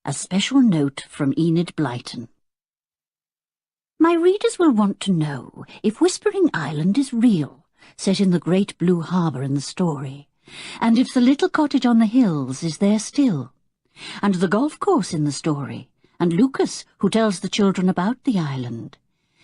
A special note from Enid Blyton. My readers will want to know if Whispering Island is real, set in the great blue harbour in the story, and if the little cottage on the hills is there still, and the golf course in the story, and Lucas, who tells the children about the island.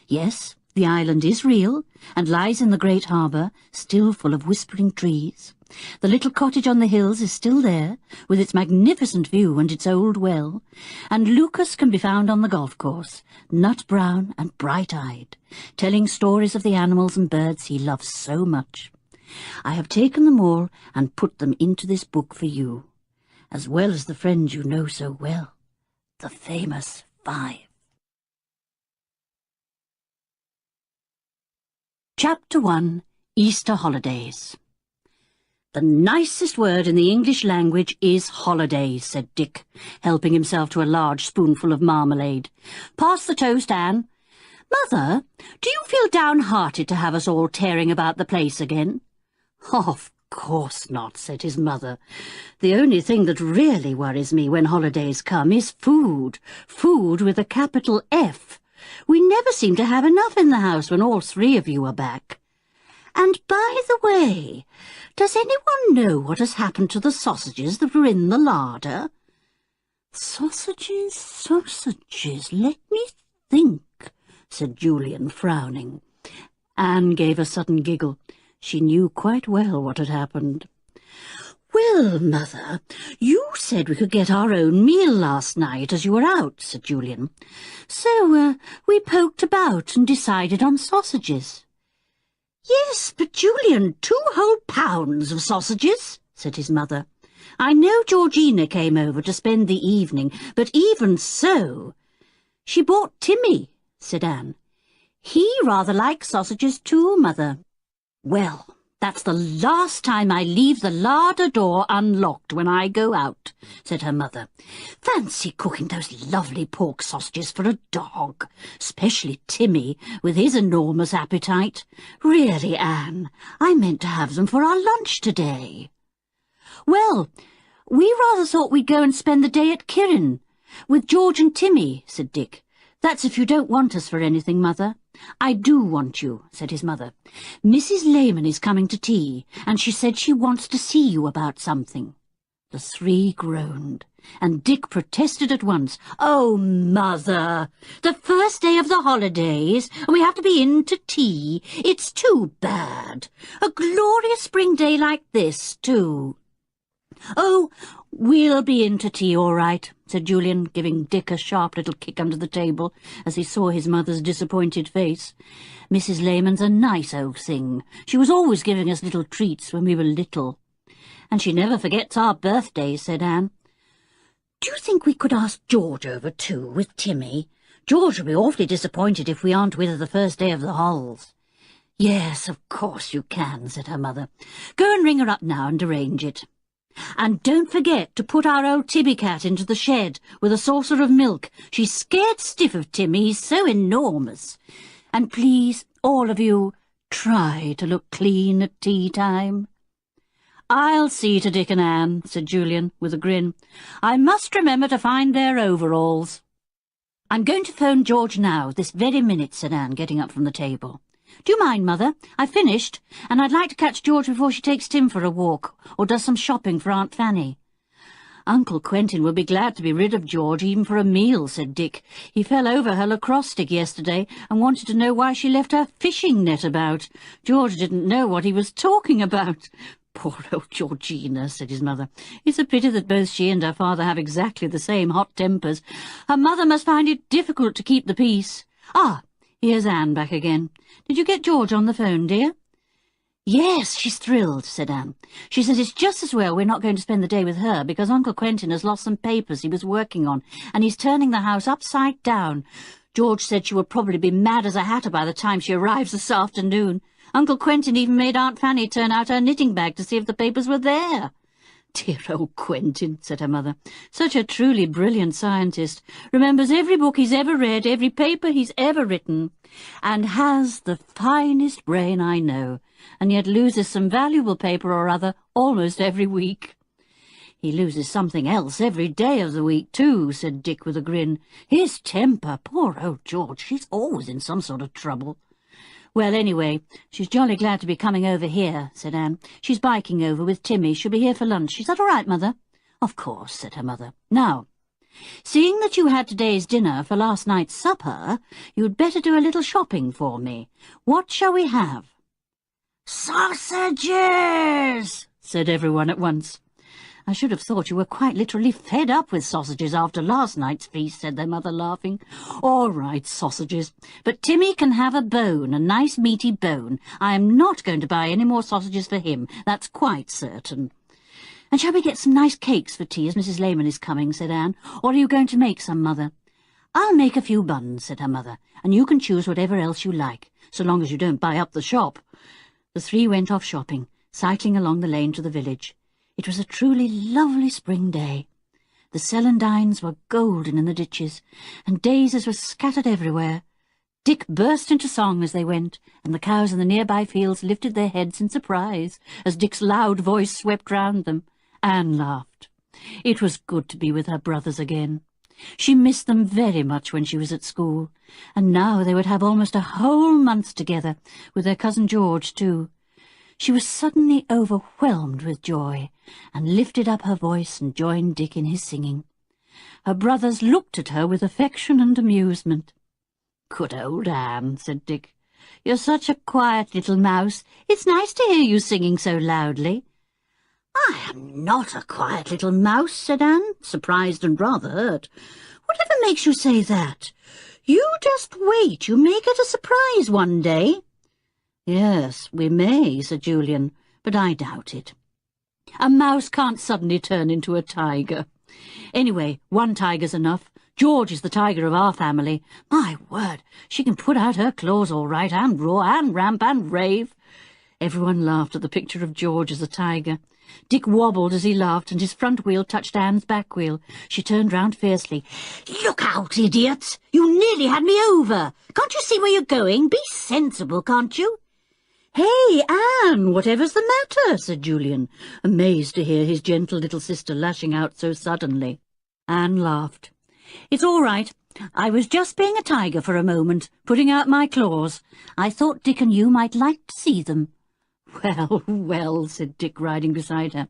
Yes, the island is real, and lies in the great harbour, still full of whispering trees. The little cottage on the hills is still there, with its magnificent view and its old well, and Lucas can be found on the golf course, nut-brown and bright-eyed, telling stories of the animals and birds he loves so much. I have taken them all and put them into this book for you, as well as the friends you know so well, the famous 5. Chapter 1, Easter Holidays. The nicest word in the English language is holidays, said Dick, helping himself to a large spoonful of marmalade. Pass the toast, Anne. Mother, do you feel downhearted to have us all tearing about the place again? Of course not, said his mother. The only thing that really worries me when holidays come is food. Food with a capital F. We never seem to have enough in the house when all 3 of you are back. And by the way, does anyone know what has happened to the sausages that were in the larder? Sausages, let me think, said Julian, frowning. Anne gave a sudden giggle. She knew quite well what had happened. Well, Mother, you said we could get our own meal last night as you were out, said Julian. So, we poked about and decided on sausages. Yes, but Julian, 2 whole pounds of sausages, said his mother. I know Georgina came over to spend the evening, but even so. She bought Timmy, said Anne. He rather likes sausages too, Mother. Well, that's the last time I leave the larder door unlocked when I go out, said her mother. Fancy cooking those lovely pork sausages for a dog, especially Timmy, with his enormous appetite. Really, Anne, I meant to have them for our lunch today. Well, we rather thought we'd go and spend the day at Kirin, with George and Timmy, said Dick. That's if you don't want us for anything, Mother. I do want you, said his mother. Mrs. Lehman is coming to tea, and she said she wants to see you about something. The 3 groaned, and Dick protested at once. Oh, Mother, the first day of the holidays, and we have to be in to tea. It's too bad. A glorious spring day like this, too. Oh, we'll be in to tea, all right, said Julian, giving Dick a sharp little kick under the table as he saw his mother's disappointed face. Mrs. Lehman's a nice old thing. She was always giving us little treats when we were little. And she never forgets our birthdays, said Anne. Do you think we could ask George over too, with Timmy? George will be awfully disappointed if we aren't with her the first day of the Halls. Yes, of course you can, said her mother. Go and ring her up now and arrange it. And don't forget to put our old Tibby cat into the shed with a saucer of milk. She's scared stiff of Timmy, he's so enormous. And please, all of you, try to look clean at tea time. I'll see to Dick and Anne, said Julian, with a grin. I must remember to find their overalls. I'm going to phone George now, this very minute, said Anne, getting up from the table. Do you mind, Mother? I've finished, and I'd like to catch George before she takes Tim for a walk, or does some shopping for Aunt Fanny. Uncle Quentin will be glad to be rid of George, even for a meal, said Dick. He fell over her lacrosse stick yesterday and wanted to know why she left her fishing net about. George didn't know what he was talking about. Poor old Georgina, said his mother. It's a pity that both she and her father have exactly the same hot tempers. Her mother must find it difficult to keep the peace. Ah, here's Anne back again. Did you get George on the phone, dear? Yes, she's thrilled, said Anne. She says it's just as well we're not going to spend the day with her, because Uncle Quentin has lost some papers he was working on, and he's turning the house upside down. George said she will probably be mad as a hatter by the time she arrives this afternoon. Uncle Quentin even made Aunt Fanny turn out her knitting bag to see if the papers were there. Dear old Quentin, said her mother. Such a truly brilliant scientist. Remembers every book he's ever read, every paper he's ever written, and has the finest brain I know, and yet loses some valuable paper or other almost every week. "He loses something else every day of the week, too," said Dick with a grin. "His temper, poor old George, she's always in some sort of trouble." "Well, anyway, she's jolly glad to be coming over here," said Anne. "She's biking over with Timmy. She'll be here for lunch. Is that all right, Mother?" "Of course," said her mother. "Now, seeing that you had today's dinner for last night's supper, you'd better do a little shopping for me. What shall we have?" "Sausages!" said everyone at once. "I should have thought you were quite literally fed up with sausages after last night's feast," said their mother, laughing. "All right, sausages. But Timmy can have a bone, a nice meaty bone. I am not going to buy any more sausages for him, that's quite certain." "And shall we get some nice cakes for tea, as Mrs. Lehman is coming?" said Anne. "Or are you going to make some, Mother?" "I'll make a few buns," said her mother, "and you can choose whatever else you like, so long as you don't buy up the shop." The three went off shopping, cycling along the lane to the village. It was a truly lovely spring day. The celandines were golden in the ditches, and daisies were scattered everywhere. Dick burst into song as they went, and the cows in the nearby fields lifted their heads in surprise as Dick's loud voice swept round them. Anne laughed. It was good to be with her brothers again. She missed them very much when she was at school, and now they would have almost a whole month together, with their cousin George too. She was suddenly overwhelmed with joy, and lifted up her voice and joined Dick in his singing. Her brothers looked at her with affection and amusement. "Good old Anne," said Dick. "You're such a quiet little mouse. It's nice to hear you singing so loudly." "I am not a quiet little mouse," said Anne, surprised and rather hurt. "Whatever makes you say that? You just wait, you may get a surprise one day." "Yes, we may," said Julian, "but I doubt it. A mouse can't suddenly turn into a tiger. Anyway, one tiger's enough. George is the tiger of our family. My word, she can put out her claws all right, and roar, and ramp, and rave." Everyone laughed at the picture of George as a tiger. Dick wobbled as he laughed, and his front wheel touched Anne's back wheel. She turned round fiercely. "Look out, idiot! You nearly had me over. Can't you see where you're going? Be sensible, can't you?" "Hey, Anne, whatever's the matter?" said Julian, amazed to hear his gentle little sister lashing out so suddenly. Anne laughed. "It's all right. I was just being a tiger for a moment, putting out my claws. I thought Dick and you might like to see them." "Well, well," said Dick, riding beside her.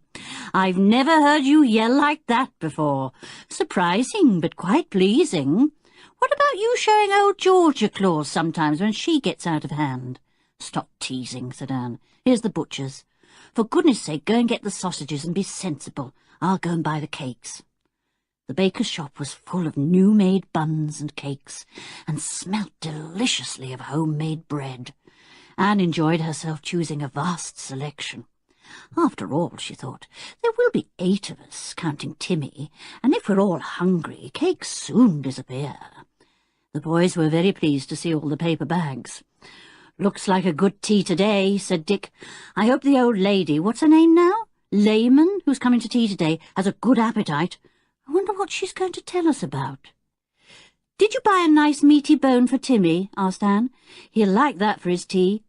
"I've never heard you yell like that before. Surprising, but quite pleasing. What about you showing old George your claws sometimes when she gets out of hand?" "Stop teasing," said Anne. "Here's the butcher's. For goodness sake, go and get the sausages and be sensible. I'll go and buy the cakes." The baker's shop was full of new-made buns and cakes, and smelt deliciously of home-made bread. Anne enjoyed herself choosing a vast selection. After all, she thought, there will be 8 of us, counting Timmy, and if we're all hungry, cakes soon disappear. The boys were very pleased to see all the paper bags. "Looks like a good tea today," said Dick. "I hope the old lady, what's her name now? Lehman, who's coming to tea today, has a good appetite. I wonder what she's going to tell us about." "Did you buy a nice meaty bone for Timmy?" asked Anne. "He'll like that for his tea."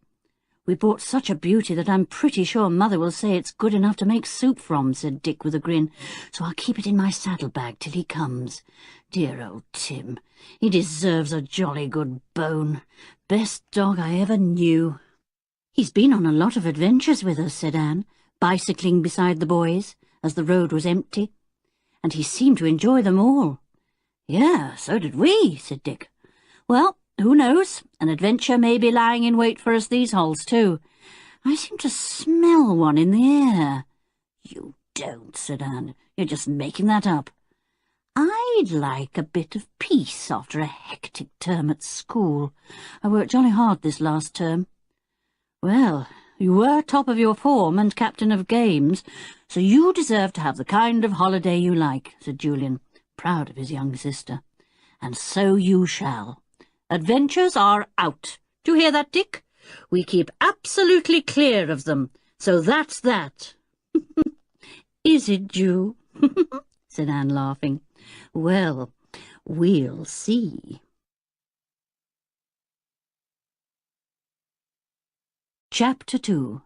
"We bought such a beauty that I'm pretty sure Mother will say it's good enough to make soup from," said Dick with a grin, "so I'll keep it in my saddlebag till he comes. Dear old Tim, he deserves a jolly good bone. Best dog I ever knew." "He's been on a lot of adventures with us," said Anne, bicycling beside the boys, as the road was empty. "And he seemed to enjoy them all." "Yeah, so did we," said Dick. "Well, who knows? An adventure may be lying in wait for us these holes, too. I seem to smell one in the air." "You don't," said Anne. "You're just making that up." "I'd like a bit of peace after a hectic term at school. I worked jolly hard this last term." "Well, you were top of your form and captain of games, so you deserve to have the kind of holiday you like," said Julian, proud of his young sister. "And so you shall. Adventures are out. Do you hear that, Dick? We keep absolutely clear of them. So that's that." "Is it, Ju?" said Anne, laughing. "Well, we'll see." Chapter 2.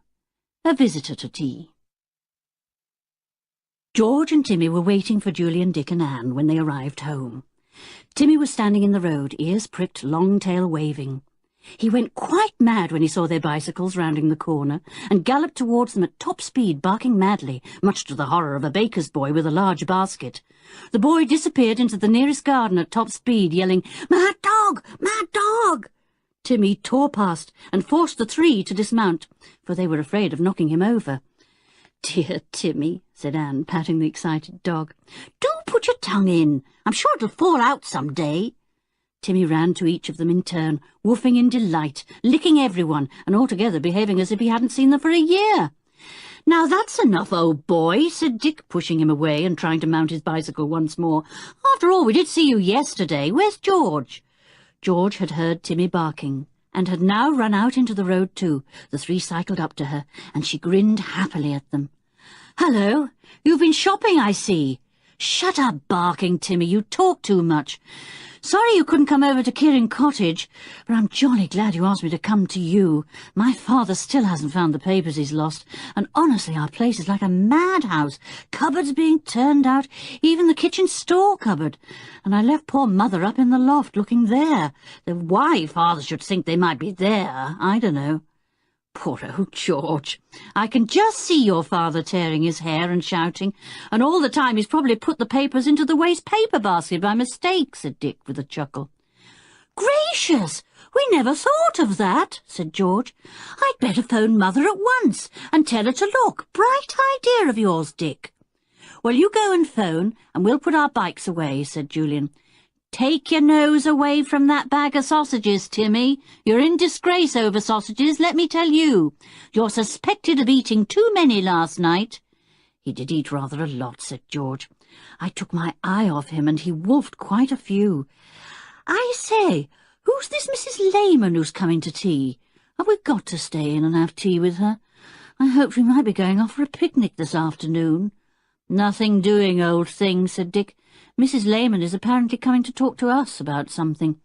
A Visitor to Tea. George and Timmy were waiting for Julian, Dick and Anne when they arrived home. Timmy was standing in the road, ears pricked, long tail waving. He went quite mad when he saw their bicycles rounding the corner, and galloped towards them at top speed, barking madly, much to the horror of a baker's boy with a large basket. The boy disappeared into the nearest garden at top speed, yelling, "Mad dog! Mad dog!" Timmy tore past and forced the three to dismount, for they were afraid of knocking him over. "Dear Timmy," said Anne, patting the excited dog. "Do put your tongue in. I'm sure it'll fall out some day." Timmy ran to each of them in turn, woofing in delight, licking everyone, and altogether behaving as if he hadn't seen them for a year. "Now that's enough, old boy," said Dick, pushing him away and trying to mount his bicycle once more. "After all, we did see you yesterday. Where's George?" George had heard Timmy barking, and had now run out into the road too. The three cycled up to her, and she grinned happily at them. "Hello, you've been shopping, I see." "Shut up barking, Timmy, you talk too much. Sorry you couldn't come over to Kieran Cottage, but I'm jolly glad you asked me to come to you. My father still hasn't found the papers he's lost, and honestly our place is like a madhouse. Cupboards being turned out, even the kitchen store cupboard. And I left poor mother up in the loft looking there. Why father should think they might be there, I don't know. Poor old George. I can just see your father tearing his hair and shouting, and all the time he's probably put the papers into the waste paper basket by mistake," said Dick with a chuckle. "Gracious! We never thought of that," said George. "I'd better phone Mother at once and tell her to look. Bright idea of yours, Dick." "Well, you go and phone, and we'll put our bikes away," said Julian. "Take your nose away from that bag of sausages, Timmy. You're in disgrace over sausages, let me tell you. You're suspected of eating too many last night." "He did eat rather a lot," said George. "I took my eye off him, and he wolfed quite a few. I say, who's this Mrs. Lehman who's coming to tea? Have we got to stay in and have tea with her? I hoped we might be going off for a picnic this afternoon." "Nothing doing, old thing," said Dick. "Mrs. Lehman is apparently coming to talk to us about something.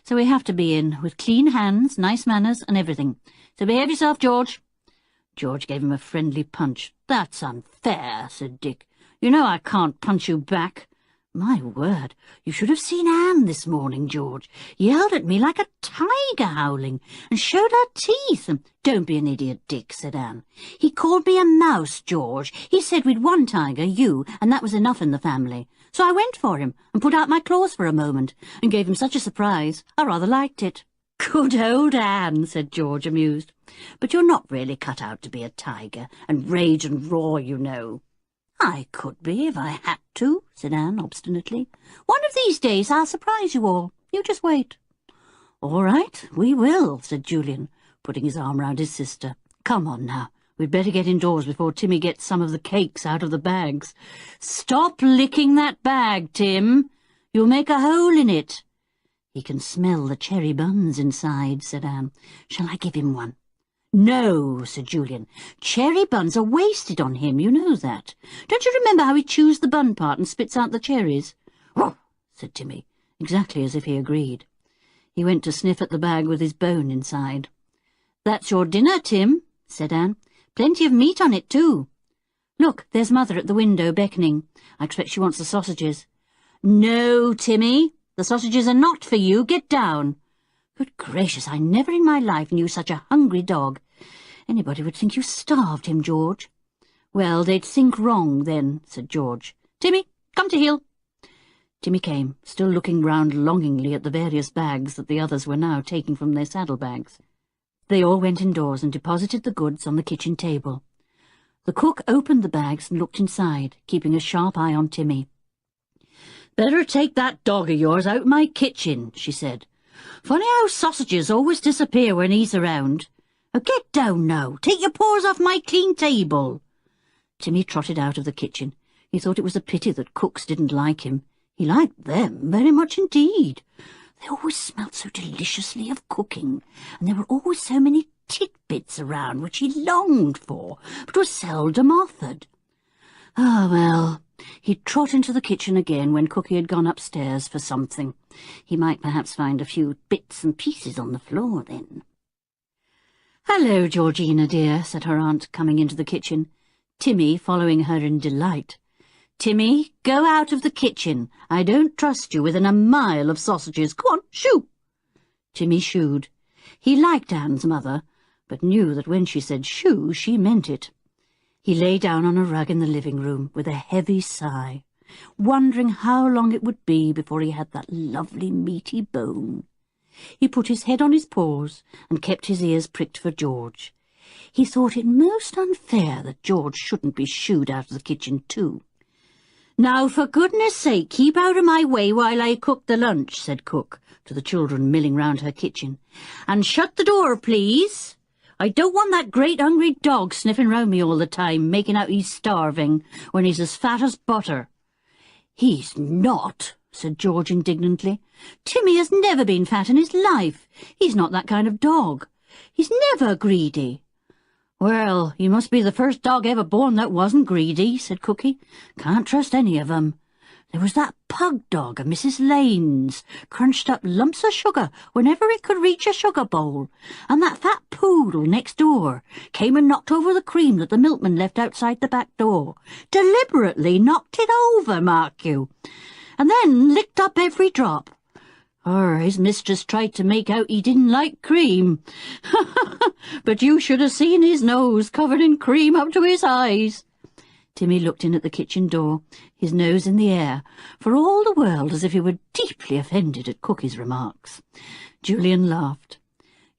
So we have to be in, with clean hands, nice manners, and everything. So behave yourself, George." George gave him a friendly punch. "That's unfair," said Dick. "You know I can't punch you back." "My word, you should have seen Anne this morning, George. Yelled at me like a tiger howling, and showed her teeth. And don't be an idiot, Dick," said Anne. "He called me a mouse, George. He said we'd one tiger, you, and that was enough in the family. So I went for him and put out my claws for a moment, and gave him such a surprise. I rather liked it." "Good old Anne," said George, amused. "But you're not really cut out to be a tiger, and rage and roar, you know." "I could be if I had to," said Anne obstinately. "One of these days I'll surprise you all. You just wait." "All right, we will," said Julian, putting his arm round his sister. "Come on now. We'd better get indoors before Timmy gets some of the cakes out of the bags." "Stop licking that bag, Tim. You'll make a hole in it." "He can smell the cherry buns inside," said Anne. "Shall I give him one?" "No," said Julian. "Cherry buns are wasted on him, you know that. Don't you remember how he chews the bun part and spits out the cherries?" "Woof," said Timmy, exactly as if he agreed. He went to sniff at the bag with his bone inside. "That's your dinner, Tim," said Anne. "Plenty of meat on it, too. Look, there's Mother at the window beckoning. I expect she wants the sausages." "No, Timmy, the sausages are not for you. Get down." "Good gracious, I never in my life knew such a hungry dog. Anybody would think you starved him, George." "Well, they'd think wrong, then," said George. "Timmy, come to heel." Timmy came, still looking round longingly at the various bags that the others were now taking from their saddlebags. They all went indoors and deposited the goods on the kitchen table. The cook opened the bags and looked inside, keeping a sharp eye on Timmy. "Better take that dog of yours out of my kitchen," she said. "Funny how sausages always disappear when he's around. Now get down now. Take your paws off my clean table." Timmy trotted out of the kitchen. He thought it was a pity that cooks didn't like him. He liked them very much indeed. They always smelt so deliciously of cooking, and there were always so many tidbits around which he longed for, but was seldom offered. Ah, well, he'd trot into the kitchen again when Cookie had gone upstairs for something. He might perhaps find a few bits and pieces on the floor then. "Hello, Georgina, dear," said her aunt, coming into the kitchen, Timmy following her in delight. Timmy, go out of the kitchen. I don't trust you within a mile of sausages. Go on, shoo! Timmy shooed. He liked Anne's mother, but knew that when she said shoo, she meant it. He lay down on a rug in the living room with a heavy sigh, wondering how long it would be before he had that lovely meaty bone. He put his head on his paws and kept his ears pricked for George. He thought it most unfair that George shouldn't be shooed out of the kitchen too. "Now, for goodness sake, keep out of my way while I cook the lunch," said Cook to the children milling round her kitchen. "And shut the door, please. I don't want that great hungry dog sniffing round me all the time, making out he's starving, when he's as fat as butter." "He's not," said George indignantly. "Timmy has never been fat in his life. He's not that kind of dog. He's never greedy." "Well, you must be the first dog ever born that wasn't greedy," said Cookie. "Can't trust any of 'em. There was that pug dog of Mrs. Lane's, crunched up lumps of sugar whenever it could reach a sugar bowl, and that fat poodle next door came and knocked over the cream that the milkman left outside the back door. Deliberately knocked it over, mark you, and then licked up every drop. Or his mistress tried to make out he didn't like cream. But you should have seen his nose covered in cream up to his eyes." Timmy looked in at the kitchen door, his nose in the air, for all the world as if he were deeply offended at Cookie's remarks. Julian laughed.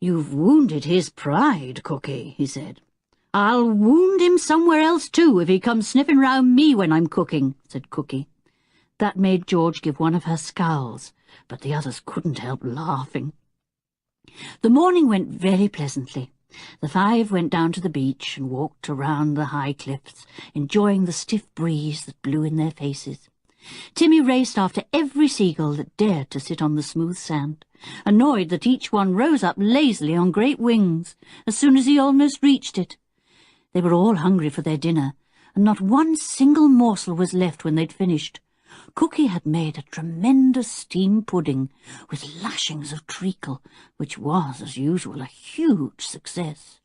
"You've wounded his pride, Cookie," he said. "I'll wound him somewhere else too if he comes sniffing round me when I'm cooking," said Cookie. That made George give one of her scowls, but the others couldn't help laughing. The morning went very pleasantly. The five went down to the beach and walked around the high cliffs, enjoying the stiff breeze that blew in their faces. Timmy raced after every seagull that dared to sit on the smooth sand, annoyed that each one rose up lazily on great wings as soon as he almost reached it. They were all hungry for their dinner, and not one single morsel was left when they'd finished. Cookie had made a tremendous steam pudding with lashings of treacle, which was, as usual, a huge success.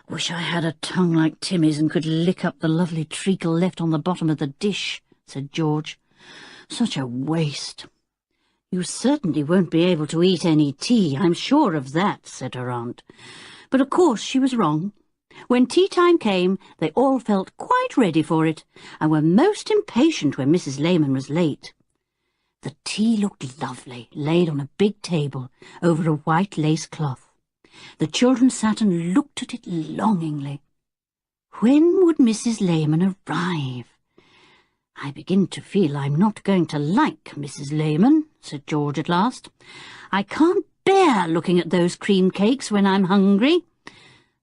"Wish I had a tongue like Timmy's and could lick up the lovely treacle left on the bottom of the dish," said George. "Such a waste." "You certainly won't be able to eat any tea, I'm sure of that," said her aunt. But of course she was wrong. When tea-time came, they all felt quite ready for it, and were most impatient when Mrs. Lehman was late. The tea looked lovely, laid on a big table over a white lace cloth. The children sat and looked at it longingly. When would Mrs. Lehman arrive? "I begin to feel I'm not going to like Mrs. Lehman," said George at last. "I can't bear looking at those cream cakes when I'm hungry."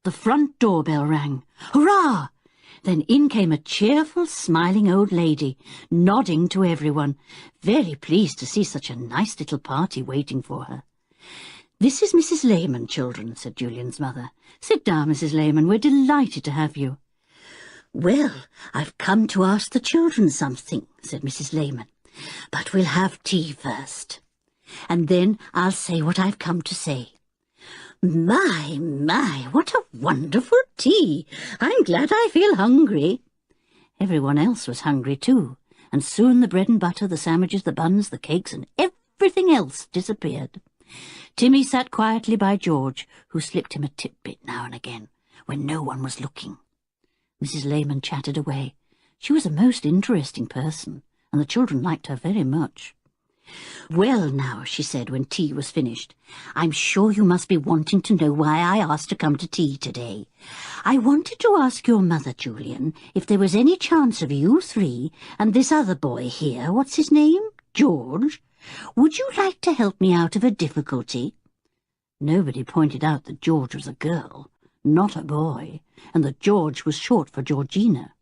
The front doorbell rang. Hurrah! Then in came a cheerful, smiling old lady, nodding to everyone, very pleased to see such a nice little party waiting for her. "This is Mrs. Lehman, children," said Julian's mother. "Sit down, Mrs. Lehman. We're delighted to have you." "Well, I've come to ask the children something," said Mrs. Lehman. "But we'll have tea first, and then I'll say what I've come to say. My, what a wonderful tea! I'm glad I feel hungry." Everyone else was hungry too, and soon the bread and butter, the sandwiches, the buns, the cakes, and everything else disappeared. Timmy sat quietly by George, who slipped him a titbit now and again, when no one was looking. Mrs. Lehman chatted away. She was a most interesting person, and the children liked her very much. "Well, now," she said when tea was finished, "I'm sure you must be wanting to know why I asked to come to tea today. I wanted to ask your mother, Julian, if there was any chance of you three and this other boy here, what's his name? George. Would you like to help me out of a difficulty?" Nobody pointed out that George was a girl, not a boy, and that George was short for Georgina.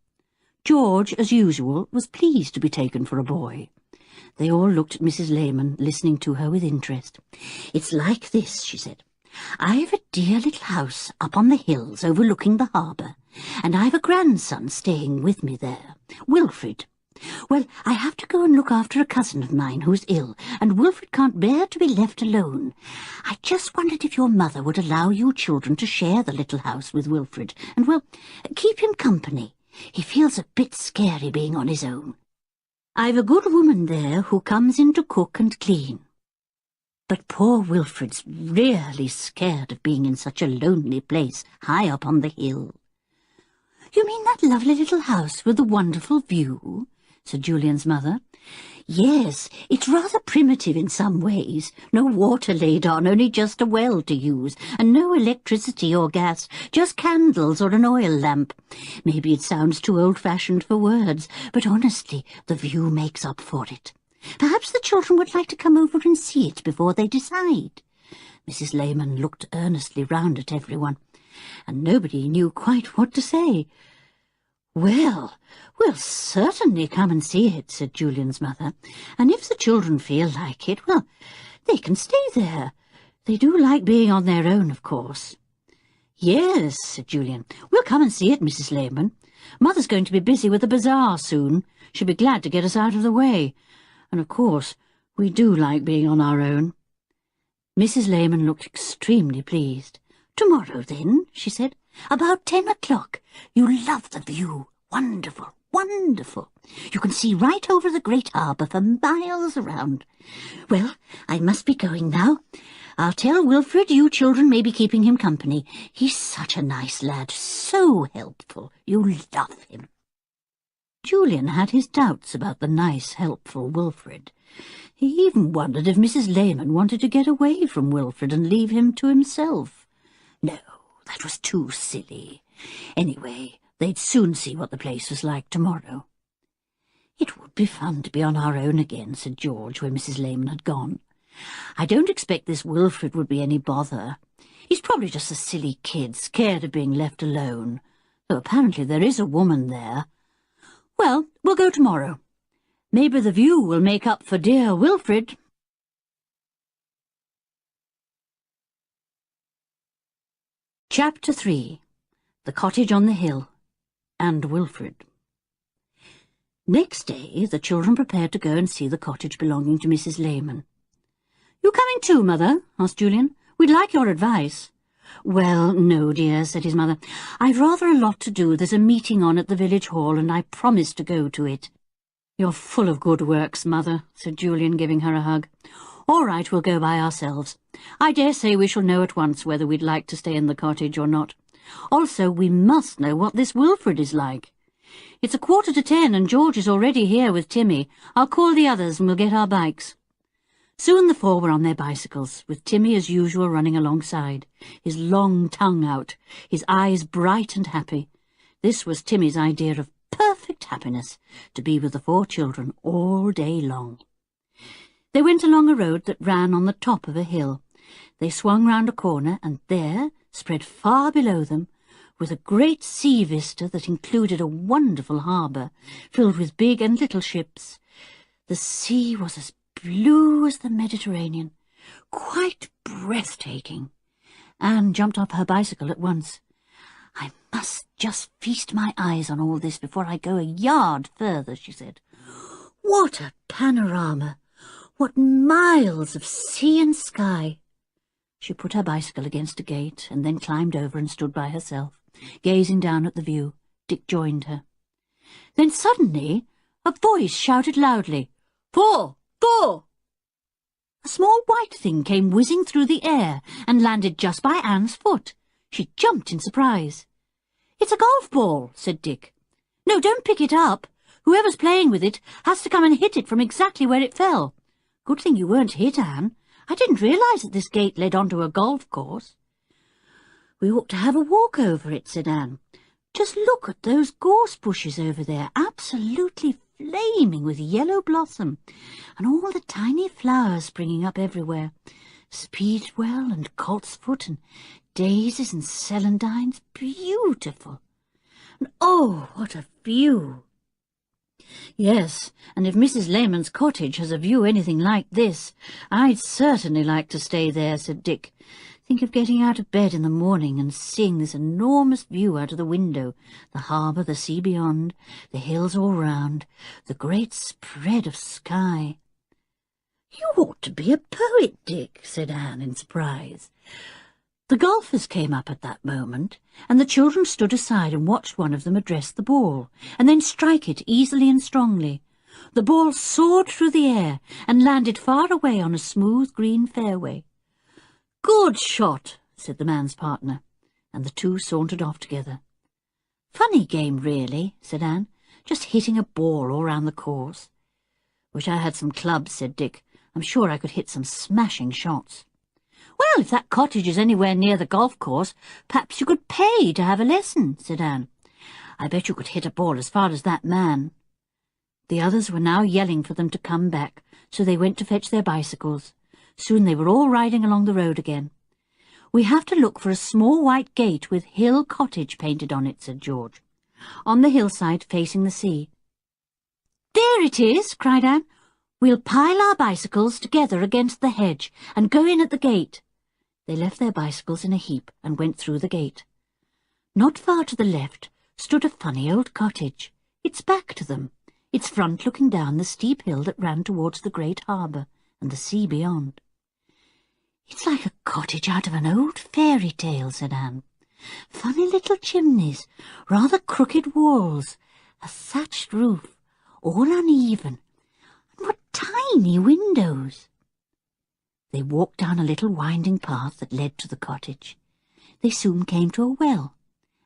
George, as usual, was pleased to be taken for a boy. They all looked at Mrs. Lehman, listening to her with interest. "It's like this," she said. "I've a dear little house up on the hills overlooking the harbour, and I've a grandson staying with me there, Wilfrid. Well, I have to go and look after a cousin of mine who's ill, and Wilfrid can't bear to be left alone. I just wondered if your mother would allow you children to share the little house with Wilfrid, and, well, keep him company. He feels a bit scary being on his own. I've a good woman there who comes in to cook and clean. But poor Wilfred's really scared of being in such a lonely place high up on the hill. You mean that lovely little house with the wonderful view? Said Julian's mother. Yes, it's rather primitive in some ways. No water laid on, only just a well to use, and no electricity or gas, just candles or an oil lamp. Maybe it sounds too old-fashioned for words, but honestly, the view makes up for it. Perhaps the children would like to come over and see it before they decide. Mrs. Lehman looked earnestly round at everyone, and nobody knew quite what to say. Well, we'll certainly come and see it, said Julian's mother, and if the children feel like it, well, they can stay there. They do like being on their own, of course. Yes, said Julian, we'll come and see it, Mrs. Lehman. Mother's going to be busy with the bazaar soon. She'll be glad to get us out of the way. And, of course, we do like being on our own. Mrs. Lehman looked extremely pleased. Tomorrow, then, she said. About 10 o'clock. You'll love the view. Wonderful, wonderful. You can see right over the great harbour for miles around. Well, I must be going now. I'll tell Wilfred you children may be keeping him company. He's such a nice lad, so helpful. You'll love him. Julian had his doubts about the nice, helpful Wilfred. He even wondered if Mrs. Lehman wanted to get away from Wilfred and leave him to himself. No, that was too silly. Anyway, they'd soon see what the place was like tomorrow. It would be fun to be on our own again, said George, when Mrs. Lehman had gone. I don't expect this Wilfred would be any bother. He's probably just a silly kid, scared of being left alone, though apparently there is a woman there. Well, we'll go tomorrow. Maybe the view will make up for dear Wilfred. Chapter 3. The Cottage on the Hill and Wilfred. Next day the children prepared to go and see the cottage belonging to Mrs. Lehman. You coming too, Mother? Asked Julian. We'd like your advice. Well, no, dear, said his mother. I've rather a lot to do. There's a meeting on at the village hall, and I promised to go to it. You're full of good works, Mother, said Julian, giving her a hug. All right, we'll go by ourselves. I dare say we shall know at once whether we'd like to stay in the cottage or not. Also, we must know what this Wilfred is like. It's 9:45, and George is already here with Timmy. I'll call the others, and we'll get our bikes. Soon the four were on their bicycles, with Timmy as usual running alongside, his long tongue out, his eyes bright and happy. This was Timmy's idea of perfect happiness, to be with the four children all day long. They went along a road that ran on the top of a hill. They swung round a corner, and there, spread far below them, was a great sea vista that included a wonderful harbour, filled with big and little ships. The sea was as blue as the Mediterranean, quite breathtaking. Anne jumped off her bicycle at once. I must just feast my eyes on all this before I go a yard further, she said. What a panorama! What miles of sea and sky! She put her bicycle against a gate and then climbed over and stood by herself, gazing down at the view. Dick joined her. Then suddenly a voice shouted loudly, "Four! Four!" A small white thing came whizzing through the air and landed just by Anne's foot. She jumped in surprise. "It's a golf ball," said Dick. "No, don't pick it up. Whoever's playing with it has to come and hit it from exactly where it fell. Good thing you weren't hit, Anne. I didn't realise that this gate led onto a golf course." "We ought to have a walk over it," said Anne. "Just look at those gorse bushes over there, absolutely flaming with yellow blossom, and all the tiny flowers springing up everywhere. Speedwell and coltsfoot and daisies and celandines, beautiful. And oh, what a view!" "Yes, and if Mrs. Lehman's cottage has a view anything like this, I'd certainly like to stay there," said Dick. "Think of getting out of bed in the morning and seeing this enormous view out of the window, the harbour, the sea beyond, the hills all round, the great spread of sky." "You ought to be a poet, Dick," said Anne in surprise. The golfers came up at that moment, and the children stood aside and watched one of them address the ball, and then strike it easily and strongly. The ball soared through the air and landed far away on a smooth green fairway. "Good shot," said the man's partner, and the two sauntered off together. "Funny game, really," said Anne, "just hitting a ball all round the course." "Wish I had some clubs," said Dick. "I'm sure I could hit some smashing shots." "Well, if that cottage is anywhere near the golf course, perhaps you could pay to have a lesson," said Anne. "I bet you could hit a ball as far as that man." The others were now yelling for them to come back, so they went to fetch their bicycles. Soon they were all riding along the road again. "We have to look for a small white gate with Hill Cottage painted on it," said George, "on the hillside facing the sea." "There it is," cried Anne. "We'll pile our bicycles together against the hedge and go in at the gate." They left their bicycles in a heap and went through the gate. Not far to the left stood a funny old cottage, its back to them, its front looking down the steep hill that ran towards the great harbour and the sea beyond. "It's like a cottage out of an old fairy tale," said Anne. "Funny little chimneys, rather crooked walls, a thatched roof, all uneven, and what tiny windows." They walked down a little winding path that led to the cottage. They soon came to a well,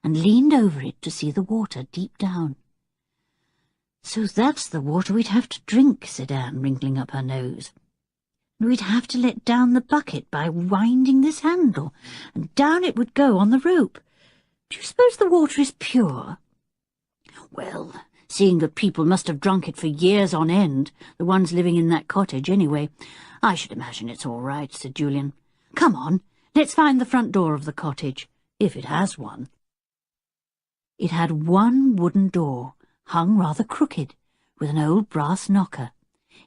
and leaned over it to see the water deep down. "So that's the water we'd have to drink," said Anne, wrinkling up her nose. "And we'd have to let down the bucket by winding this handle, and down it would go on the rope. Do you suppose the water is pure?" "Well, seeing that people must have drunk it for years on end, the ones living in that cottage anyway, I should imagine it's all right," said Julian. "Come on, let's find the front door of the cottage, if it has one." It had one wooden door, hung rather crooked, with an old brass knocker.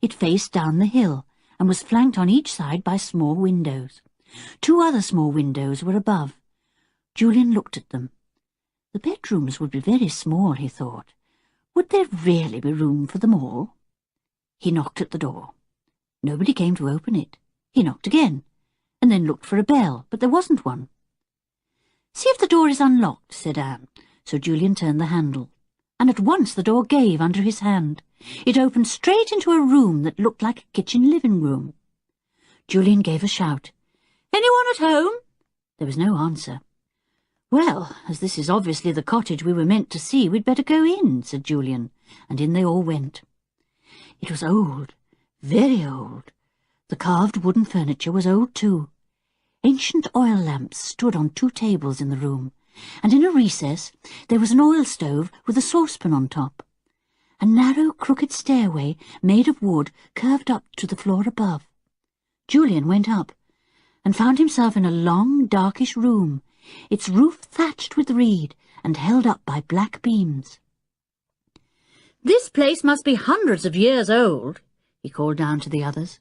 It faced down the hill, and was flanked on each side by small windows. Two other small windows were above. Julian looked at them. The bedrooms would be very small, he thought. Would there really be room for them all? He knocked at the door. Nobody came to open it. He knocked again, and then looked for a bell, but there wasn't one. "See if the door is unlocked," said Anne. So Julian turned the handle, and at once the door gave under his hand. It opened straight into a room that looked like a kitchen living room. Julian gave a shout. "Anyone at home?" There was no answer. "Well, as this is obviously the cottage we were meant to see, we'd better go in," said Julian, and in they all went. It was old, very old. The carved wooden furniture was old too. Ancient oil lamps stood on two tables in the room, and in a recess there was an oil stove with a saucepan on top. A narrow, crooked stairway made of wood curved up to the floor above. Julian went up, and found himself in a long, darkish room, its roof thatched with reed and held up by black beams. "This place must be hundreds of years old," he called down to the others.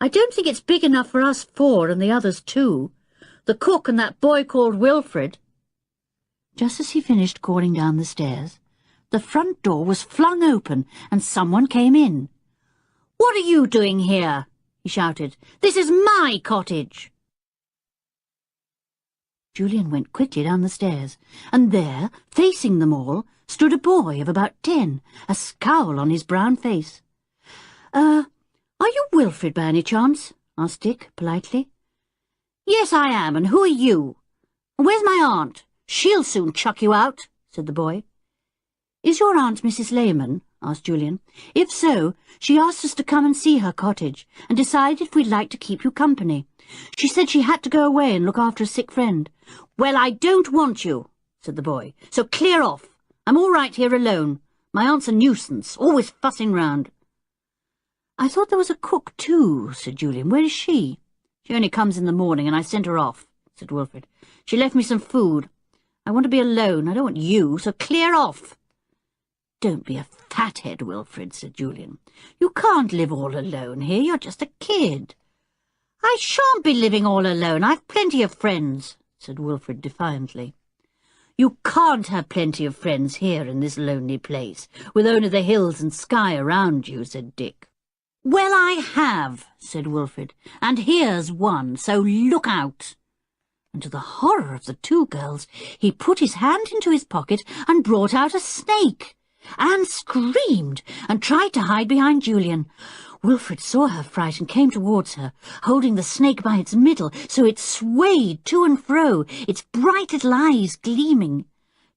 "I don't think it's big enough for us four and the others too. The cook and that boy called Wilfred." Just as he finished calling down the stairs, the front door was flung open and someone came in. "What are you doing here?" he shouted. "This is my cottage." Julian went quickly down the stairs, and there, facing them all, stood a boy of about 10, a scowl on his brown face. Are you Wilfred by any chance?" asked Dick, politely. "Yes, I am, and who are you? Where's my aunt? She'll soon chuck you out," said the boy. "Is your aunt Mrs. Lehman?" asked Julian. "If so, she asked us to come and see her cottage, and decided if we'd like to keep you company. She said she had to go away and look after a sick friend." "Well, I don't want you," said the boy, "so clear off. I'm all right here alone. My aunt's a nuisance, always fussing round." "I thought there was a cook too," said Julian. "Where is she?" "She only comes in the morning, and I sent her off," said Wilfred. "She left me some food. I want to be alone. I don't want you, so clear off." "Don't be a fathead, Wilfred," said Julian. "You can't live all alone here. You're just a kid." "I shan't be living all alone. I've plenty of friends," said Wilfred defiantly. "You can't have plenty of friends here in this lonely place, with only the hills and sky around you," said Dick. "Well, I have," said Wilfred, "and here's one, so look out." and to the horror of the two girls, he put his hand into his pocket and brought out a snake. Anne screamed and tried to hide behind Julian. Wilfred saw her fright and came towards her, holding the snake by its middle so it swayed to and fro, its bright little eyes gleaming.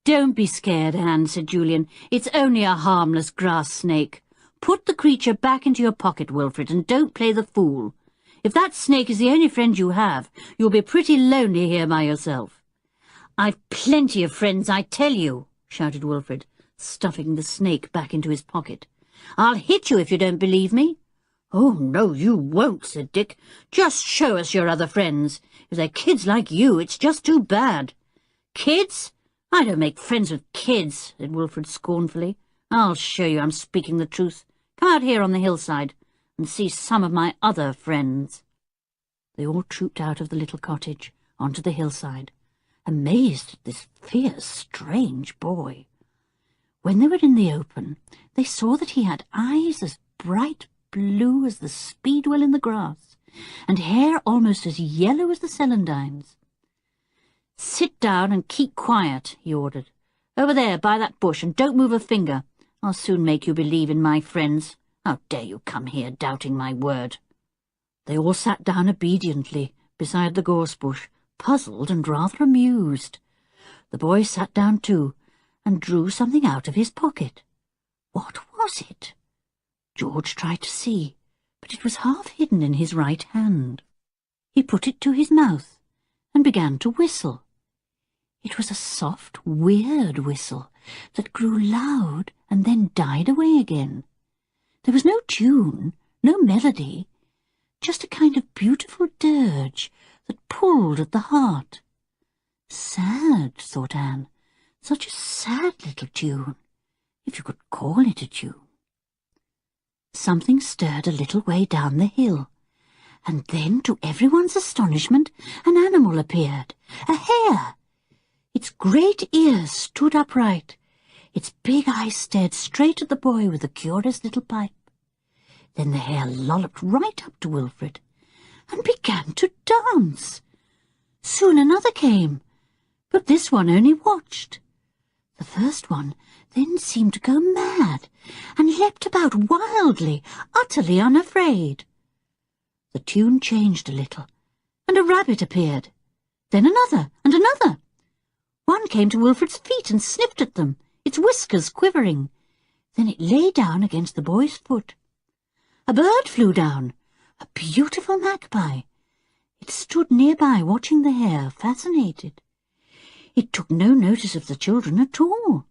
"Don't be scared, Anne," said Julian. "It's only a harmless grass snake. Put the creature back into your pocket, Wilfred, and don't play the fool. If that snake is the only friend you have, you'll be pretty lonely here by yourself." "I've plenty of friends, I tell you," shouted Wilfred, stuffing the snake back into his pocket. "I'll hit you if you don't believe me." "Oh, no, you won't," said Dick. "Just show us your other friends. If they're kids like you, it's just too bad." "Kids? I don't make friends with kids," said Wilfred scornfully. "I'll show you I'm speaking the truth. Come out here on the hillside and see some of my other friends." They all trooped out of the little cottage onto the hillside, amazed at this fierce, strange boy. When they were in the open, they saw that he had eyes as bright blue as the speedwell in the grass, and hair almost as yellow as the celandines. "Sit down and keep quiet," he ordered. "Over there by that bush, and don't move a finger. I'll soon make you believe in my friends. How dare you come here doubting my word?" They all sat down obediently beside the gorse bush, puzzled and rather amused. The boy sat down too, and drew something out of his pocket. What was it? George tried to see, but it was half hidden in his right hand. He put it to his mouth and began to whistle. It was a soft, weird whistle that grew loud and then died away again. There was no tune, no melody, just a kind of beautiful dirge that pulled at the heart. Sad, thought Anne, such a sad little tune, if you could call it a tune. Something stirred a little way down the hill, and then, to everyone's astonishment, an animal appeared, a hare. Its great ears stood upright. Its big eyes stared straight at the boy with the curious little pipe. Then the hare lolloped right up to Wilfred and began to dance. Soon another came, but this one only watched. The first one then seemed to go mad and leapt about wildly, utterly unafraid. The tune changed a little, and a rabbit appeared. Then another and another. One came to Wilfred's feet and sniffed at them, its whiskers quivering. Then it lay down against the boy's foot. A bird flew down, a beautiful magpie. It stood nearby watching the hare, fascinated. It took no notice of the children at all.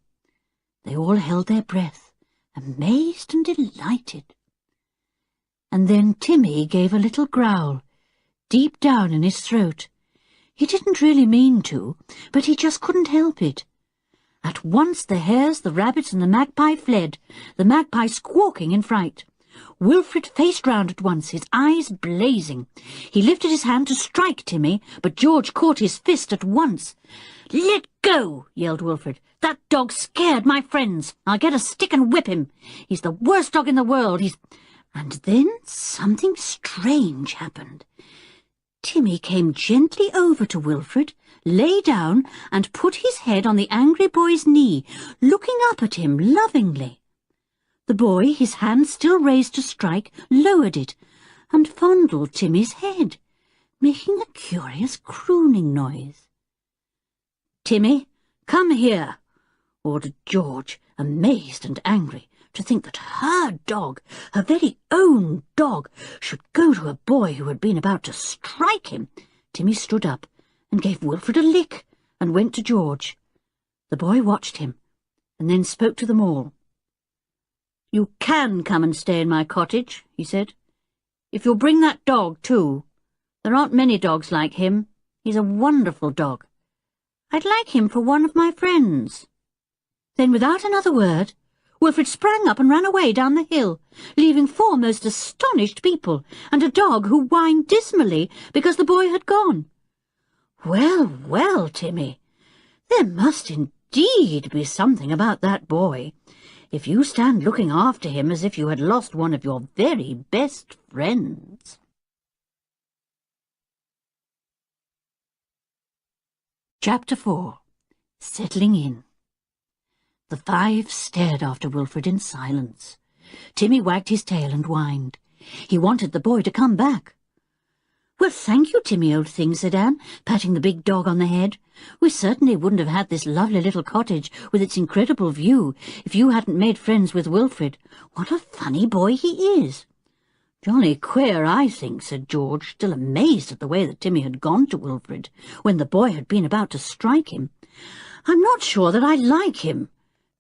They all held their breath, amazed and delighted. And then Timmy gave a little growl, deep down in his throat. He didn't really mean to, but he just couldn't help it. At once the hares, the rabbits, and the magpie fled, the magpie squawking in fright. Wilfred faced round at once, his eyes blazing. He lifted his hand to strike Timmy, but George caught his fist at once. "Let go!" yelled Wilfred. "That dog scared my friends. I'll get a stick and whip him. He's the worst dog in the world. And then something strange happened. Timmy came gently over to Wilfred, lay down, and put his head on the angry boy's knee, looking up at him lovingly. The boy, his hand still raised to strike, lowered it, and fondled Timmy's head, making a curious crooning noise. "Timmy, come here," ordered George, amazed and angry to think that her dog, her very own dog, should go to a boy who had been about to strike him. Timmy stood up and gave Wilfred a lick and went to George. The boy watched him and then spoke to them all. "You can come and stay in my cottage," he said, "if you'll bring that dog too. There aren't many dogs like him. He's a wonderful dog. I'd like him for one of my friends." Then, without another word, Wilfred sprang up and ran away down the hill, leaving four most astonished people and a dog who whined dismally because the boy had gone. "Well, well, Timmy, there must indeed be something about that boy, if you stand looking after him as if you had lost one of your very best friends." Chapter 4. Settling In. The five stared after Wilfrid in silence. Timmy wagged his tail and whined. He wanted the boy to come back. "Well, thank you, Timmy, old thing," said Anne, patting the big dog on the head. "We certainly wouldn't have had this lovely little cottage with its incredible view if you hadn't made friends with Wilfrid. What a funny boy he is." "Jolly queer, I think," said George, still amazed at the way that Timmy had gone to Wilfrid when the boy had been about to strike him. "I'm not sure that I like him."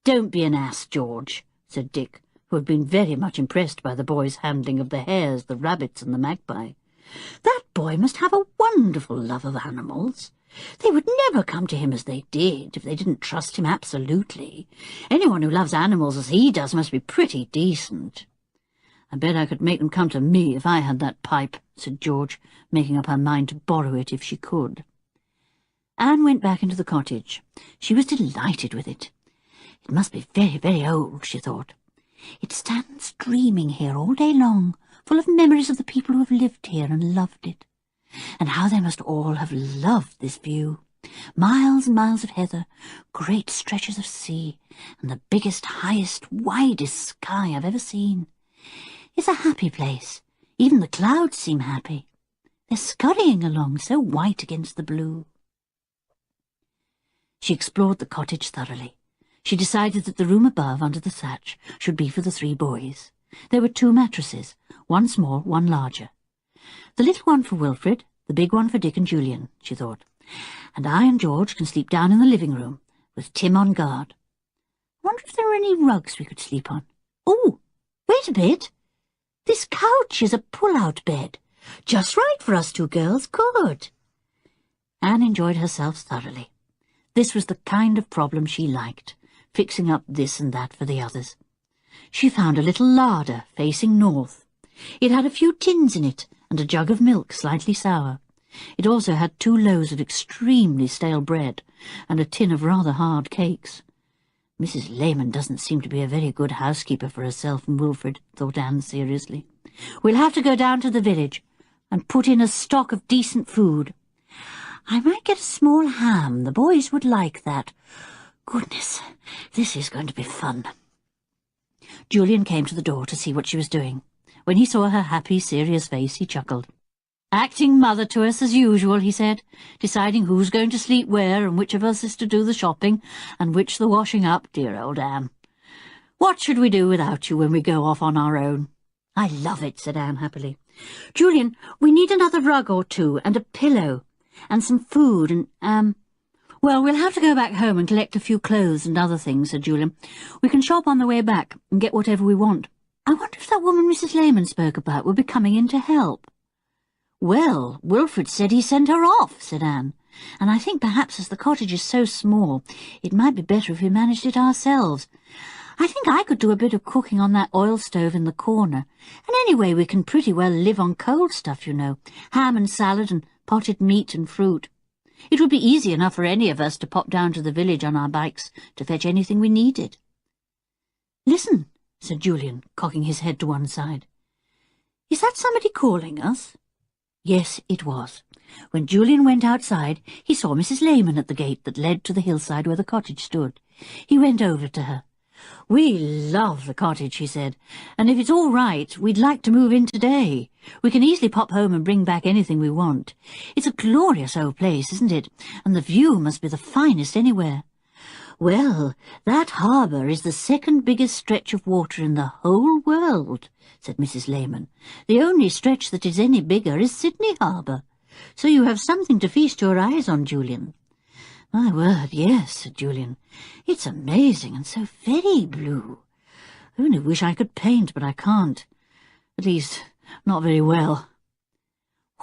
"Don't be an ass, George," said Dick, who had been very much impressed by the boy's handling of the hares, the rabbits, and the magpie. "That boy must have a wonderful love of animals. They would never come to him as they did if they didn't trust him absolutely. Anyone who loves animals as he does must be pretty decent." "I bet I could make them come to me if I had that pipe," said George, making up her mind to borrow it if she could. Anne went back into the cottage. She was delighted with it. It must be very, very old, she thought. It stands dreaming here all day long, full of memories of the people who have lived here and loved it. And how they must all have loved this view. Miles and miles of heather, great stretches of sea, and the biggest, highest, widest sky I've ever seen. It's a happy place. Even the clouds seem happy. They're scurrying along, so white against the blue. She explored the cottage thoroughly. She decided that the room above, under the thatch, should be for the three boys. There were 2 mattresses, one small, one larger. The little one for Wilfrid, the big one for Dick and Julian, she thought. And I and George can sleep down in the living room, with Tim on guard. I wonder if there are any rugs we could sleep on. Oh, wait a bit. This couch is a pull-out bed. Just right for us 2 girls. Good. Anne enjoyed herself thoroughly. This was the kind of problem she liked, fixing up this and that for the others. She found a little larder facing north. It had a few tins in it and a jug of milk, slightly sour. It also had 2 loaves of extremely stale bread and a tin of rather hard cakes. Mrs. Lehman doesn't seem to be a very good housekeeper for herself and Wilfrid, thought Anne seriously. We'll have to go down to the village and put in a stock of decent food. I might get a small ham. The boys would like that. Goodness, this is going to be fun. Julian came to the door to see what she was doing. When he saw her happy, serious face, he chuckled. "Acting mother to us as usual," he said, "deciding who's going to sleep where and which of us is to do the shopping and which the washing up, dear old Anne. What should we do without you when we go off on our own?" "I love it," said Anne happily. "Julian, we need another rug or 2 and a pillow and some food and, well, we'll have to go back home and collect a few clothes and other things," said Julian. "We can shop on the way back and get whatever we want. I wonder if that woman Mrs. Lehman spoke about will be coming in to help." "Well, Wilfrid said he sent her off," said Anne, "and I think perhaps as the cottage is so small, it might be better if we managed it ourselves. I think I could do a bit of cooking on that oil stove in the corner, and anyway we can pretty well live on cold stuff, you know, ham and salad and potted meat and fruit. It would be easy enough for any of us to pop down to the village on our bikes to fetch anything we needed." "Listen," said Julian, cocking his head to one side. "Is that somebody calling us?" Yes, it was. When Julian went outside, he saw Mrs. Lehman at the gate that led to the hillside where the cottage stood. He went over to her. "We love the cottage," he said, "and if it's all right, we'd like to move in today. We can easily pop home and bring back anything we want. It's a glorious old place, isn't it? And the view must be the finest anywhere." "Well, that harbour is the 2nd biggest stretch of water in the whole world," said Mrs. Lehman. "The only stretch that is any bigger is Sydney Harbour. So you have something to feast your eyes on, Julian." "My word, yes," said Julian. "It's amazing and so very blue. I only wish I could paint, but I can't. At least, not very well."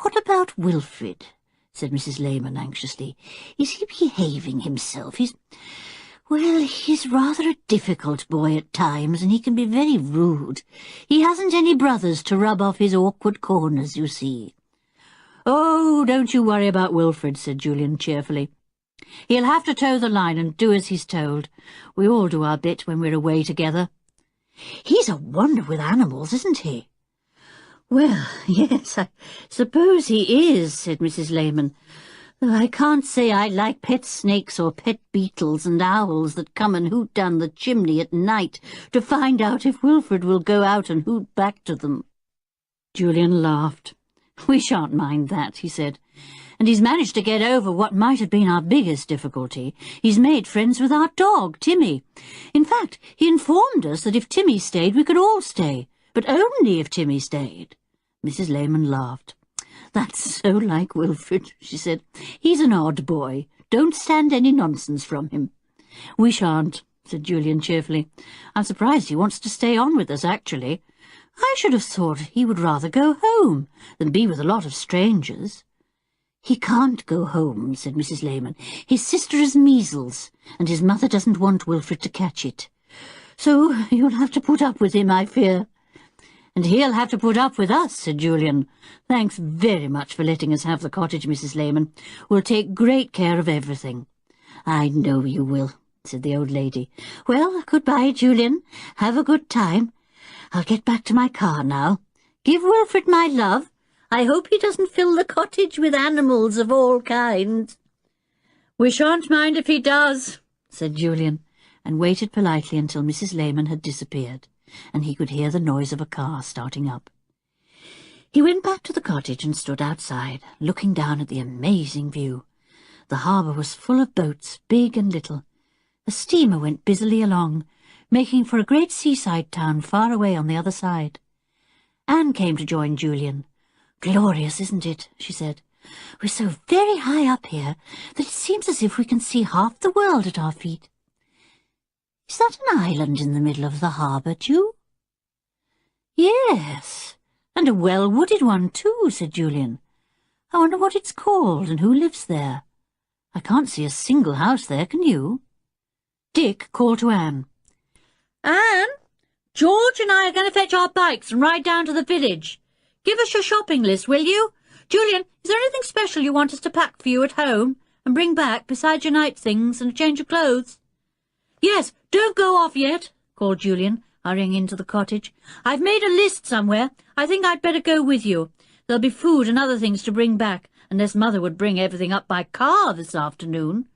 "What about Wilfrid?" said Mrs. Lehman anxiously. "Is he behaving himself? He's rather a difficult boy at times, and he can be very rude. He hasn't any brothers to rub off his awkward corners, you see." "Oh, don't you worry about Wilfrid," said Julian cheerfully. "He'll have to toe the line and do as he's told. We all do our bit when we're away together." "He's a wonder with animals, isn't he?" "Well, yes, I suppose he is," said Mrs. Lehman, Though I can't say I like pet snakes or pet beetles and owls that come and hoot down the chimney at night to find out if Wilfred will go out and hoot back to them." Julian laughed. "We shan't mind that," he said. "And he's managed to get over what might have been our biggest difficulty. He's made friends with our dog, Timmy. In fact, he informed us that if Timmy stayed, we could all stay, but only if Timmy stayed." Mrs. Lehman laughed. "That's so like Wilfred," she said. "He's an odd boy. Don't stand any nonsense from him." "We shan't," said Julian cheerfully. "I'm surprised he wants to stay on with us, actually. I should have thought he would rather go home than be with a lot of strangers." "He can't go home," said Mrs. Lehman. "His sister has measles, and his mother doesn't want Wilfred to catch it. So you'll have to put up with him, I fear." "And he'll have to put up with us," said Julian. "Thanks very much for letting us have the cottage, Mrs. Lehman. We'll take great care of everything." "I know you will," said the old lady. "Well, goodbye, Julian. Have a good time. I'll get back to my car now. Give Wilfred my love. I hope he doesn't fill the cottage with animals of all kinds." "We shan't mind if he does," said Julian, and waited politely until Mrs. Lehman had disappeared, and he could hear the noise of a car starting up. He went back to the cottage and stood outside, looking down at the amazing view. The harbour was full of boats, big and little. A steamer went busily along, making for a great seaside town far away on the other side. Anne came to join Julian. "Glorious, isn't it?" she said. "We're so very high up here that it seems as if we can see half the world at our feet. Is that an island in the middle of the harbour, Ju?" "Yes, and a well-wooded one too," said Julian. "I wonder what it's called and who lives there. I can't see a single house there, can you?" Dick called to Anne. "Anne, George and I are going to fetch our bikes and ride down to the village. Give us your shopping list, will you? Julian, is there anything special you want us to pack for you at home and bring back besides your night things and a change of clothes?" "Yes, don't go off yet," called Julian, hurrying into the cottage. "I've made a list somewhere. I think I'd better go with you. There'll be food and other things to bring back, unless Mother would bring everything up by car this afternoon."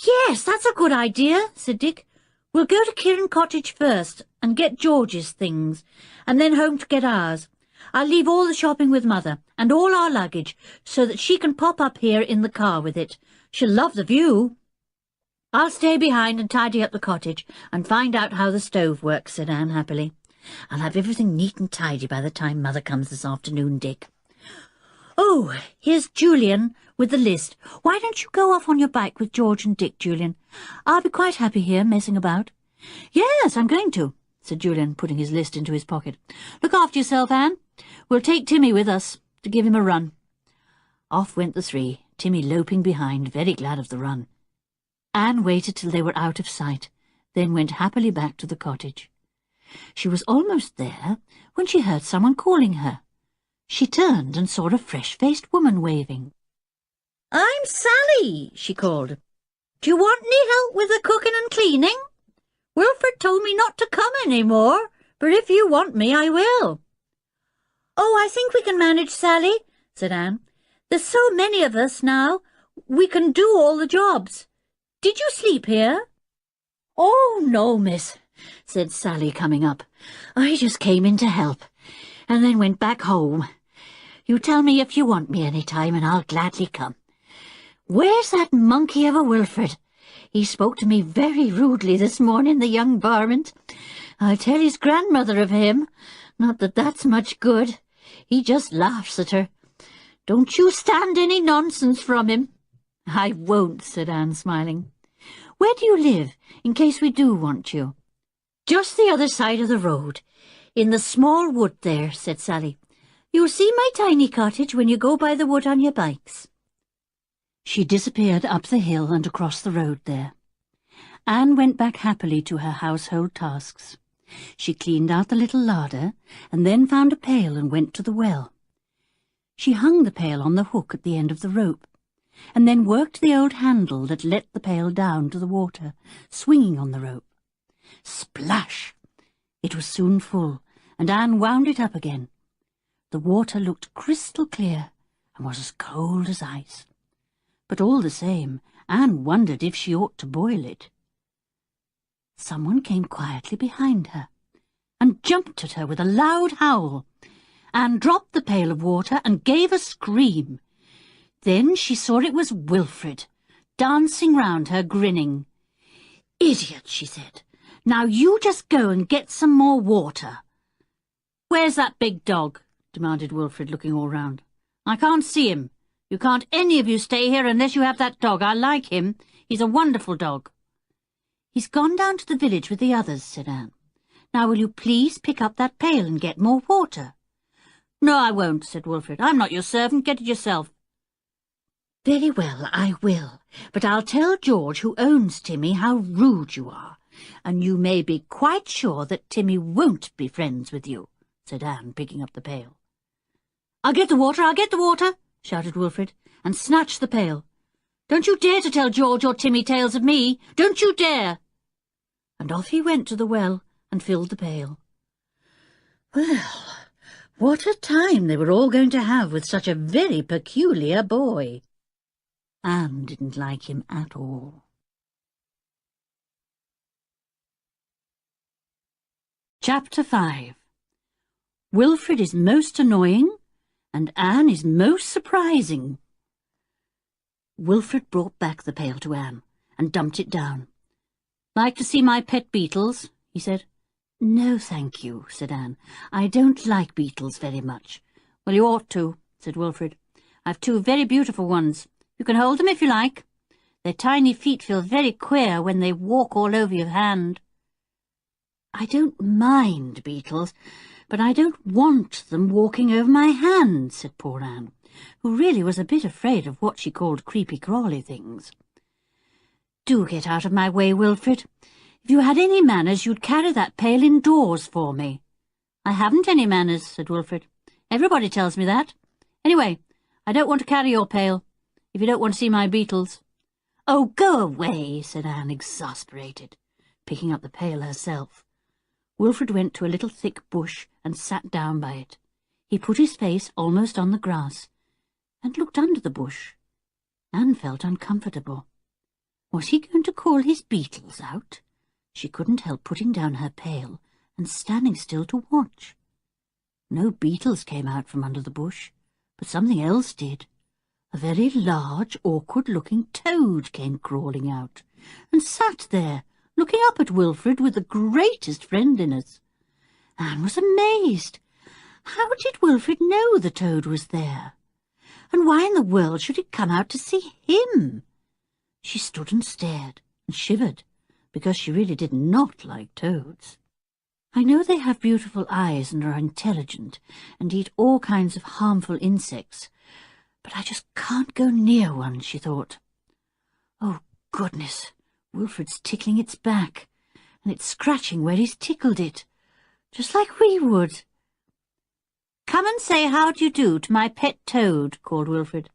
"Yes, that's a good idea," said Dick. "We'll go to Kieran Cottage first and get George's things, and then home to get ours. I'll leave all the shopping with Mother, and all our luggage, so that she can pop up here in the car with it. She'll love the view." "I'll stay behind and tidy up the cottage, and find out how the stove works," said Anne happily. "I'll have everything neat and tidy by the time Mother comes this afternoon, Dick. Oh, here's Julian with the list. Why don't you go off on your bike with George and Dick, Julian? I'll be quite happy here, messing about." "Yes, I'm going to," said Julian, putting his list into his pocket. "Look after yourself, Anne. We'll take Timmy with us to give him a run." Off went the three, Timmy loping behind, very glad of the run. Anne waited till they were out of sight, then went happily back to the cottage. She was almost there when she heard someone calling her. She turned and saw a fresh-faced woman waving. "I'm Sally," she called. "Do you want any help with the cooking and cleaning? Wilfred told me not to come any more, but if you want me, I will." "Oh, I think we can manage, Sally," said Anne. "There's so many of us now, we can do all the jobs. Did you sleep here?" "Oh, no, miss," said Sally, coming up. "I just came in to help, and then went back home. You tell me if you want me any time, and I'll gladly come. Where's that monkey of a Wilfred? He spoke to me very rudely this morning, the young varmint. I'll tell his grandmother of him. Not that that's much good. He just laughs at her. Don't you stand any nonsense from him." "I won't," said Anne, smiling. "Where do you live, in case we do want you?" "Just the other side of the road, in the small wood there," said Sally. "You'll see my tiny cottage when you go by the wood on your bikes." She disappeared up the hill and across the road there. Anne went back happily to her household tasks. She cleaned out the little larder, and then found a pail and went to the well. She hung the pail on the hook at the end of the rope, and then worked the old handle that let the pail down to the water, swinging on the rope. Splash! It was soon full, and Anne wound it up again. The water looked crystal clear and was as cold as ice. but all the same, Anne wondered if she ought to boil it. Someone came quietly behind her and jumped at her with a loud howl. Anne dropped the pail of water and gave a scream. Then she saw it was Wilfrid, dancing round her, grinning. "Idiot," she said. "Now you just go and get some more water." "Where's that big dog?" demanded Wilfrid, looking all round. "I can't see him. You can't any of you stay here unless you have that dog. I like him. He's a wonderful dog." "He's gone down to the village with the others," said Anne. "Now will you please pick up that pail and get more water?" "No, I won't," said Wilfrid. "I'm not your servant. Get it yourself." "Very well, I will. But I'll tell George, who owns Timmy, how rude you are. And you may be quite sure that Timmy won't be friends with you," said Anne, picking up the pail. "I'll get the water, I'll get the water," shouted Wilfrid, and snatched the pail. "Don't you dare to tell George or Timmy tales of me! Don't you dare!" And off he went to the well and filled the pail. Well, what a time they were all going to have with such a very peculiar boy. Anne didn't like him at all. Chapter 5. Wilfrid is most annoying, and Anne is most surprising. Wilfrid brought back the pail to Anne and dumped it down. "Like to see my pet beetles?" he said. "No, thank you," said Anne. "I don't like beetles very much." "Well, you ought to," said Wilfrid. "I've two very beautiful ones. You can hold them if you like. Their tiny feet feel very queer when they walk all over your hand." "I don't mind beetles, but I don't want them walking over my hand," said poor Anne, who really was a bit afraid of what she called creepy-crawly things. "Do get out of my way, Wilfrid. If you had any manners, you'd carry that pail indoors for me." "I haven't any manners," said Wilfrid. "Everybody tells me that. Anyway, I don't want to carry your pail, if you don't want to see my beetles." "Oh, go away," said Anne, exasperated, picking up the pail herself. Wilfrid went to a little thick bush and sat down by it. He put his face almost on the grass and looked under the bush. Anne felt uncomfortable. Was he going to call his beetles out? She couldn't help putting down her pail and standing still to watch. No beetles came out from under the bush, but something else did. A very large, awkward-looking toad came crawling out, and sat there, looking up at Wilfrid with the greatest friendliness. Anne was amazed. How did Wilfrid know the toad was there? And why in the world should it come out to see him? She stood and stared, and shivered, because she really did not like toads. "I know they have beautiful eyes and are intelligent, and eat all kinds of harmful insects, but I just can't go near one," she thought. "Oh, goodness, Wilfrid's tickling its back, and it's scratching where he's tickled it, just like we would." "Come and say how do you do to my pet toad," called Wilfrid.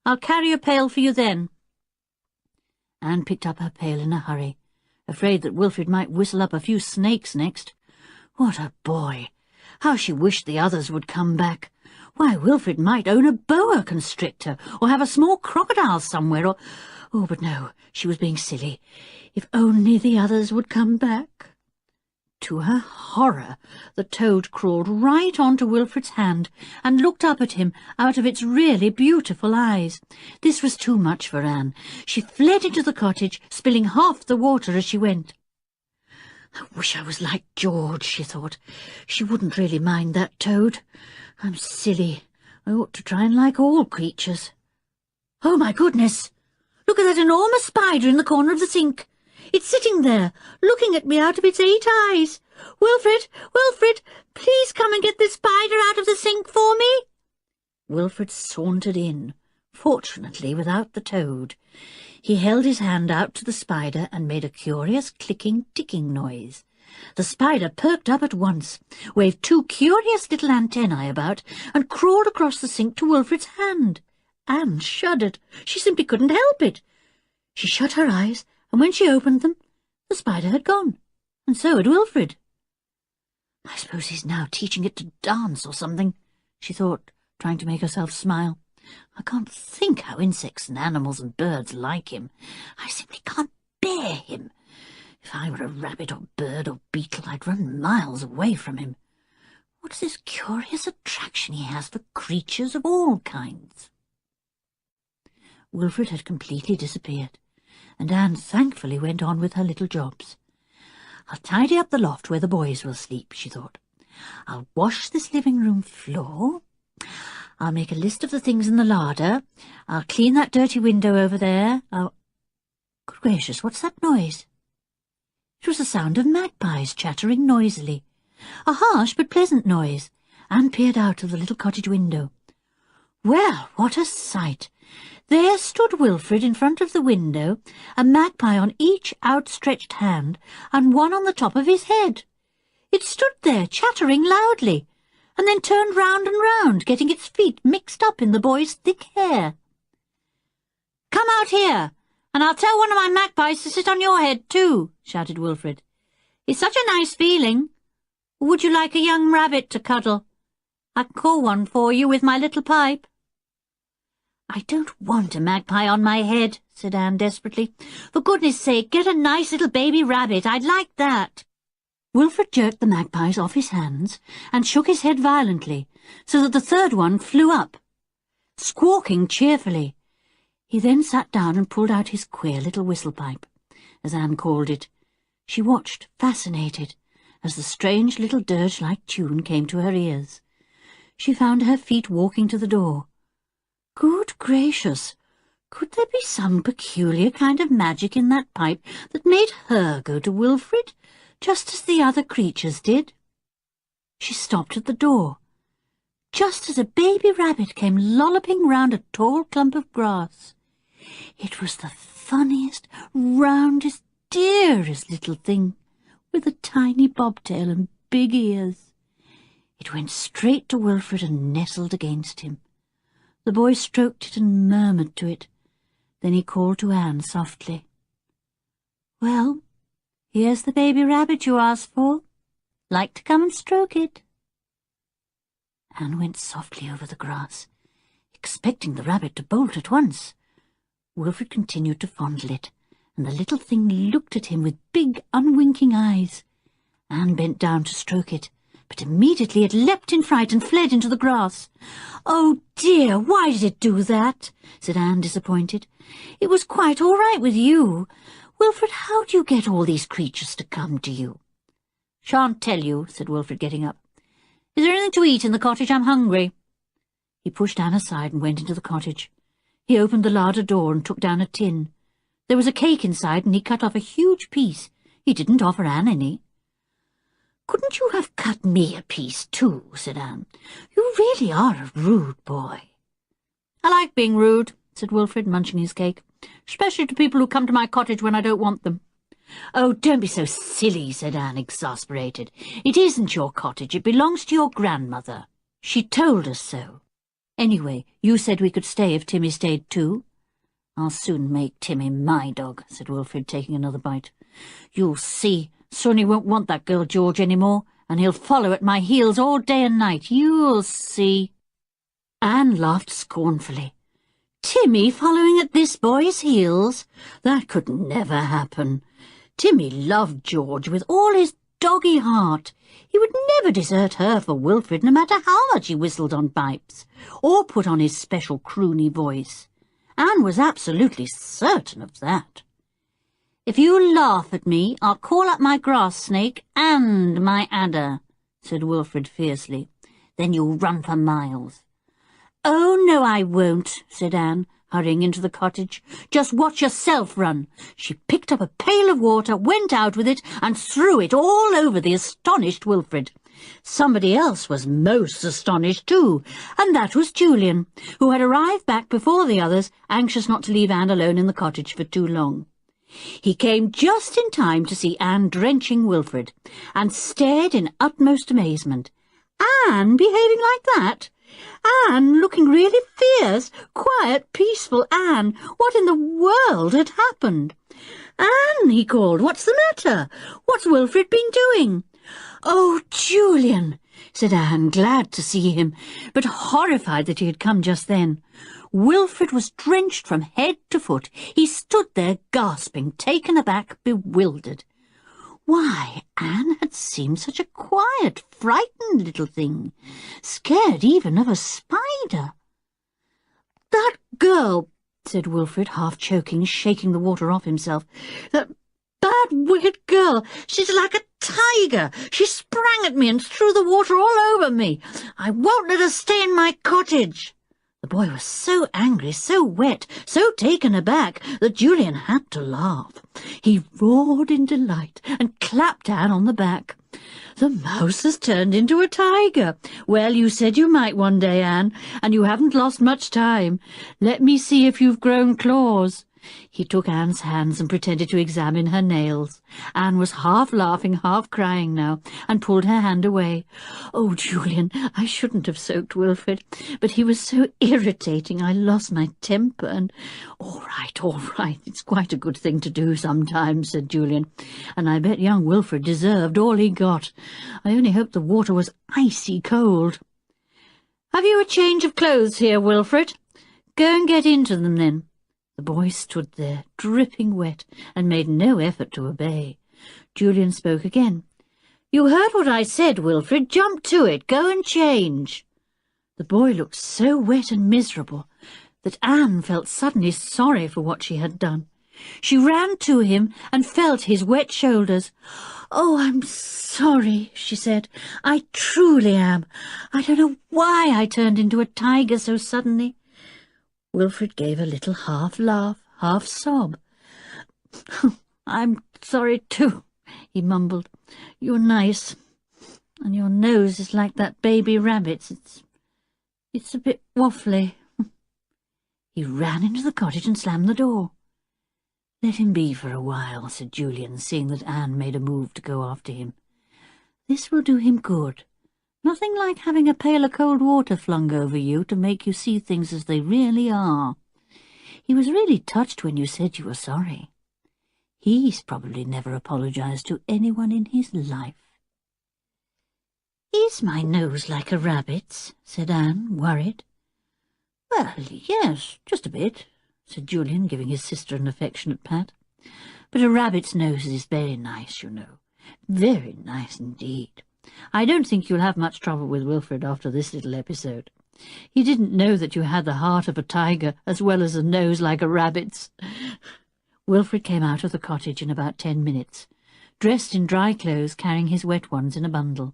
"I'll carry a pail for you then." Anne picked up her pail in a hurry, afraid that Wilfrid might whistle up a few snakes next. What a boy! How she wished the others would come back. Why, Wilfrid might own a boa constrictor, or have a small crocodile somewhere, or... Oh, but no, she was being silly. If only the others would come back. To her horror, the toad crawled right onto Wilfrid's hand and looked up at him out of its really beautiful eyes. This was too much for Anne. She fled into the cottage, spilling half the water as she went. "I wish I was like George," she thought. "She wouldn't really mind that toad. I'm silly. I ought to try and like all creatures. Oh, my goodness! Look at that enormous spider in the corner of the sink. It's sitting there, looking at me out of its 8 eyes. Wilfrid, Wilfrid, please come and get this spider out of the sink for me." Wilfrid sauntered in, fortunately without the toad. He held his hand out to the spider and made a curious clicking, ticking noise. The spider perked up at once, waved 2 curious little antennae about, and crawled across the sink to Wilfrid's hand. Anne shuddered. She simply couldn't help it. She shut her eyes, and when she opened them, the spider had gone, and so had Wilfrid. "I suppose he's now teaching it to dance or something," she thought, trying to make herself smile. I can't think how insects and animals and birds like him. I simply can't bear him. If I were a rabbit or bird or beetle, I'd run miles away from him. What's this curious attraction he has for creatures of all kinds? Wilfrid had completely disappeared, and Anne thankfully went on with her little jobs. I'll tidy up the loft where the boys will sleep, she thought. I'll wash this living-room floor. I'll make a list of the things in the larder. I'll clean that dirty window over there. Good gracious, what's that noise? It was the sound of magpies chattering noisily. A harsh but pleasant noise. Anne peered out of the little cottage window. Well, what a sight! There stood Wilfrid in front of the window, a magpie on each outstretched hand, and one on the top of his head. It stood there, chattering loudly, and then turned round and round, getting its feet mixed up in the boy's thick hair. "Come out here, and I'll tell one of my magpies to sit on your head too," shouted Wilfrid. "It's such a nice feeling. Would you like a young rabbit to cuddle? I can call one for you with my little pipe." "I don't want a magpie on my head," said Anne desperately. "For goodness sake, get a nice little baby rabbit. I'd like that." Wilfrid jerked the magpies off his hands and shook his head violently, so that the third one flew up, squawking cheerfully. He then sat down and pulled out his queer little whistle-pipe, as Anne called it. She watched, fascinated, as the strange little dirge-like tune came to her ears. She found her feet walking to the door. Good gracious! Could there be some peculiar kind of magic in that pipe that made her go to Wilfrid, just as the other creatures did? She stopped at the door, just as a baby rabbit came lolloping round a tall clump of grass. It was the funniest, roundest, dearest little thing, with a tiny bobtail and big ears. It went straight to Wilfrid and nestled against him. The boy stroked it and murmured to it. Then he called to Anne softly. "Well, here's the baby rabbit you asked for. Like to come and stroke it?" Anne went softly over the grass, expecting the rabbit to bolt at once. Wilfrid continued to fondle it, and the little thing looked at him with big, unwinking eyes. Anne bent down to stroke it, but immediately it leapt in fright and fled into the grass. "Oh dear, why did it do that?" said Anne, disappointed. "It was quite all right with you. Wilfrid, how do you get all these creatures to come to you?" "Shan't tell you," said Wilfrid, getting up. "Is there anything to eat in the cottage? I'm hungry." He pushed Anne aside and went into the cottage. He opened the larder door and took down a tin. There was a cake inside, and he cut off a huge piece. He didn't offer Anne any. "Couldn't you have cut me a piece too?" said Anne. "You really are a rude boy." "I like being rude," said Wilfrid, munching his cake, "especially to people who come to my cottage when I don't want them." "Oh, don't be so silly," said Anne, exasperated. "It isn't your cottage. It belongs to your grandmother. She told us so. Anyway, you said we could stay if Timmy stayed too." "I'll soon make Timmy my dog," said Wilfrid, taking another bite. "You'll see. Sonny won't want that girl George any more, and he'll follow at my heels all day and night. You'll see." Anne laughed scornfully. Timmy following at this boy's heels? That could never happen. Timmy loved George with all his doggy heart. He would never desert her for Wilfrid, no matter how much he whistled on pipes, or put on his special croony voice. Anne was absolutely certain of that. "If you laugh at me, I'll call up my grass snake and my adder," said Wilfrid fiercely. "Then you'll run for miles." "Oh, no, I won't," said Anne, hurrying into the cottage. "Just watch yourself run." She picked up a pail of water, went out with it, and threw it all over the astonished Wilfrid. Somebody else was most astonished too, and that was Julian, who had arrived back before the others, anxious not to leave Anne alone in the cottage for too long. He came just in time to see Anne drenching Wilfrid, and stared in utmost amazement. Anne behaving like that? Anne looking really fierce, quiet, peaceful Anne. What in the world had happened? "Anne," he called, "what's the matter? What's Wilfrid been doing?" "Oh, Julian," said Anne, glad to see him, but horrified that he had come just then. Wilfrid was drenched from head to foot. He stood there gasping, taken aback, bewildered. Why, Anne had seemed such a quiet, frightened little thing, scared even of a spider. "That girl," said Wilfrid, half choking, shaking the water off himself. "That bad, wicked girl. She's like a tiger. She sprang at me and threw the water all over me. I won't let her stay in my cottage." The boy was so angry, so wet, so taken aback, that Julian had to laugh. He roared in delight and clapped Anne on the back. "The mouse has turned into a tiger. Well, you said you might one day, Anne, and you haven't lost much time. Let me see if you've grown claws." He took Anne's hands and pretended to examine her nails. Anne was half laughing, half crying now, and pulled her hand away. "Oh, Julian, I shouldn't have soaked Wilfrid, but he was so irritating I lost my temper and—" all right, it's quite a good thing to do sometimes," said Julian, "and I bet young Wilfrid deserved all he got. I only hope the water was icy cold." "Have you a change of clothes here, Wilfrid? Go and get into them, then." The boy stood there, dripping wet, and made no effort to obey. Julian spoke again. "You heard what I said, Wilfrid. Jump to it. Go and change." The boy looked so wet and miserable that Anne felt suddenly sorry for what she had done. She ran to him and felt his wet shoulders. "Oh, I'm sorry," she said. "I truly am. I don't know why I turned into a tiger so suddenly." Wilfrid gave a little half laugh, half sob. "I'm sorry too," he mumbled. "You're nice, and your nose is like that baby rabbit's. It's a bit waffly." He ran into the cottage and slammed the door. "Let him be for a while," said Julian, seeing that Anne made a move to go after him. "This will do him good. Nothing like having a pail of cold water flung over you to make you see things as they really are. He was really touched when you said you were sorry. He's probably never apologized to anyone in his life." "Is my nose like a rabbit's?" said Anne, worried. "Well, yes, just a bit," said Julian, giving his sister an affectionate pat. "But a rabbit's nose is very nice, you know. Very nice indeed. I don't think you'll have much trouble with Wilfrid after this little episode. He didn't know that you had the heart of a tiger as well as a nose like a rabbit's." Wilfrid came out of the cottage in about 10 minutes, dressed in dry clothes, carrying his wet ones in a bundle.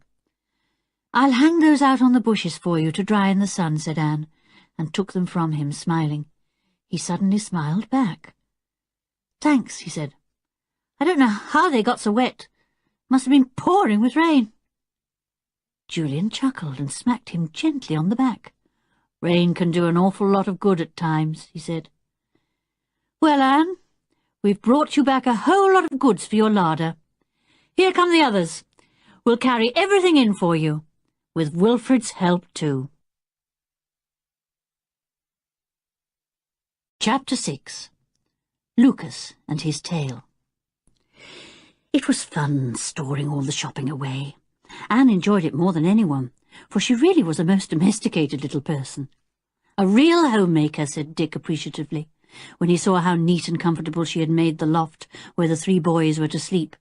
"I'll hang those out on the bushes for you to dry in the sun," said Anne, and took them from him, smiling. He suddenly smiled back. "Thanks," he said. "I don't know how they got so wet. Must have been pouring with rain." Julian chuckled and smacked him gently on the back. "Rain can do an awful lot of good at times," he said. "Well, Anne, we've brought you back a whole lot of goods for your larder. Here come the others. We'll carry everything in for you, with Wilfrid's help too." Chapter 6. Lucas and his Tale. It was fun storing all the shopping away. Anne enjoyed it more than anyone, for she really was a most domesticated little person. "A real homemaker," said Dick appreciatively, when he saw how neat and comfortable she had made the loft where the 3 boys were to sleep.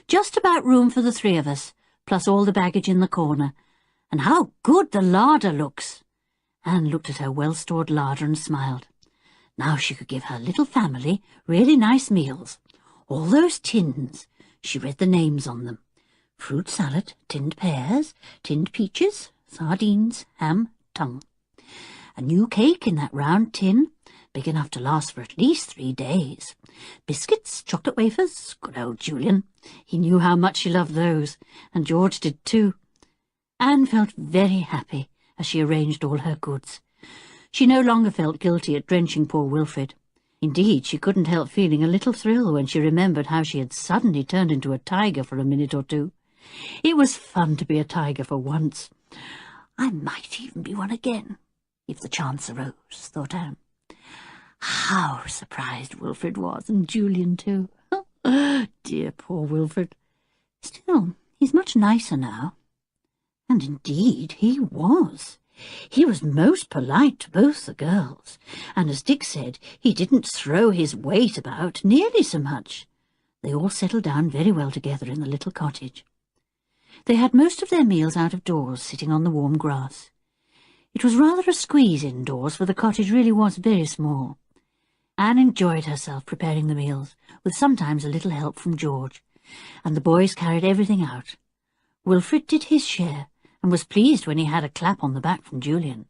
"Just about room for the 3 of us, plus all the baggage in the corner. And how good the larder looks!" Anne looked at her well-stored larder and smiled. Now she could give her little family really nice meals. All those tins, she read the names on them. Fruit salad, tinned pears, tinned peaches, sardines, ham, tongue. A new cake in that round tin, big enough to last for at least 3 days. Biscuits, chocolate wafers, good old Julian. He knew how much she loved those, and George did too. Anne felt very happy as she arranged all her goods. She no longer felt guilty at drenching poor Wilfrid. Indeed, she couldn't help feeling a little thrill when she remembered how she had suddenly turned into a tiger for a minute or two. It was fun to be a tiger for once. I might even be one again, if the chance arose, thought Anne. How surprised Wilfrid was, and Julian too. Dear poor Wilfrid. Still, he's much nicer now. And indeed he was. He was most polite to both the girls, and as Dick said, he didn't throw his weight about nearly so much. They all settled down very well together in the little cottage. They had most of their meals out of doors, sitting on the warm grass. It was rather a squeeze indoors, for the cottage really was very small. Anne enjoyed herself preparing the meals, with sometimes a little help from George, and the boys carried everything out. Wilfrid did his share, and was pleased when he had a clap on the back from Julian.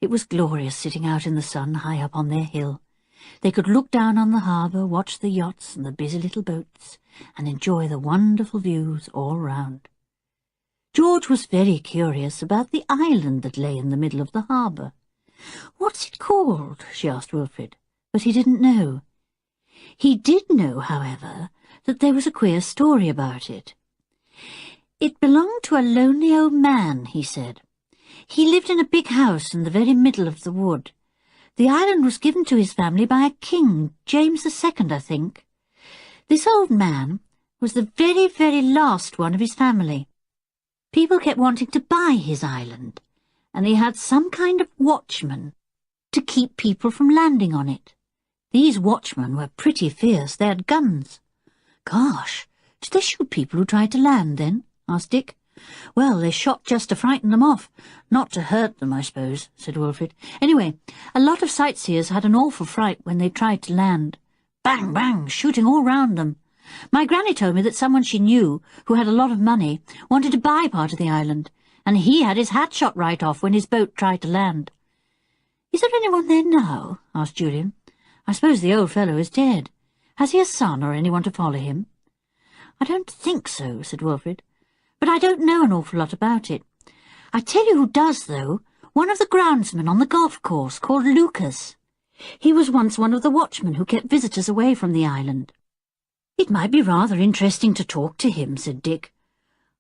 It was glorious sitting out in the sun high up on their hill. They could look down on the harbour, watch the yachts and the busy little boats, and enjoy the wonderful views all round. George was very curious about the island that lay in the middle of the harbour. "What's it called?" she asked Wilfrid, but he didn't know. He did know, however, that there was a queer story about it. It belonged to a lonely old man, he said. He lived in a big house in the very middle of the wood. The island was given to his family by a king, James II, I think. This old man was the very, very last one of his family. People kept wanting to buy his island, and he had some kind of watchman to keep people from landing on it. These watchmen were pretty fierce. They had guns. "Gosh, did they shoot people who tried to land, then?" asked Dick. "Well, they shot just to frighten them off. Not to hurt them, I suppose," said Wilfrid. "Anyway, a lot of sightseers had an awful fright when they tried to land. Bang, bang, shooting all round them. My granny told me that someone she knew, who had a lot of money, wanted to buy part of the island, and he had his hat shot right off when his boat tried to land." "Is there anyone there now?" asked Julian. "I suppose the old fellow is dead. Has he a son or anyone to follow him?" "I don't think so," said Wilfrid, "but I don't know an awful lot about it. I tell you who does, though, one of the groundsmen on the golf course, called Lucas. He was once one of the watchmen who kept visitors away from the island." "It might be rather interesting to talk to him," said Dick.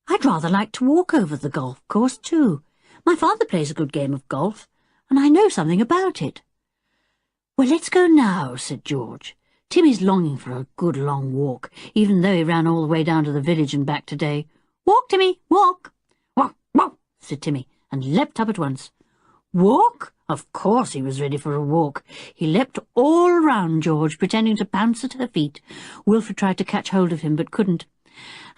"I'd rather like to walk over the golf course, too. My father plays a good game of golf, and I know something about it." "Well, let's go now," said George. "Timmy's longing for a good long walk, even though he ran all the way down to the village and back today. Walk, Timmy, walk." "Walk, walk," said Timmy, and leapt up at once. Walk? Of course he was ready for a walk. He leapt all round George, pretending to bounce at her feet. Wilfrid tried to catch hold of him, but couldn't.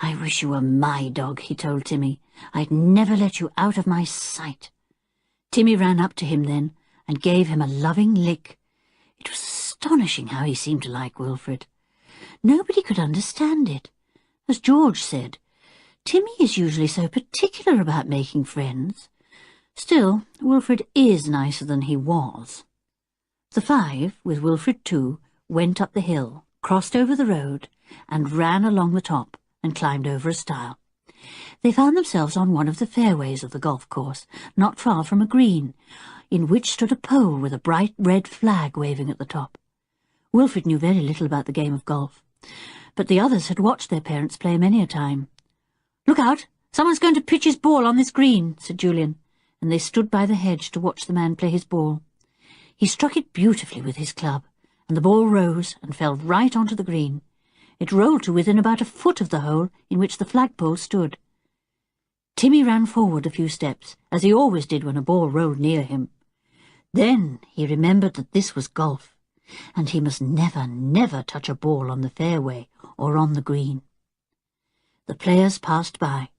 "I wish you were my dog," he told Timmy. "I'd never let you out of my sight." Timmy ran up to him then, and gave him a loving lick. It was astonishing how he seemed to like Wilfrid. Nobody could understand it. As George said, Timmy is usually so particular about making friends. Still, Wilfrid is nicer than he was. The five, with Wilfrid too, went up the hill, crossed over the road, and ran along the top and climbed over a stile. They found themselves on one of the fairways of the golf course, not far from a green, in which stood a pole with a bright red flag waving at the top. Wilfrid knew very little about the game of golf, but the others had watched their parents play many a time. "Look out! Someone's going to pitch his ball on this green," said Julian, and they stood by the hedge to watch the man play his ball. He struck it beautifully with his club, and the ball rose and fell right onto the green. It rolled to within about a foot of the hole in which the flagpole stood. Timmy ran forward a few steps, as he always did when a ball rolled near him. Then he remembered that this was golf, and he must never, never touch a ball on the fairway or on the green. The players passed by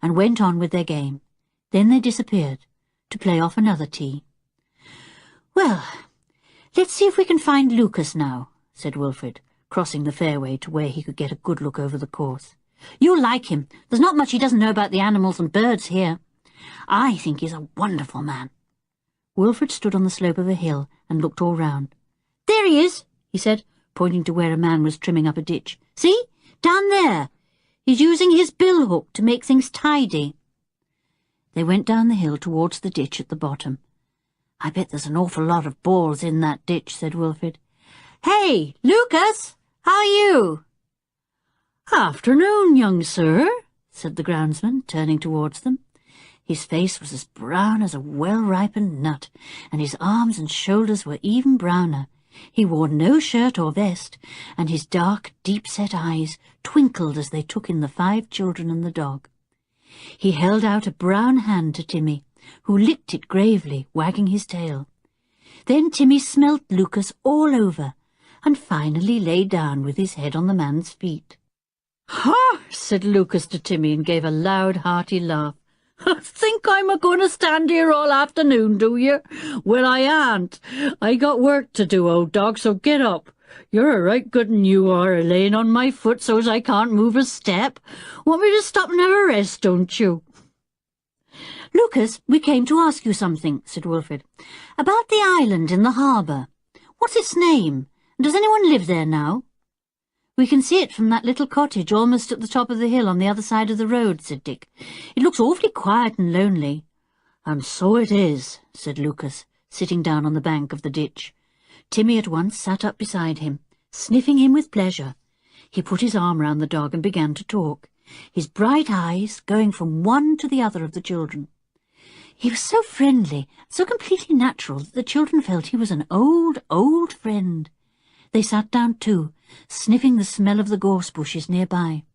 and went on with their game. Then they disappeared to play off another tee. "Well, let's see if we can find Lucas now," said Wilfrid, crossing the fairway to where he could get a good look over the course. "You'll like him. There's not much he doesn't know about the animals and birds here. I think he's a wonderful man." Wilfrid stood on the slope of a hill and looked all round. "There he is," he said, pointing to where a man was trimming up a ditch. "See? Down there. He's using his billhook to make things tidy." They went down the hill towards the ditch at the bottom. "I bet there's an awful lot of balls in that ditch," said Wilfrid. "Hey, Lucas, how are you?" "Afternoon, young sir," said the groundsman, turning towards them. His face was as brown as a well-ripened nut, and his arms and shoulders were even browner. He wore no shirt or vest, and his dark, deep-set eyes twinkled as they took in the five children and the dog. He held out a brown hand to Timmy, who licked it gravely, wagging his tail. Then Timmy smelt Lucas all over, and finally lay down with his head on the man's feet. "Ha!" said Lucas to Timmy, and gave a loud, hearty laugh. "Think I'm a-going to stand here all afternoon, do you? Well, I ain't. I got work to do, old dog, so get up. You're a right good 'un, you are, laying on my foot so's I can't move a step. Want me to stop and have a rest, don't you?" "Lucas, we came to ask you something," said Wilfred. "About the island in the harbour. What's its name? And does anyone live there now?" "We can see it from that little cottage almost at the top of the hill on the other side of the road," said Dick. "It looks awfully quiet and lonely." "And so it is," said Lucas, sitting down on the bank of the ditch. Timmy at once sat up beside him, sniffing him with pleasure. He put his arm round the dog and began to talk, his bright eyes going from one to the other of the children. He was so friendly, so completely natural, that the children felt he was an old, old friend. They sat down too, sniffing the smell of the gorse bushes nearby.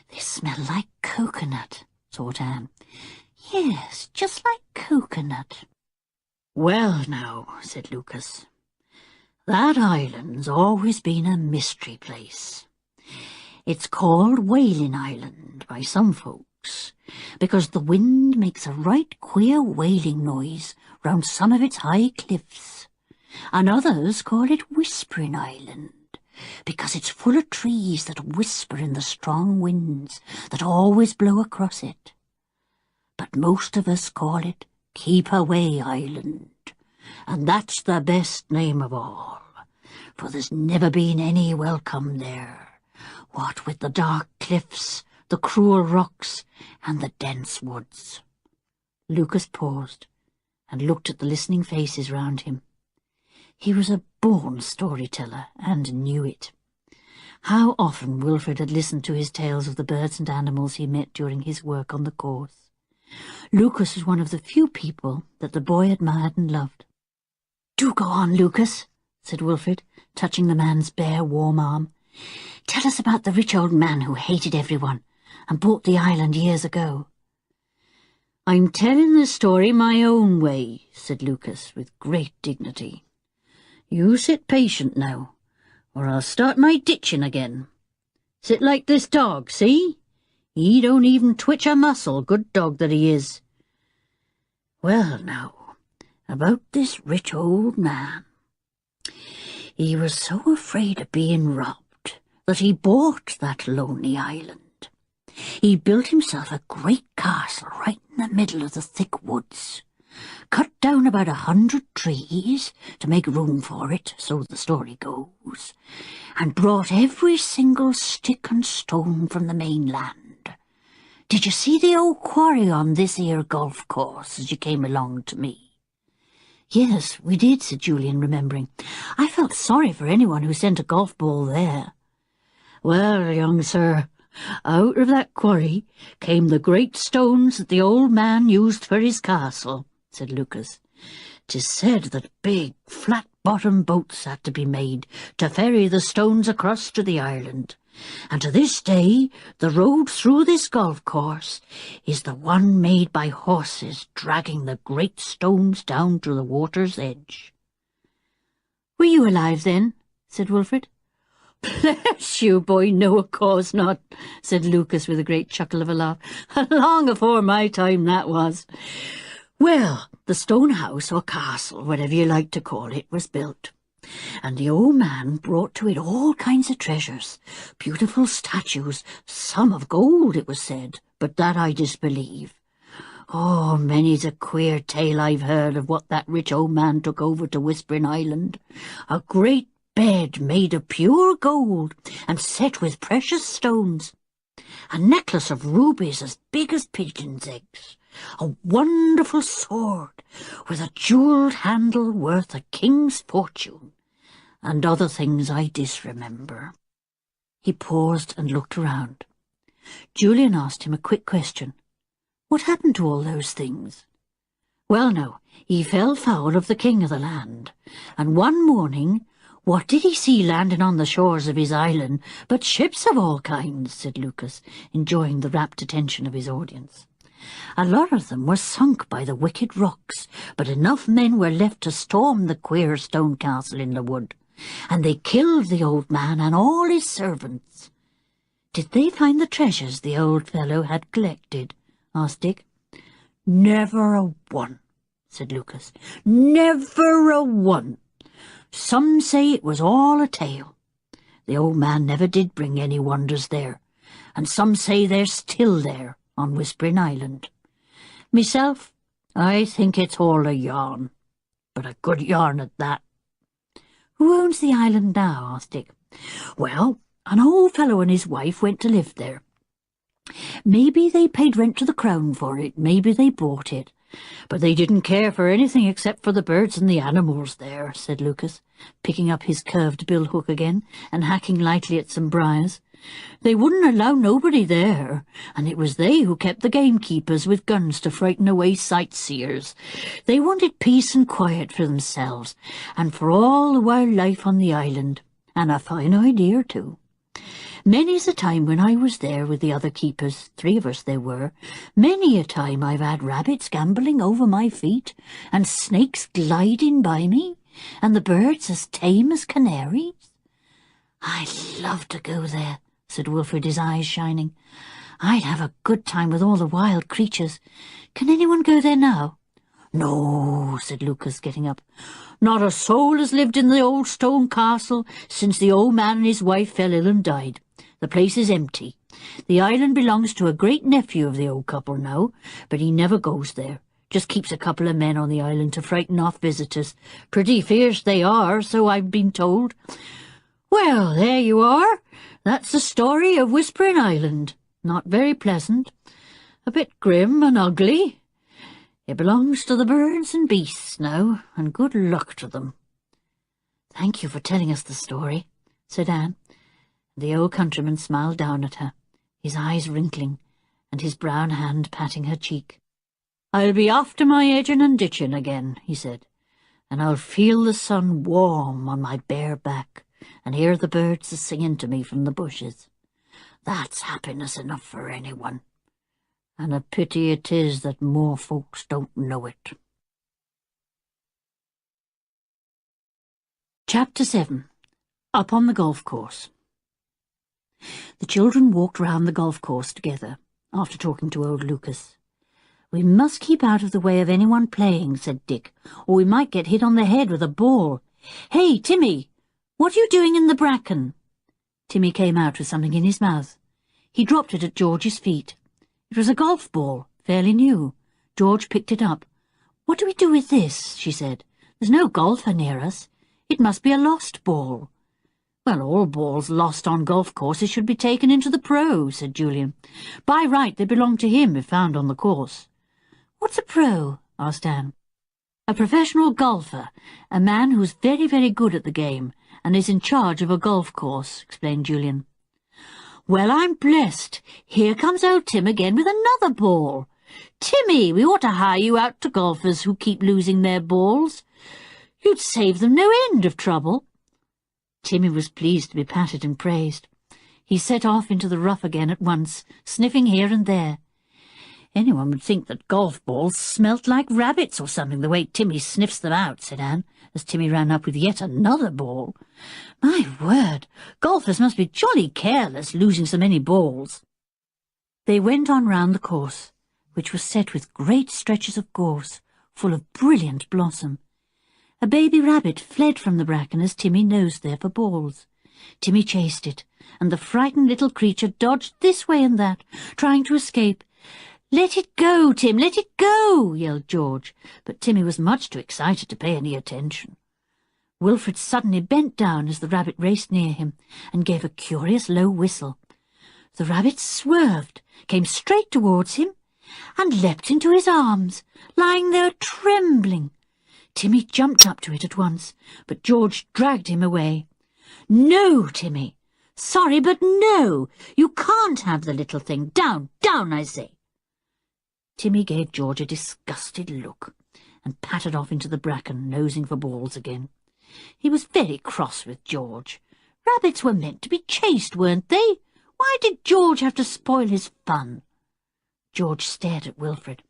"They smell like coconut," thought Anne. "Yes, just like coconut." "Well, now," said Lucas, "that island's always been a mystery place. It's called Whaling Island by some folks, because the wind makes a right queer wailing noise round some of its high cliffs, and others call it Whispering Island, because it's full of trees that whisper in the strong winds that always blow across it. But most of us call it Keep Away Island, and that's the best name of all, for there's never been any welcome there, what with the dark cliffs, the cruel rocks, and the dense woods." Lucas paused and looked at the listening faces round him. He was a born storyteller and knew it. How often Wilfred had listened to his tales of the birds and animals he met during his work on the course. Lucas was one of the few people that the boy admired and loved. "Do go on, Lucas," said Wilfred, touching the man's bare, warm arm. "Tell us about the rich old man who hated everyone and bought the island years ago." "I'm telling the story my own way," said Lucas, with great dignity. "You sit patient now, or I'll start my ditching again. Sit like this dog, see? He don't even twitch a muscle, good dog that he is. Well, now, about this rich old man. He was so afraid of being robbed that he bought that lonely island. He built himself a great castle right in the middle of the thick woods, cut down about 100 trees to make room for it, so the story goes, and brought every single stick and stone from the mainland. Did you see the old quarry on this here golf course as you came along to me?" "Yes, we did," said Julian, remembering. "I felt sorry for anyone who sent a golf ball there." "Well, young sir, out of that quarry came the great stones that the old man used for his castle," said Lucas. "'Tis said that big, flat-bottomed boats had to be made to ferry the stones across to the island, and to this day the road through this golf course is the one made by horses dragging the great stones down to the water's edge." "Were you alive then?" said Wilfred. "Bless you, boy, no, of course not," said Lucas with a great chuckle of a laugh. "Long afore my time that was. Well, the stone house or castle, whatever you like to call it, was built, and the old man brought to it all kinds of treasures, beautiful statues, some of gold, it was said, but that I disbelieve. Oh, many's a queer tale I've heard of what that rich old man took over to Whispering Island. A great bed made of pure gold and set with precious stones, a necklace of rubies as big as pigeons' eggs, a wonderful sword with a jewelled handle worth a king's fortune, and other things I disremember." He paused and looked around. Julian asked him a quick question. What happened to all those things? "Well, now, he fell foul of the king of the land, and one morning, "What did he see landing on the shores of his island but ships of all kinds?" said Lucas, enjoying the rapt attention of his audience. "A lot of them were sunk by the wicked rocks, but enough men were left to storm the queer stone castle in the wood, and they killed the old man and all his servants." "Did they find the treasures the old fellow had collected?" asked Dick. "Never a one," said Lucas. "Never a one. Some say it was all a tale. The old man never did bring any wonders there, and some say they're still there on Whispering Island. Myself, I think it's all a yarn, but a good yarn at that." "Who owns the island now?" asked Dick. "Well, an old fellow and his wife went to live there. Maybe they paid rent to the crown for it, maybe they bought it. But they didn't care for anything except for the birds and the animals there," said Lucas, picking up his curved bill-hook again and hacking lightly at some briars. "They wouldn't allow nobody there, and it was they who kept the gamekeepers with guns to frighten away sightseers. They wanted peace and quiet for themselves, and for all the wild life on the island, and a fine idea too. Many's a time when I was there with the other keepers, 3 of us there were, many a time I've had rabbits gambolling over my feet, and snakes gliding by me, and the birds as tame as canaries." "I'd love to go there," said Wilfred, his eyes shining. "I'd have a good time with all the wild creatures. Can anyone go there now?" "No," said Lucas, getting up. "Not a soul has lived in the old stone castle since the old man and his wife fell ill and died. The place is empty. The island belongs to a great-nephew of the old couple now, but he never goes there. Just keeps a couple of men on the island to frighten off visitors. Pretty fierce they are, so I've been told. Well, there you are. That's the story of Whispering Island. Not very pleasant. A bit grim and ugly. It belongs to the birds and beasts now, and good luck to them." "Thank you for telling us the story," said Anne. The old countryman smiled down at her, his eyes wrinkling, and his brown hand patting her cheek. "I'll be after my edging and ditching again," he said, "and I'll feel the sun warm on my bare back, and hear the birds a-singing to me from the bushes. That's happiness enough for anyone, and a pity it is that more folks don't know it." Chapter 7. Up on the Golf Course. The children walked round the golf course together, after talking to old Lucas. "We must keep out of the way of anyone playing," said Dick, "or we might get hit on the head with a ball. Hey, Timmy, what are you doing in the bracken?" Timmy came out with something in his mouth. He dropped it at George's feet. It was a golf ball, fairly new. George picked it up. "What do we do with this?" she said. "There's no golfer near us. It must be a lost ball." "Well, all balls lost on golf courses should be taken into the pro," said Julian. "By right they belong to him if found on the course." "What's a pro?" asked Anne. "A professional golfer, a man who's very, very good at the game, and is in charge of a golf course," explained Julian. "Well, I'm blessed. Here comes old Tim again with another ball. Timmy, we ought to hire you out to golfers who keep losing their balls. You'd save them no end of trouble." Timmy was pleased to be patted and praised. He set off into the rough again at once, sniffing here and there. "Anyone would think that golf balls smelt like rabbits or something, the way Timmy sniffs them out," said Anne, as Timmy ran up with yet another ball. "My word, golfers must be jolly careless, losing so many balls." They went on round the course, which was set with great stretches of gorse, full of brilliant blossom. A baby rabbit fled from the bracken as Timmy nosed there for balls. Timmy chased it, and the frightened little creature dodged this way and that, trying to escape. "Let it go, Tim, let it go!" yelled George, but Timmy was much too excited to pay any attention. Wilfred suddenly bent down as the rabbit raced near him, and gave a curious low whistle. The rabbit swerved, came straight towards him, and leapt into his arms, lying there trembling. Timmy jumped up to it at once, but George dragged him away. "No, Timmy! Sorry, but no! You can't have the little thing. Down, down, I say!" Timmy gave George a disgusted look, and pattered off into the bracken, nosing for balls again. He was very cross with George. Rabbits were meant to be chased, weren't they? Why did George have to spoil his fun? George stared at Wilfred.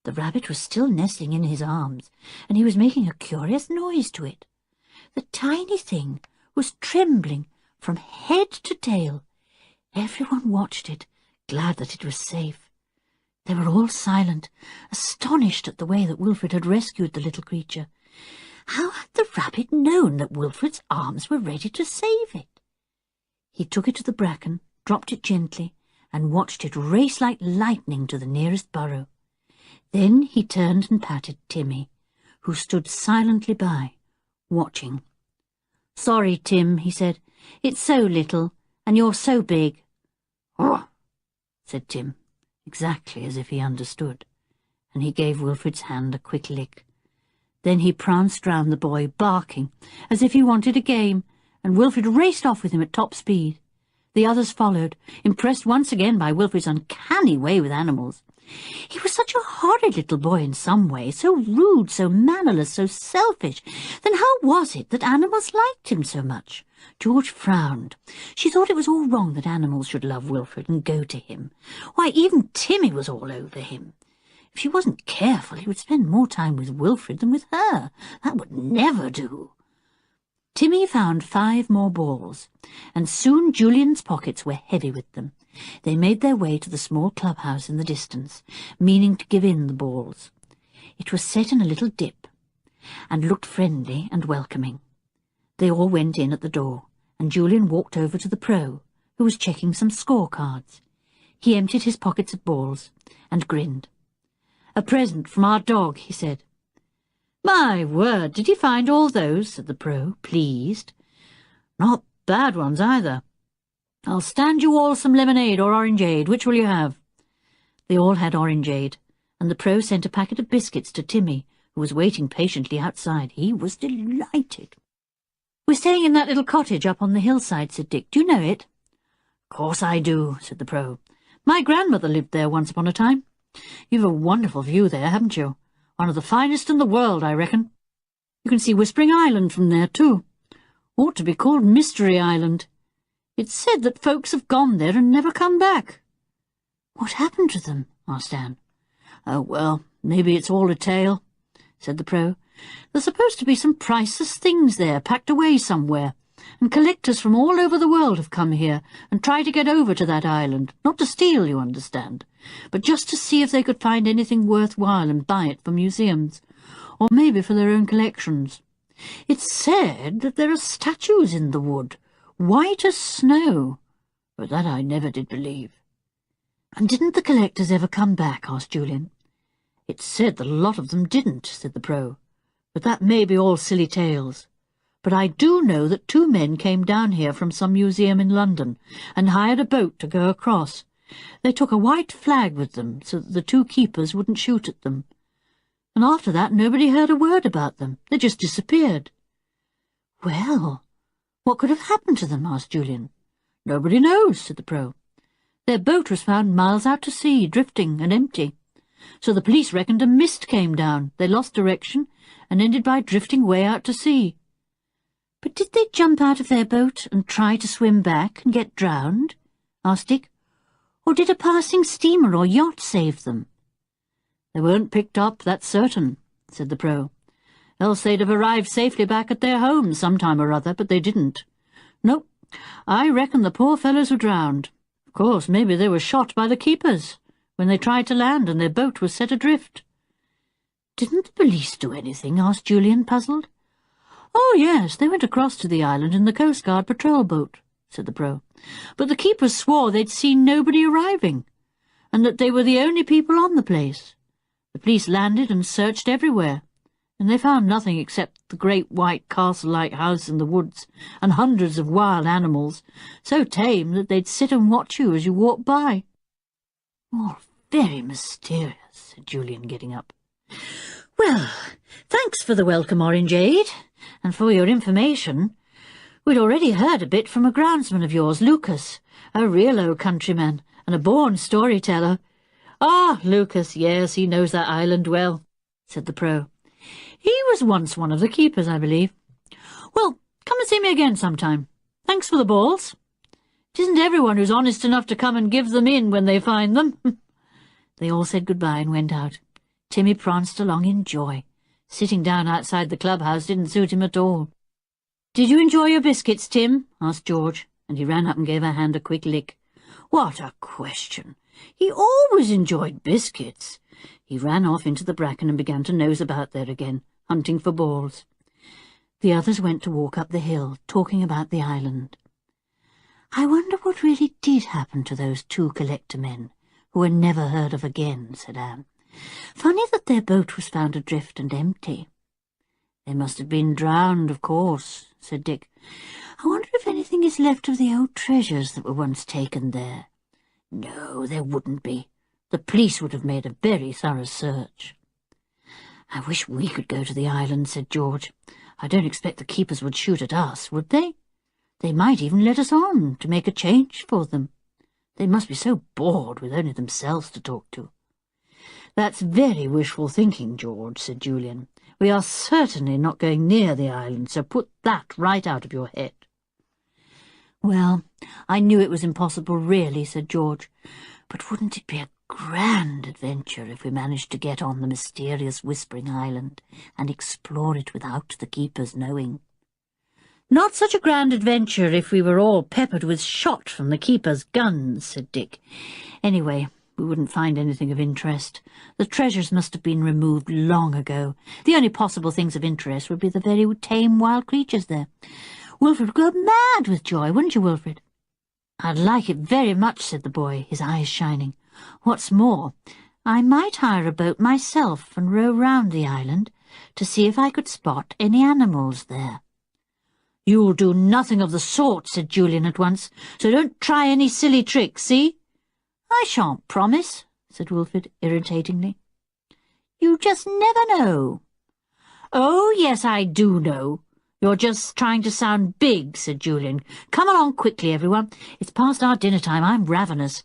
The rabbit was still nestling in his arms, and he was making a curious noise to it. The tiny thing was trembling from head to tail. Everyone watched it, glad that it was safe. They were all silent, astonished at the way that Wilfred had rescued the little creature. How had the rabbit known that Wilfred's arms were ready to save it? He took it to the bracken, dropped it gently, and watched it race like lightning to the nearest burrow. Then he turned and patted Timmy, who stood silently by, watching. "Sorry, Tim," he said. "It's so little, and you're so big." "Oh," said Tim, exactly as if he understood, and he gave Wilfred's hand a quick lick. Then he pranced round the boy, barking, as if he wanted a game, and Wilfred raced off with him at top speed. The others followed, impressed once again by Wilfred's uncanny way with animals. He was such a horrid little boy in some way, so rude, so mannerless, so selfish. Then how was it that animals liked him so much? George frowned. She thought it was all wrong that animals should love Wilfred and go to him. Why, even Timmy was all over him. If she wasn't careful, he would spend more time with Wilfred than with her. That would never do. Timmy found 5 more balls, and soon Julian's pockets were heavy with them. They made their way to the small clubhouse in the distance, meaning to give in the balls. It was set in a little dip, and looked friendly and welcoming. They all went in at the door, and Julian walked over to the pro, who was checking some scorecards. He emptied his pockets of balls, and grinned. "A present from our dog," he said. "My word, did you find all those?" said the pro, pleased. "Not bad ones either. I'll stand you all some lemonade or orangeade. Which will you have?" They all had orangeade, and the pro sent a packet of biscuits to Timmy, who was waiting patiently outside. He was delighted. "We're staying in that little cottage up on the hillside," said Dick. "Do you know it?" "Of course I do," said the pro. "My grandmother lived there once upon a time. You've a wonderful view there, haven't you? One of the finest in the world, I reckon. You can see Whispering Island from there, too. Ought to be called Mystery Island. It's said that folks have gone there and never come back." "What happened to them?" asked Anne. "Oh, well, maybe it's all a tale," said the pro. "There's supposed to be some priceless things there, packed away somewhere, and collectors from all over the world have come here and tried to get over to that island, not to steal, you understand, but just to see if they could find anything worthwhile and buy it for museums, or maybe for their own collections. It's said that there are statues in the wood, white as snow, but that I never did believe." "And didn't the collectors ever come back?" asked Julian. "It's said that a lot of them didn't," said the pro, "but that may be all silly tales. But I do know that 2 men came down here from some museum in London and hired a boat to go across. They took a white flag with them so that the 2 keepers wouldn't shoot at them. And after that nobody heard a word about them. They just disappeared." "Well, what could have happened to them?" asked Julian. "Nobody knows," said the pro. "Their boat was found miles out to sea, drifting and empty. So the police reckoned a mist came down. They lost direction and ended by drifting way out to sea." "But did they jump out of their boat and try to swim back and get drowned?" asked Dick. "Or did a passing steamer or yacht save them?" "They weren't picked up, that's certain," said the pro. "Else they'd have arrived safely back at their homes some time or other, but they didn't. No, I reckon the poor fellows were drowned. Of course, maybe they were shot by the keepers when they tried to land and their boat was set adrift." "Didn't the police do anything?" asked Julian, puzzled. "Oh, yes, they went across to the island in the Coast Guard patrol boat," said the pro. "But the keepers swore they'd seen nobody arriving, and that they were the only people on the place. The police landed and searched everywhere, and they found nothing except the great white castle-like house in the woods and hundreds of wild animals, so tame that they'd sit and watch you as you walked by." "Oh, very mysterious," said Julian, getting up. "Well, thanks for the welcome orangeade, and for your information. We'd already heard a bit from a groundsman of yours, Lucas, a real old countryman and a born storyteller." "Ah, Lucas, yes, he knows that island well," said the pro. "He was once one of the keepers, I believe. Well, come and see me again sometime. Thanks for the balls. It isn't everyone who's honest enough to come and give them in when they find them." They all said goodbye and went out. Timmy pranced along in joy. Sitting down outside the clubhouse didn't suit him at all. "Did you enjoy your biscuits, Tim?" asked George, and he ran up and gave her hand a quick lick. What a question! He always enjoyed biscuits. He ran off into the bracken and began to nose about there again, hunting for balls. The others went to walk up the hill, talking about the island. "I wonder what really did happen to those 2 collector men, who were never heard of again," said Anne. "Funny that their boat was found adrift and empty." "They must have been drowned, of course," said Dick. "I wonder if anything is left of the old treasures that were once taken there." "No, there wouldn't be. The police would have made a very thorough search." "I wish we could go to the island," said George. "I don't expect the keepers would shoot at us, would they? They might even let us on to make a change for them. They must be so bored with only themselves to talk to." "That's very wishful thinking, George," said Julian. "We are certainly not going near the island, so put that right out of your head." "Well, I knew it was impossible, really," said George. "But wouldn't it be a grand adventure if we managed to get on the mysterious Whispering Island and explore it without the keepers knowing?" "Not such a grand adventure if we were all peppered with shot from the keepers' guns," said Dick. "Anyway, we wouldn't find anything of interest. The treasures must have been removed long ago. The only possible things of interest would be the very tame wild creatures there. Wilfred would go mad with joy, wouldn't you, Wilfred?" "I'd like it very much," said the boy, his eyes shining. "What's more, I might hire a boat myself and row round the island to see if I could spot any animals there." "You'll do nothing of the sort," said Julian at once, "so don't try any silly tricks, see?" "I shan't promise," said Wilfred irritatingly. "You just never know." "Oh, yes, I do know. You're just trying to sound big," said Julian. "Come along quickly, everyone. It's past our dinner time. I'm ravenous."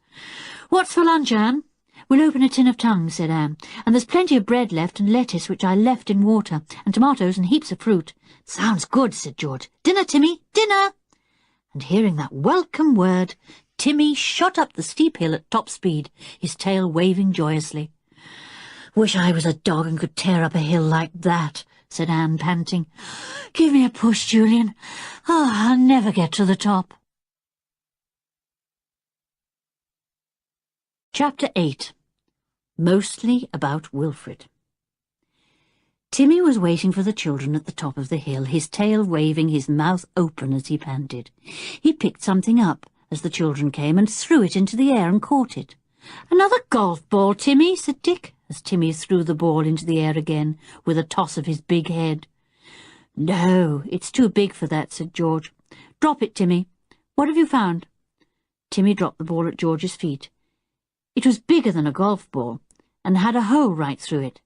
"What's for lunch, Anne?" "We'll open a tin of tongues," said Anne. "And there's plenty of bread left and lettuce, which I left in water, and tomatoes and heaps of fruit." "Sounds good," said George. "Dinner, Timmy, dinner!" And hearing that welcome word, Timmy shot up the steep hill at top speed, his tail waving joyously. "Wish I was a dog and could tear up a hill like that," said Anne, panting. "Give me a push, Julian. Oh, I'll never get to the top." Chapter 8. Mostly About Wilfred. Timmy was waiting for the children at the top of the hill, his tail waving, his mouth open as he panted. He picked something up as the children came and threw it into the air and caught it. "Another golf ball, Timmy," said Dick, as Timmy threw the ball into the air again with a toss of his big head. "No, it's too big for that," said George. "Drop it, Timmy. What have you found?" Timmy dropped the ball at George's feet. It was bigger than a golf ball, and had a hole right through it.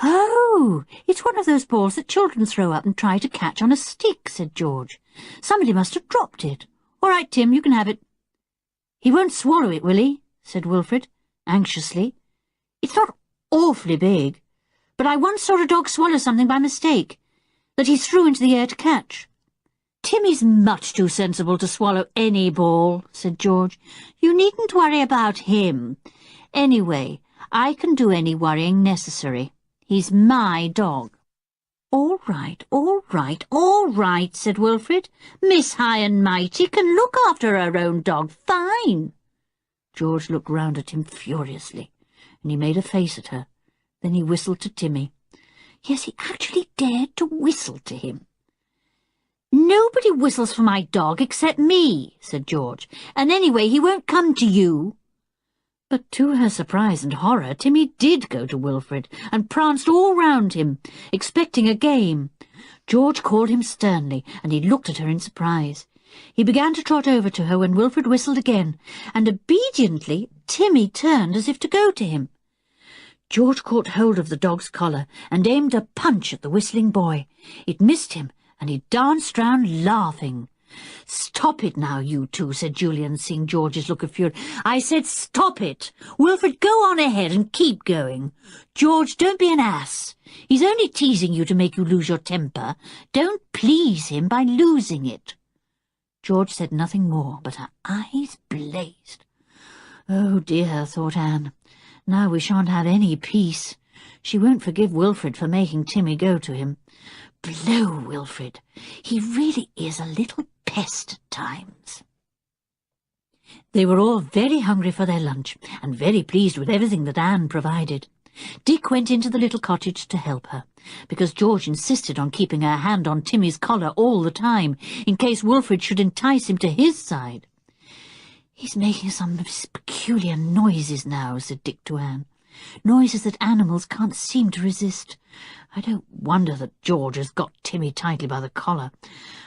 "Oh, it's one of those balls that children throw up and try to catch on a stick," said George. "Somebody must have dropped it. All right, Tim, you can have it." "He won't swallow it, will he?" said Wilfred, anxiously. "It's not awfully big, but I once saw a dog swallow something by mistake, that he threw into the air to catch." "Timmy's much too sensible to swallow any ball," said George. "You needn't worry about him. Anyway, I can do any worrying necessary. He's my dog." "All right, all right, all right," said Wilfred. "Miss High and Mighty can look after her own dog fine." George looked round at him furiously, and he made a face at her. Then he whistled to Timmy. Yes, he actually dared to whistle to him. "Nobody whistles for my dog except me," said George, "and anyway he won't come to you." But to her surprise and horror, Timmy did go to Wilfred and pranced all round him, expecting a game. George called him sternly, and he looked at her in surprise. He began to trot over to her when Wilfred whistled again, and obediently Timmy turned as if to go to him. George caught hold of the dog's collar and aimed a punch at the whistling boy. It missed him, and he danced round laughing. "Stop it now, you two," said Julian, seeing George's look of fury. "I said stop it. Wilfred, go on ahead and keep going. George, don't be an ass. He's only teasing you to make you lose your temper. Don't please him by losing it." George said nothing more, but her eyes blazed. "Oh dear," thought Anne. "Now we shan't have any peace. She won't forgive Wilfred for making Timmy go to him. Blow Wilfred. He really is a little pest at times." They were all very hungry for their lunch, and very pleased with everything that Anne provided. Dick went into the little cottage to help her, because George insisted on keeping her hand on Timmy's collar all the time, in case Wilfred should entice him to his side. "He's making some peculiar noises now," said Dick to Anne. "Noises that animals can't seem to resist. I don't wonder that George has got Timmy tightly by the collar.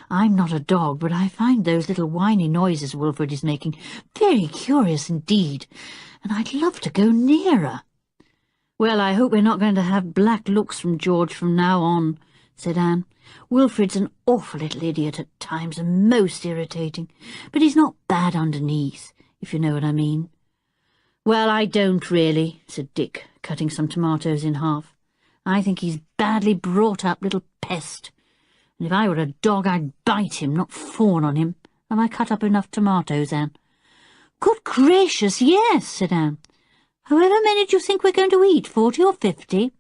I'm not a dog, but I find those little whiny noises Wilfred is making very curious indeed, and I'd love to go nearer." "Well, I hope we're not going to have black looks from George from now on," said Anne. "Wilfred's an awful little idiot at times and most irritating, but he's not bad underneath, if you know what I mean." "Well, I don't really," said Dick, cutting some tomatoes in half. "I think he's badly brought up little pest, and if I were a dog I'd bite him, not fawn on him. Have I cut up enough tomatoes, Anne?" "Good gracious, yes," said Anne. "However many do you think we're going to eat, 40 or 50?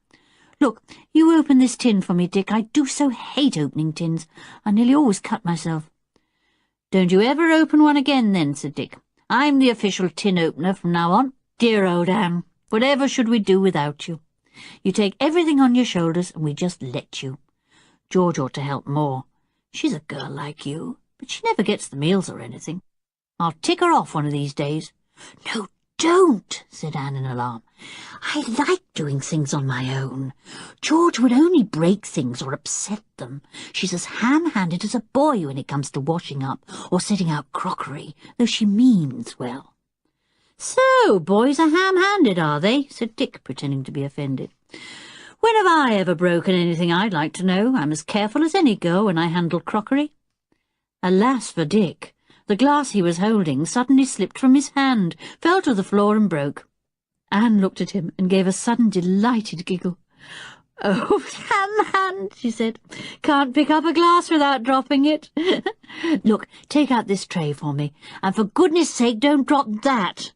Look, you open this tin for me, Dick. I do so hate opening tins. I nearly always cut myself." "Don't you ever open one again, then," said Dick. "I'm the official tin opener from now on. Dear old Anne, whatever should we do without you? You take everything on your shoulders, and we just let you. George ought to help more. She's a girl like you, but she never gets the meals or anything. I'll tick her off one of these days." "No, don't," said Anne in alarm. "I like doing things on my own. George would only break things or upset them. She's as ham-handed as a boy when it comes to washing up or setting out crockery, though she means well." "So, boys are ham-handed, are they?" said Dick, pretending to be offended. "When have I ever broken anything, I'd like to know? I'm as careful as any girl when I handle crockery." Alas for Dick! The glass he was holding suddenly slipped from his hand, fell to the floor and broke. Anne looked at him and gave a sudden delighted giggle. "Oh, ham-hand," she said. "Can't pick up a glass without dropping it. Look, take out this tray for me, and for goodness sake don't drop that."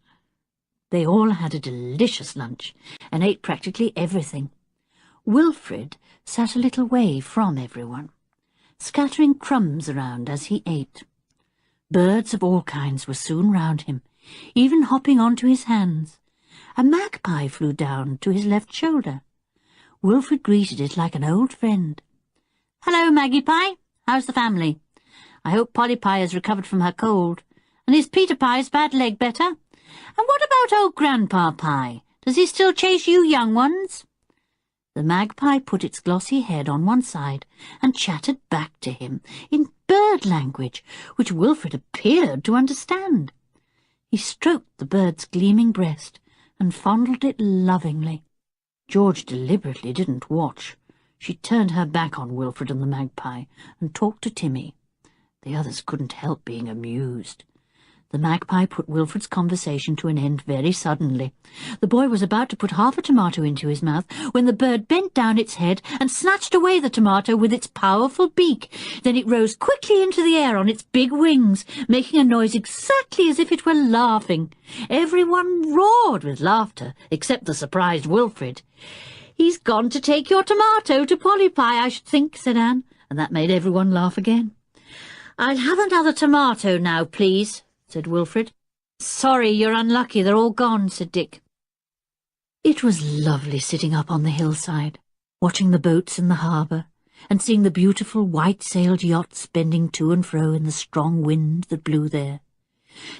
They all had a delicious lunch, and ate practically everything. Wilfred sat a little way from everyone, scattering crumbs around as he ate. Birds of all kinds were soon round him, even hopping onto his hands. A magpie flew down to his left shoulder. Wilfred greeted it like an old friend. "Hello, Maggie Pie. How's the family? I hope Polly Pie has recovered from her cold. And is Peter Pie's bad leg better? And what about old Grandpa Pie? Does he still chase you young ones?" The magpie put its glossy head on one side and chattered back to him in bird language, which Wilfred appeared to understand. He stroked the bird's gleaming breast and fondled it lovingly. George deliberately didn't watch. She turned her back on Wilfred and the magpie and talked to Timmy. The others couldn't help being amused. The magpie put Wilfred's conversation to an end very suddenly. The boy was about to put half a tomato into his mouth when the bird bent down its head and snatched away the tomato with its powerful beak. Then it rose quickly into the air on its big wings, making a noise exactly as if it were laughing. Everyone roared with laughter, except the surprised Wilfred. "He's gone to take your tomato to Polly Pie, I should think," said Anne, and that made everyone laugh again. "I'll have another tomato now, please," said Wilfred. "Sorry, you're unlucky. They're all gone," said Dick. It was lovely sitting up on the hillside, watching the boats in the harbour, and seeing the beautiful white-sailed yachts bending to and fro in the strong wind that blew there.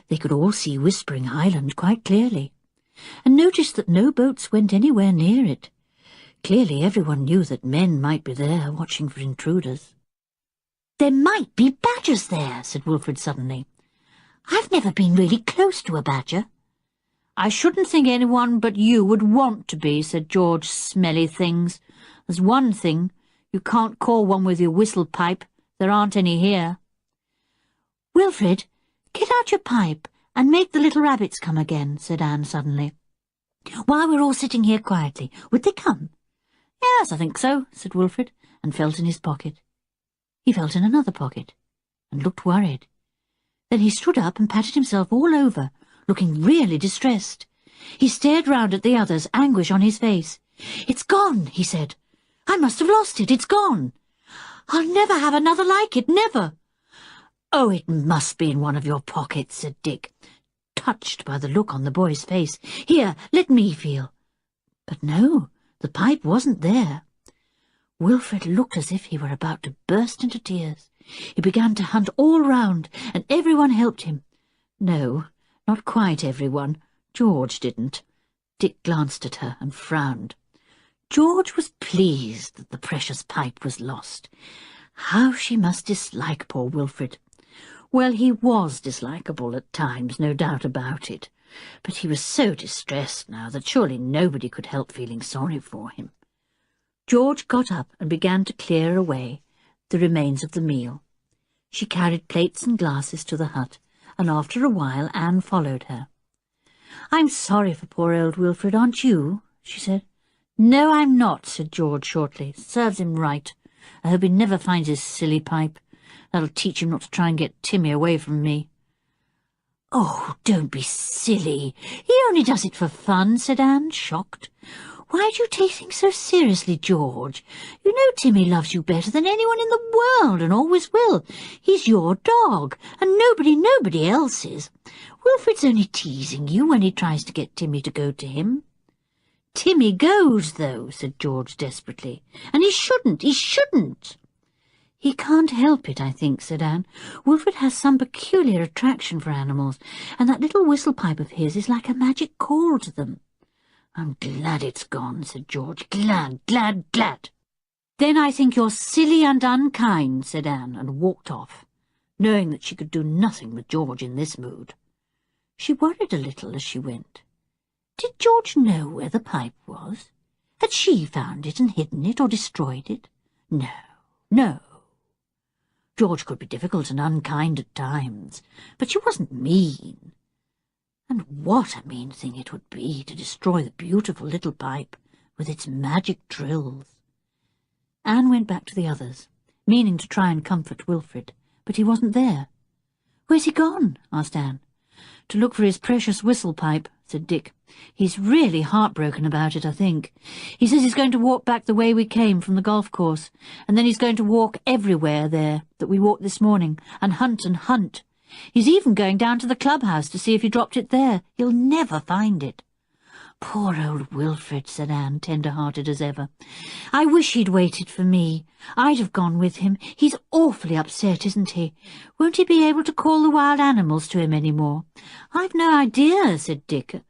They could all see Whispering Island quite clearly, and noticed that no boats went anywhere near it. Clearly everyone knew that men might be there watching for intruders. "There might be badgers there," said Wilfred suddenly. "I've never been really close to a badger." "I shouldn't think anyone but you would want to be," said George. "Smelly things. There's one thing, you can't call one with your whistle pipe. There aren't any here." "Wilfrid, get out your pipe and make the little rabbits come again," said Anne suddenly. "While we're all sitting here quietly, would they come?" "Yes, I think so," said Wilfrid, and felt in his pocket. He felt in another pocket, and looked worried. Then he stood up and patted himself all over, looking really distressed. He stared round at the others, anguish on his face. "It's gone," he said. "I must have lost it. It's gone. I'll never have another like it, never." "Oh, it must be in one of your pockets," said Dick, touched by the look on the boy's face. "Here, let me feel." But no, the pipe wasn't there. Wilfrid looked as if he were about to burst into tears. He began to hunt all round, and everyone helped him. No, not quite everyone. George didn't. Dick glanced at her and frowned. George was pleased that the precious pipe was lost. How she must dislike poor Wilfrid. Well, he was dislikable at times, no doubt about it, but he was so distressed now that surely nobody could help feeling sorry for him. George got up and began to clear away the remains of the meal. She carried plates and glasses to the hut, and after a while Anne followed her. "I'm sorry for poor old Wilfrid, aren't you?" she said. "No, I'm not," said George shortly. "Serves him right. I hope he never finds his silly pipe. That'll teach him not to try and get Timmy away from me." "Oh, don't be silly. He only does it for fun," said Anne, shocked. "Why do you take things so seriously, George? You know Timmy loves you better than anyone in the world, and always will. He's your dog, and nobody else's. Wilfrid's only teasing you when he tries to get Timmy to go to him." "Timmy goes, though," said George desperately. "And he shouldn't." "He can't help it, I think," said Anne. "Wilfrid has some peculiar attraction for animals, and that little whistle pipe of his is like a magic call to them." "I'm glad it's gone," said George. "Glad. "Then I think you're silly and unkind," said Anne, and walked off, knowing that she could do nothing with George in this mood. She worried a little as she went. Did George know where the pipe was? Had she found it and hidden it or destroyed it? No. George could be difficult and unkind at times, but she wasn't mean. And what a mean thing it would be to destroy the beautiful little pipe with its magic trills. Anne went back to the others, meaning to try and comfort Wilfrid, but he wasn't there. "Where's he gone?" asked Anne. "To look for his precious whistle pipe," said Dick. "He's really heartbroken about it, I think. He says he's going to walk back the way we came from the golf course, and then he's going to walk everywhere there that we walked this morning, and hunt. He's even going down to the clubhouse to see if he dropped it there. He'll never find it." "Poor old Wilfrid," said Anne, tender-hearted as ever. "I wish he'd waited for me. I'd have gone with him. He's awfully upset, isn't he? Won't he be able to call the wild animals to him any more?" "I've no idea," said Dick.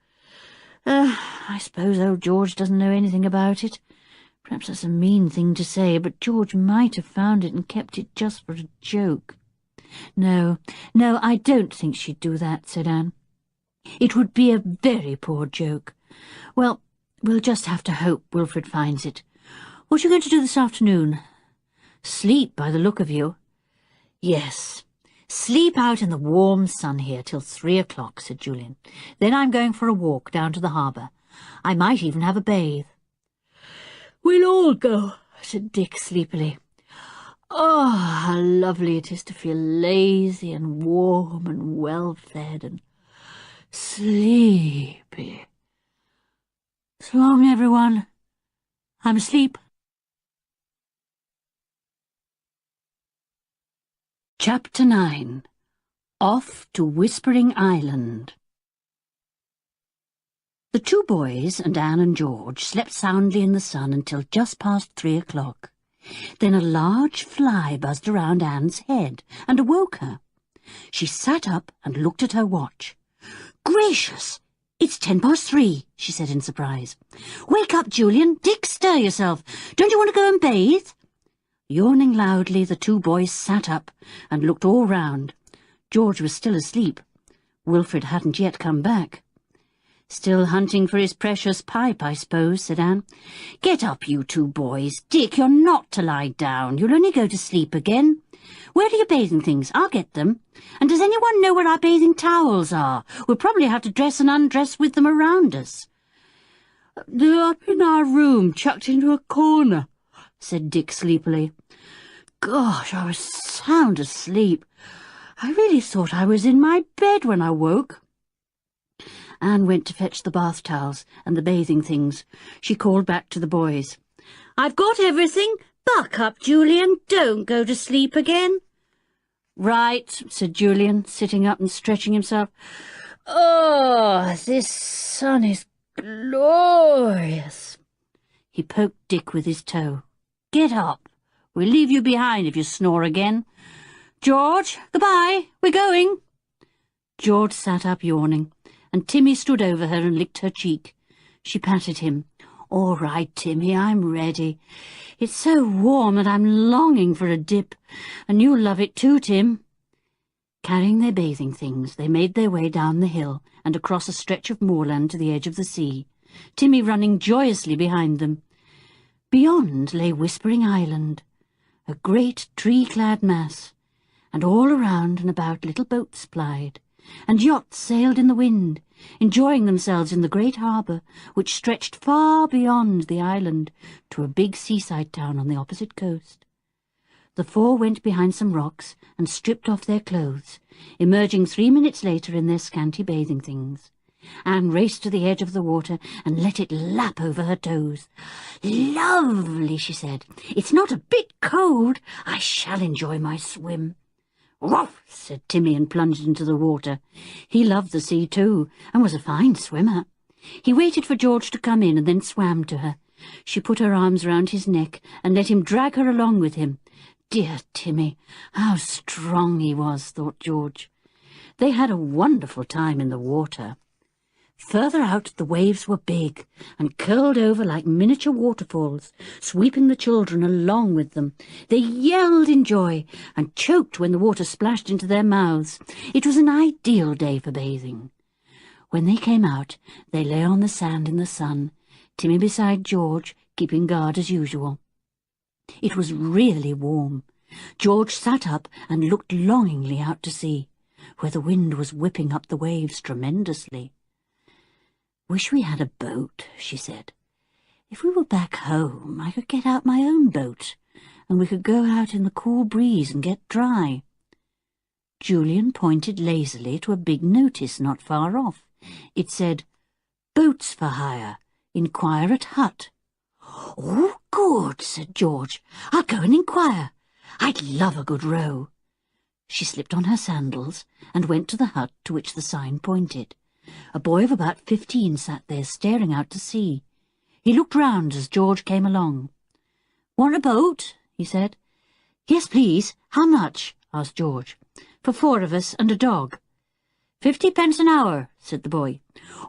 I suppose old George doesn't know anything about it. Perhaps that's a mean thing to say, but George might have found it and kept it just for a joke." No, I don't think she'd do that," said Anne. "It would be a very poor joke. Well, we'll just have to hope Wilfrid finds it. What are you going to do this afternoon?" "Sleep, by the look of you." "Yes, sleep out in the warm sun here till 3 o'clock," said Julian. "Then I'm going for a walk down to the harbour. I might even have a bathe." "We'll all go," said Dick sleepily. "Oh, how lovely it is to feel lazy and warm and well-fed and sleepy. So long, everyone. I'm asleep." Chapter 9. Off to Whispering Island. The two boys and Anne and George slept soundly in the sun until just past 3 o'clock. Then a large fly buzzed around Anne's head and awoke her. She sat up and looked at her watch. "Gracious! It's 3:10, she said in surprise. "Wake up, Julian! Dick, stir yourself! Don't you want to go and bathe?" Yawning loudly, the two boys sat up and looked all round. George was still asleep. Wilfrid hadn't yet come back. "Still hunting for his precious pipe, I suppose," said Anne. "Get up, you two boys. Dick, you're not to lie down. You'll only go to sleep again. Where are your bathing things? I'll get them. And does anyone know where our bathing towels are? We'll probably have to dress and undress with them around us. They're up in our room, chucked into a corner, said Dick sleepily. Gosh, I was sound asleep. I really thought I was in my bed when I woke. Anne went to fetch the bath towels and the bathing things. She called back to the boys. I've got everything. Buck up, Julian. Don't go to sleep again. Right, said Julian, sitting up and stretching himself. Oh, this sun is glorious. He poked Dick with his toe. Get up. We'll leave you behind if you snore again. George, goodbye. We're going. George sat up yawning, and Timmy stood over her and licked her cheek. She patted him. All right, Timmy, I'm ready. It's so warm that I'm longing for a dip, and you'll love it too, Tim. Carrying their bathing things, they made their way down the hill and across a stretch of moorland to the edge of the sea, Timmy running joyously behind them. Beyond lay Whispering Island, a great tree-clad mass, and all around and about little boats plied, and yachts sailed in the wind, enjoying themselves in the great harbour, which stretched far beyond the island to a big seaside town on the opposite coast. The four went behind some rocks and stripped off their clothes, emerging 3 minutes later in their scanty bathing things. Anne raced to the edge of the water and let it lap over her toes. Lovely, she said. It's not a bit cold. I shall enjoy my swim. Woof, said Timmy and plunged into the water. He loved the sea too, and was a fine swimmer. He waited for George to come in and then swam to her. She put her arms round his neck and let him drag her along with him. Dear Timmy, how strong he was, thought George. They had a wonderful time in the water. Further out, the waves were big and curled over like miniature waterfalls, sweeping the children along with them. They yelled in joy and choked when the water splashed into their mouths. It was an ideal day for bathing. When they came out, they lay on the sand in the sun, Timmy beside George, keeping guard as usual. It was really warm. George sat up and looked longingly out to sea, where the wind was whipping up the waves tremendously. Wish we had a boat, she said. If we were back home, I could get out my own boat, and we could go out in the cool breeze and get dry. Julian pointed lazily to a big notice not far off. It said, Boats for hire. Inquire at hut. Oh, good, said George. I'll go and inquire. I'd love a good row. She slipped on her sandals and went to the hut to which the sign pointed. A boy of about 15 sat there staring out to sea. He looked round as George came along. Want a boat? He said. Yes, please. How much? Asked George. For 4 of us and a dog. 50 pence an hour, said the boy.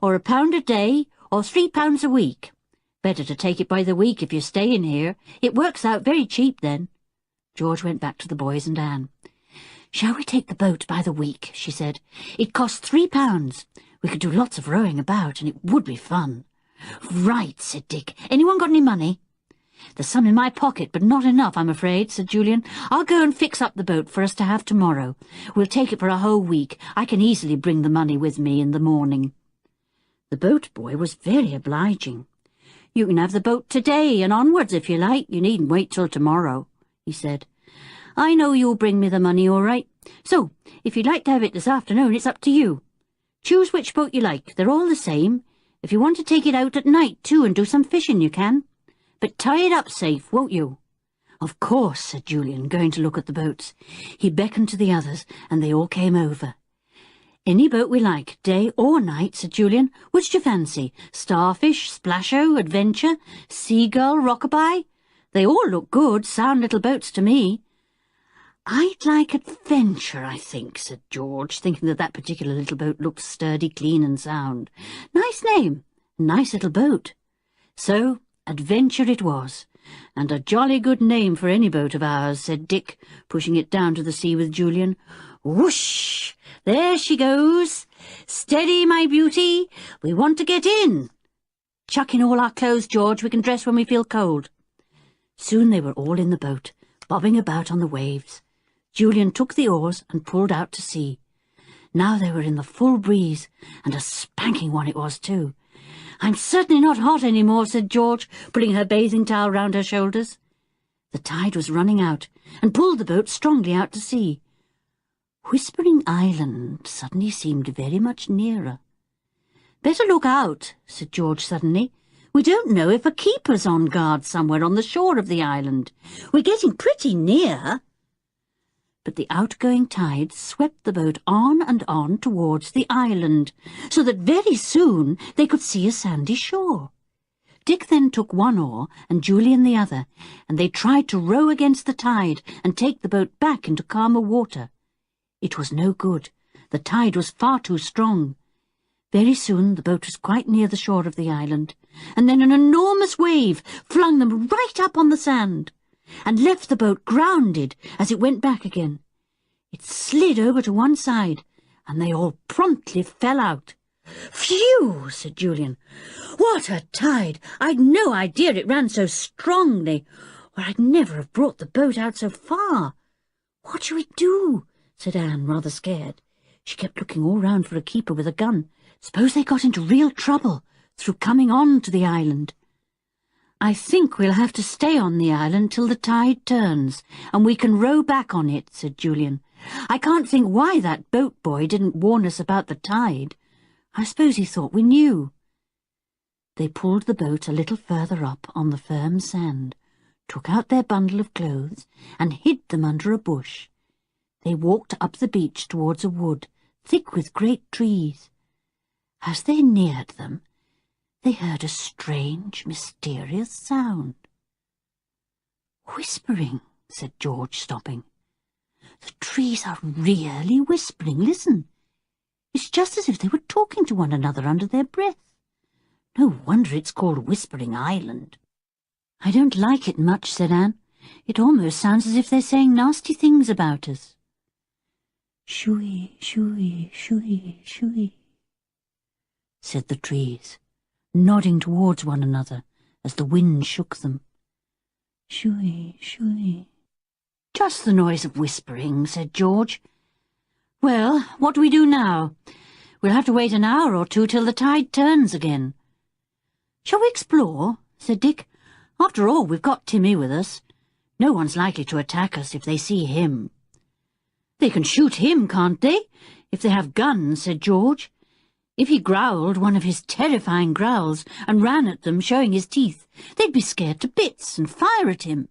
Or £1 a day, or £3 a week. Better to take it by the week if you're staying here. It works out very cheap then. George went back to the boys and Anne. Shall we take the boat by the week? She said. It costs £3. We could do lots of rowing about, and it would be fun. Right, said Dick. Anyone got any money? There's some in my pocket, but not enough, I'm afraid, said Julian. I'll go and fix up the boat for us to have tomorrow. We'll take it for a whole week. I can easily bring the money with me in the morning. The boat boy was very obliging. You can have the boat today and onwards if you like. You needn't wait till tomorrow, he said. I know you'll bring me the money all right. So, if you'd like to have it this afternoon, it's up to you. Choose which boat you like. They're all the same. If you want to take it out at night, too, and do some fishing, you can. But tie it up safe, won't you? Of course, said Julian, going to look at the boats. He beckoned to the others, and they all came over. Any boat we like, day or night, said Julian. Which do you fancy? Starfish, Splasho, Adventure, Seagull, Rockabye? They all look good, sound little boats to me. I'd like Adventure, I think, said George, thinking that particular little boat looked sturdy, clean and sound. Nice name, nice little boat. So, Adventure it was, and a jolly good name for any boat of ours, said Dick, pushing it down to the sea with Julian. Whoosh! There she goes. Steady, my beauty. We want to get in. Chuck in all our clothes, George. We can dress when we feel cold. Soon they were all in the boat, bobbing about on the waves. Julian took the oars and pulled out to sea. Now they were in the full breeze, and a spanking one it was too. "I'm certainly not hot any more," said George, putting her bathing towel round her shoulders. The tide was running out, and pulled the boat strongly out to sea. Whispering Island suddenly seemed very much nearer. "Better look out," said George suddenly. "We don't know if a keeper's on guard somewhere on the shore of the island. We're getting pretty near." But the outgoing tide swept the boat on and on towards the island, so that very soon they could see a sandy shore. Dick then took one oar and Julian the other, and they tried to row against the tide and take the boat back into calmer water. It was no good. The tide was far too strong. Very soon the boat was quite near the shore of the island, and then an enormous wave flung them right up on the sand, and left the boat grounded as it went back again. It slid over to one side, and they all promptly fell out. "Phew!" said Julian. "What a tide! I'd no idea it ran so strongly, or I'd never have brought the boat out so far." "What shall we do?" said Anne, rather scared. She kept looking all round for a keeper with a gun. Suppose they got into real trouble through coming on to the island. "I think we'll have to stay on the island till the tide turns, and we can row back on it," said Julian. "I can't think why that boat boy didn't warn us about the tide. I suppose he thought we knew." They pulled the boat a little further up on the firm sand, took out their bundle of clothes, and hid them under a bush. They walked up the beach towards a wood, thick with great trees. As they neared them, they heard a strange, mysterious sound. "Whispering," said George, stopping. "The trees are really whispering. Listen. It's just as if they were talking to one another under their breath. No wonder it's called Whispering Island." "I don't like it much," said Anne. "It almost sounds as if they're saying nasty things about us." "Shooey, shooey, shooey, shooey," said the trees, nodding towards one another as the wind shook them. "Shooey, shooey." "Just the noise of whispering," said George. "Well, what do we do now? We'll have to wait an hour or two till the tide turns again." "Shall we explore?" said Dick. "After all, we've got Timmy with us. No one's likely to attack us if they see him." "They can shoot him, can't they? If they have guns," said George. "If he growled one of his terrifying growls and ran at them, showing his teeth, they'd be scared to bits and fire at him."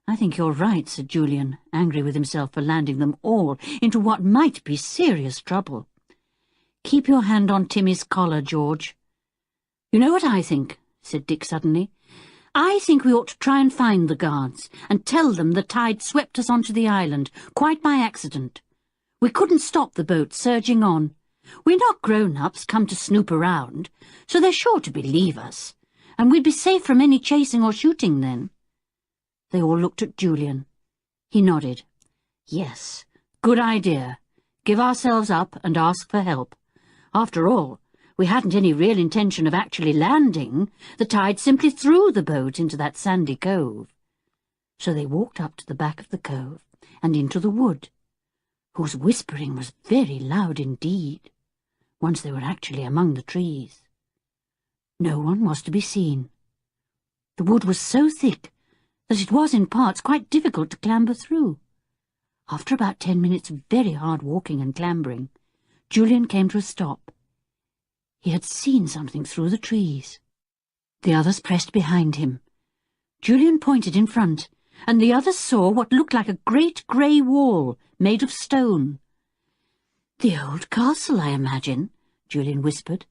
"I think you're right," said Julian, angry with himself for landing them all into what might be serious trouble. "Keep your hand on Timmy's collar, George." "You know what I think," said Dick suddenly. "I think we ought to try and find the guards and tell them the tide swept us onto the island, quite by accident. We couldn't stop the boat surging on. We're not grown-ups come to snoop around, so they're sure to believe us, and we'd be safe from any chasing or shooting then." They all looked at Julian. He nodded. "Yes, good idea. Give ourselves up and ask for help. After all, we hadn't any real intention of actually landing. The tide simply threw the boat into that sandy cove." So they walked up to the back of the cove and into the wood, whose whispering was very loud indeed, once they were actually among the trees. No one was to be seen. The wood was so thick that it was in parts quite difficult to clamber through. After about 10 minutes of very hard walking and clambering, Julian came to a stop. He had seen something through the trees. The others pressed behind him. Julian pointed in front, and the others saw what looked like a great grey wall made of stone. "The old castle, I imagine," Julian whispered,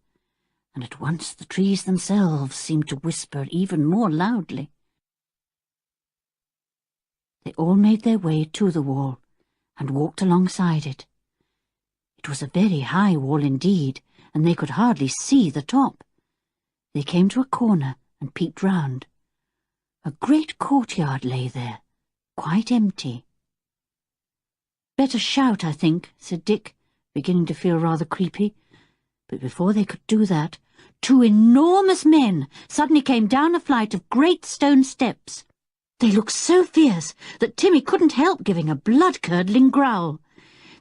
and at once the trees themselves seemed to whisper even more loudly. They all made their way to the wall and walked alongside it. It was a very high wall indeed, and they could hardly see the top. They came to a corner and peeped round. A great courtyard lay there, quite empty. "Better shout, I think," said Dick, beginning to feel rather creepy. But before they could do that, 2 enormous men suddenly came down a flight of great stone steps. They looked so fierce that Timmy couldn't help giving a blood-curdling growl.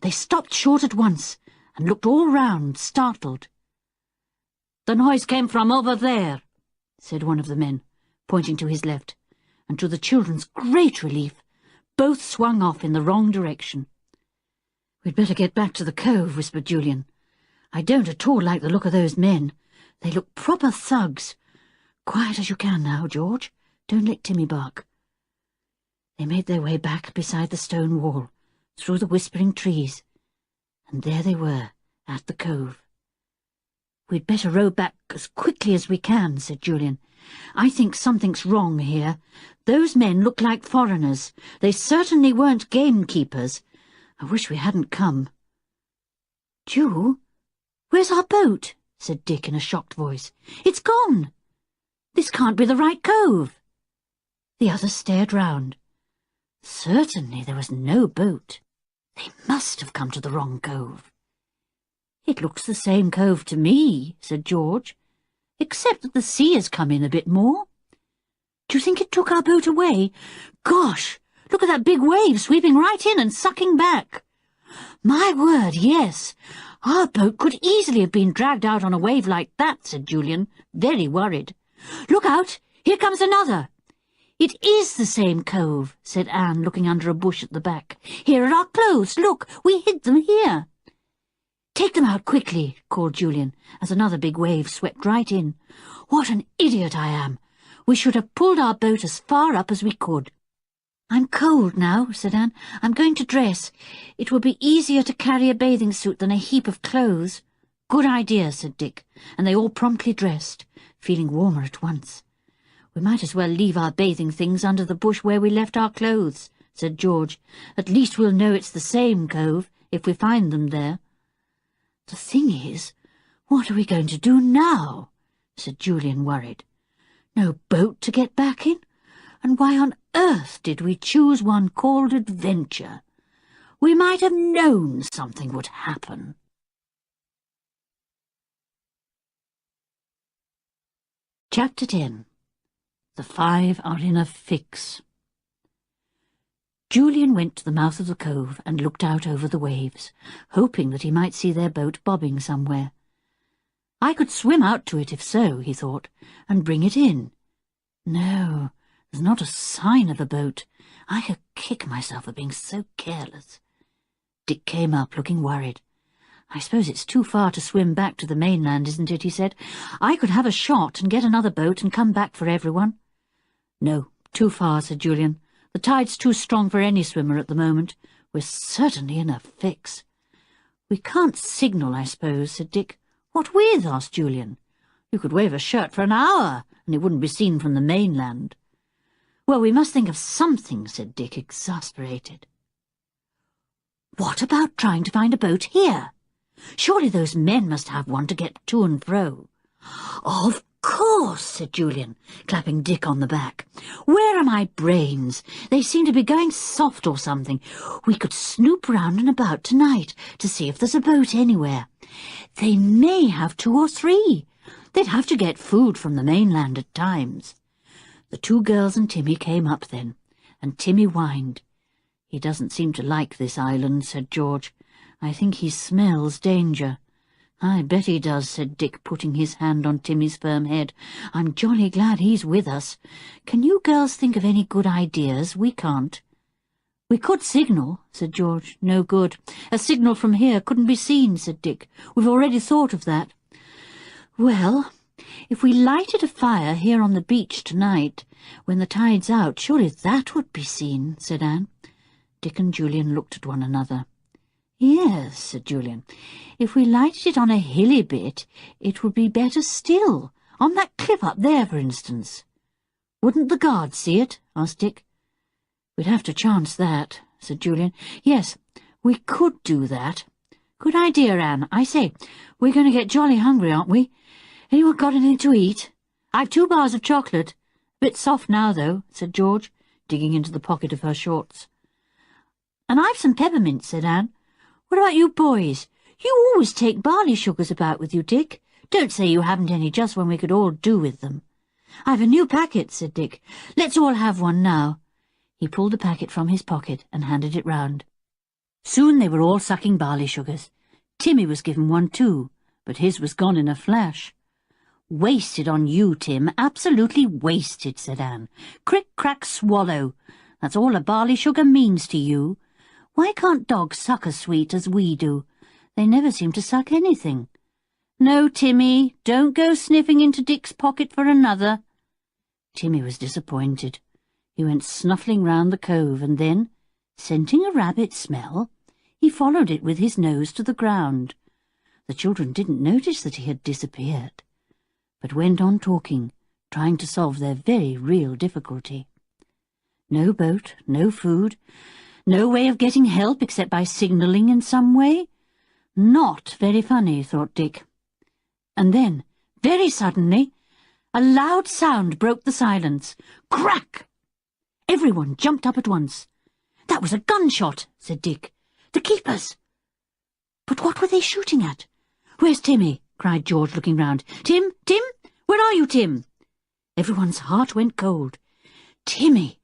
They stopped short at once and looked all round, startled. "The noise came from over there," said one of the men, pointing to his left, and to the children's great relief, both swung off in the wrong direction. "We'd better get back to the cove," whispered Julian. "I don't at all like the look of those men. They look proper thugs. Quiet as you can now, George. Don't let Timmy bark." They made their way back beside the stone wall, through the whispering trees, and there they were, at the cove. "We'd better row back as quickly as we can," said Julian. "I think something's wrong here. Those men look like foreigners. They certainly weren't gamekeepers. I wish we hadn't come." "Ju, where's our boat?" said Dick in a shocked voice. "It's gone. This can't be the right cove." The others stared round. Certainly there was no boat. They must have come to the wrong cove. "It looks the same cove to me," said George, "except that the sea has come in a bit more. Do you think it took our boat away? Gosh, look at that big wave sweeping right in and sucking back." "My word, yes. Our boat could easily have been dragged out on a wave like that," said Julian, very worried. "Look out! Here comes another." "It is the same cove," said Anne, looking under a bush at the back. "Here are our clothes. Look, we hid them here." "Take them out quickly," called Julian, as another big wave swept right in. "What an idiot I am! We should have pulled our boat as far up as we could." "I'm cold now," said Anne. "I'm going to dress. It will be easier to carry a bathing suit than a heap of clothes." "Good idea," said Dick, and they all promptly dressed, feeling warmer at once. "We might as well leave our bathing things under the bush where we left our clothes," said George. "At least we'll know it's the same cove if we find them there." "The thing is, what are we going to do now?" said Julian, worried. "No boat to get back in? And why on earth did we choose one called Adventure? We might have known something would happen." Chapter 10. The Five Are in a Fix. Julian went to the mouth of the cove and looked out over the waves, hoping that he might see their boat bobbing somewhere. "I could swim out to it if so," he thought, "and bring it in. No, there's not a sign of a boat. I could kick myself for being so careless." Dick came up, looking worried. "I suppose it's too far to swim back to the mainland, isn't it?" he said. "I could have a shot and get another boat and come back for everyone." "No, too far," said Julian. "The tide's too strong for any swimmer at the moment. We're certainly in a fix." "We can't signal, I suppose," said Dick. "What with?" asked Julian. "You could wave a shirt for an hour, and it wouldn't be seen from the mainland." "Well, we must think of something," said Dick, exasperated. "What about trying to find a boat here? Surely those men must have one to get to and fro." "Of course," said Julian, clapping Dick on the back. "Where are my brains? They seem to be going soft or something. We could snoop round and about tonight to see if there's a boat anywhere. They may have 2 or 3. They'd have to get food from the mainland at times." The 2 girls and Timmy came up then, and Timmy whined. "He doesn't seem to like this island," said George. "I think he smells danger." "I bet he does," said Dick, putting his hand on Timmy's firm head. "I'm jolly glad he's with us. Can you girls think of any good ideas? We can't." "We could signal," said George. "No good. A signal from here couldn't be seen," said Dick. "We've already thought of that." "Well, if we lighted a fire here on the beach tonight, when the tide's out, surely that would be seen," said Anne. Dick and Julian looked at one another. "Yes," said Julian. "If we lighted it on a hilly bit, it would be better still. On that cliff up there, for instance." "Wouldn't the guards see it?" asked Dick. "We'd have to chance that," said Julian. "Yes, we could do that. Good idea, Anne. I say, we're going to get jolly hungry, aren't we? Anyone got anything to eat?" "I've 2 bars of chocolate. A bit soft now, though," said George, digging into the pocket of her shorts. "And I've some peppermints," said Anne. "What about you boys? You always take barley sugars about with you, Dick. Don't say you haven't any just when we could all do with them." "I've a new packet," said Dick. "Let's all have one now." He pulled the packet from his pocket and handed it round. Soon they were all sucking barley sugars. Timmy was given one too, but his was gone in a flash. "Wasted on you, Tim, absolutely wasted," said Anne. "Crick, crack, swallow. That's all a barley sugar means to you. Why can't dogs suck as sweet as we do? They never seem to suck anything. No, Timmy, don't go sniffing into Dick's pocket for another." Timmy was disappointed. He went snuffling round the cove, and then, scenting a rabbit smell, he followed it with his nose to the ground. The children didn't notice that he had disappeared, but went on talking, trying to solve their very real difficulty. No boat, no food, no way of getting help except by signalling in some way. Not very funny, thought Dick. And then, very suddenly, a loud sound broke the silence. Crack! Everyone jumped up at once. "That was a gunshot," said Dick. "The keepers!" "But what were they shooting at?" "Where's Timmy?" cried George, looking round. "Tim? Tim? Where are you, Tim?" Everyone's heart went cold. Timmy!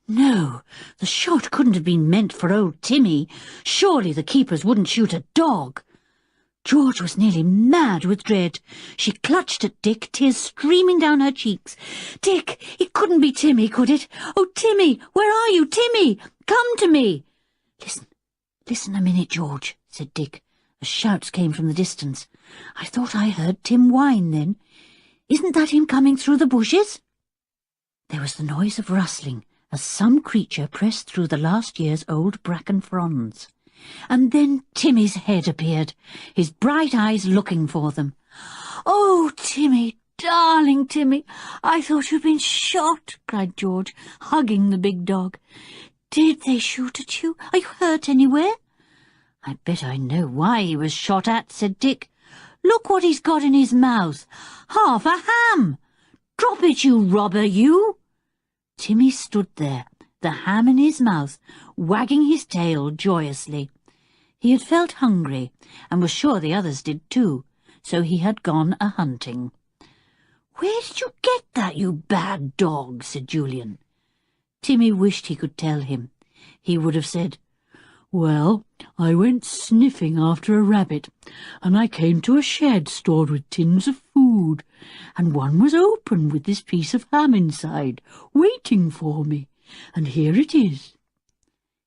No, the shot couldn't have been meant for old Timmy. Surely the keepers wouldn't shoot a dog. George was nearly mad with dread. She clutched at Dick, tears streaming down her cheeks. "Dick, it couldn't be Timmy, could it? Oh, Timmy, where are you? Timmy, come to me!" Listen a minute, George," said Dick, as shouts came from the distance. "I thought I heard Tim whine then. Isn't that him coming through the bushes?" There was the noise of rustling as some creature pressed through the last year's old bracken fronds. And then Timmy's head appeared, his bright eyes looking for them. "Oh, Timmy, darling Timmy, I thought you'd been shot," cried George, hugging the big dog. "Did they shoot at you? Are you hurt anywhere?" "I bet I know why he was shot at," said Dick. "Look what he's got in his mouth. Half a ham! Drop it, you robber, you!" Timmy stood there, the ham in his mouth, wagging his tail joyously. He had felt hungry, and was sure the others did too, so he had gone a-hunting. "Where did you get that, you bad dog?" said Julian. Timmy wished he could tell him. He would have said, "Well, I went sniffing after a rabbit, and I came to a shed stored with tins of food, and one was open with this piece of ham inside, waiting for me, and here it is."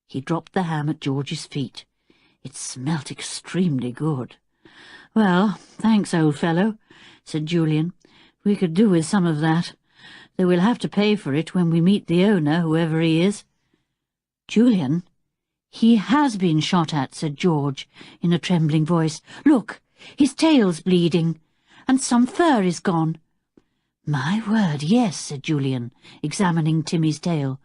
He dropped the ham at George's feet. It smelt extremely good. "Well, thanks, old fellow," said Julian. "We could do with some of that, though we'll have to pay for it when we meet the owner, whoever he is." "Julian, he has been shot at," said George, in a trembling voice. "Look, his tail's bleeding, and some fur is gone." "My word, yes," said Julian, examining Timmy's tail.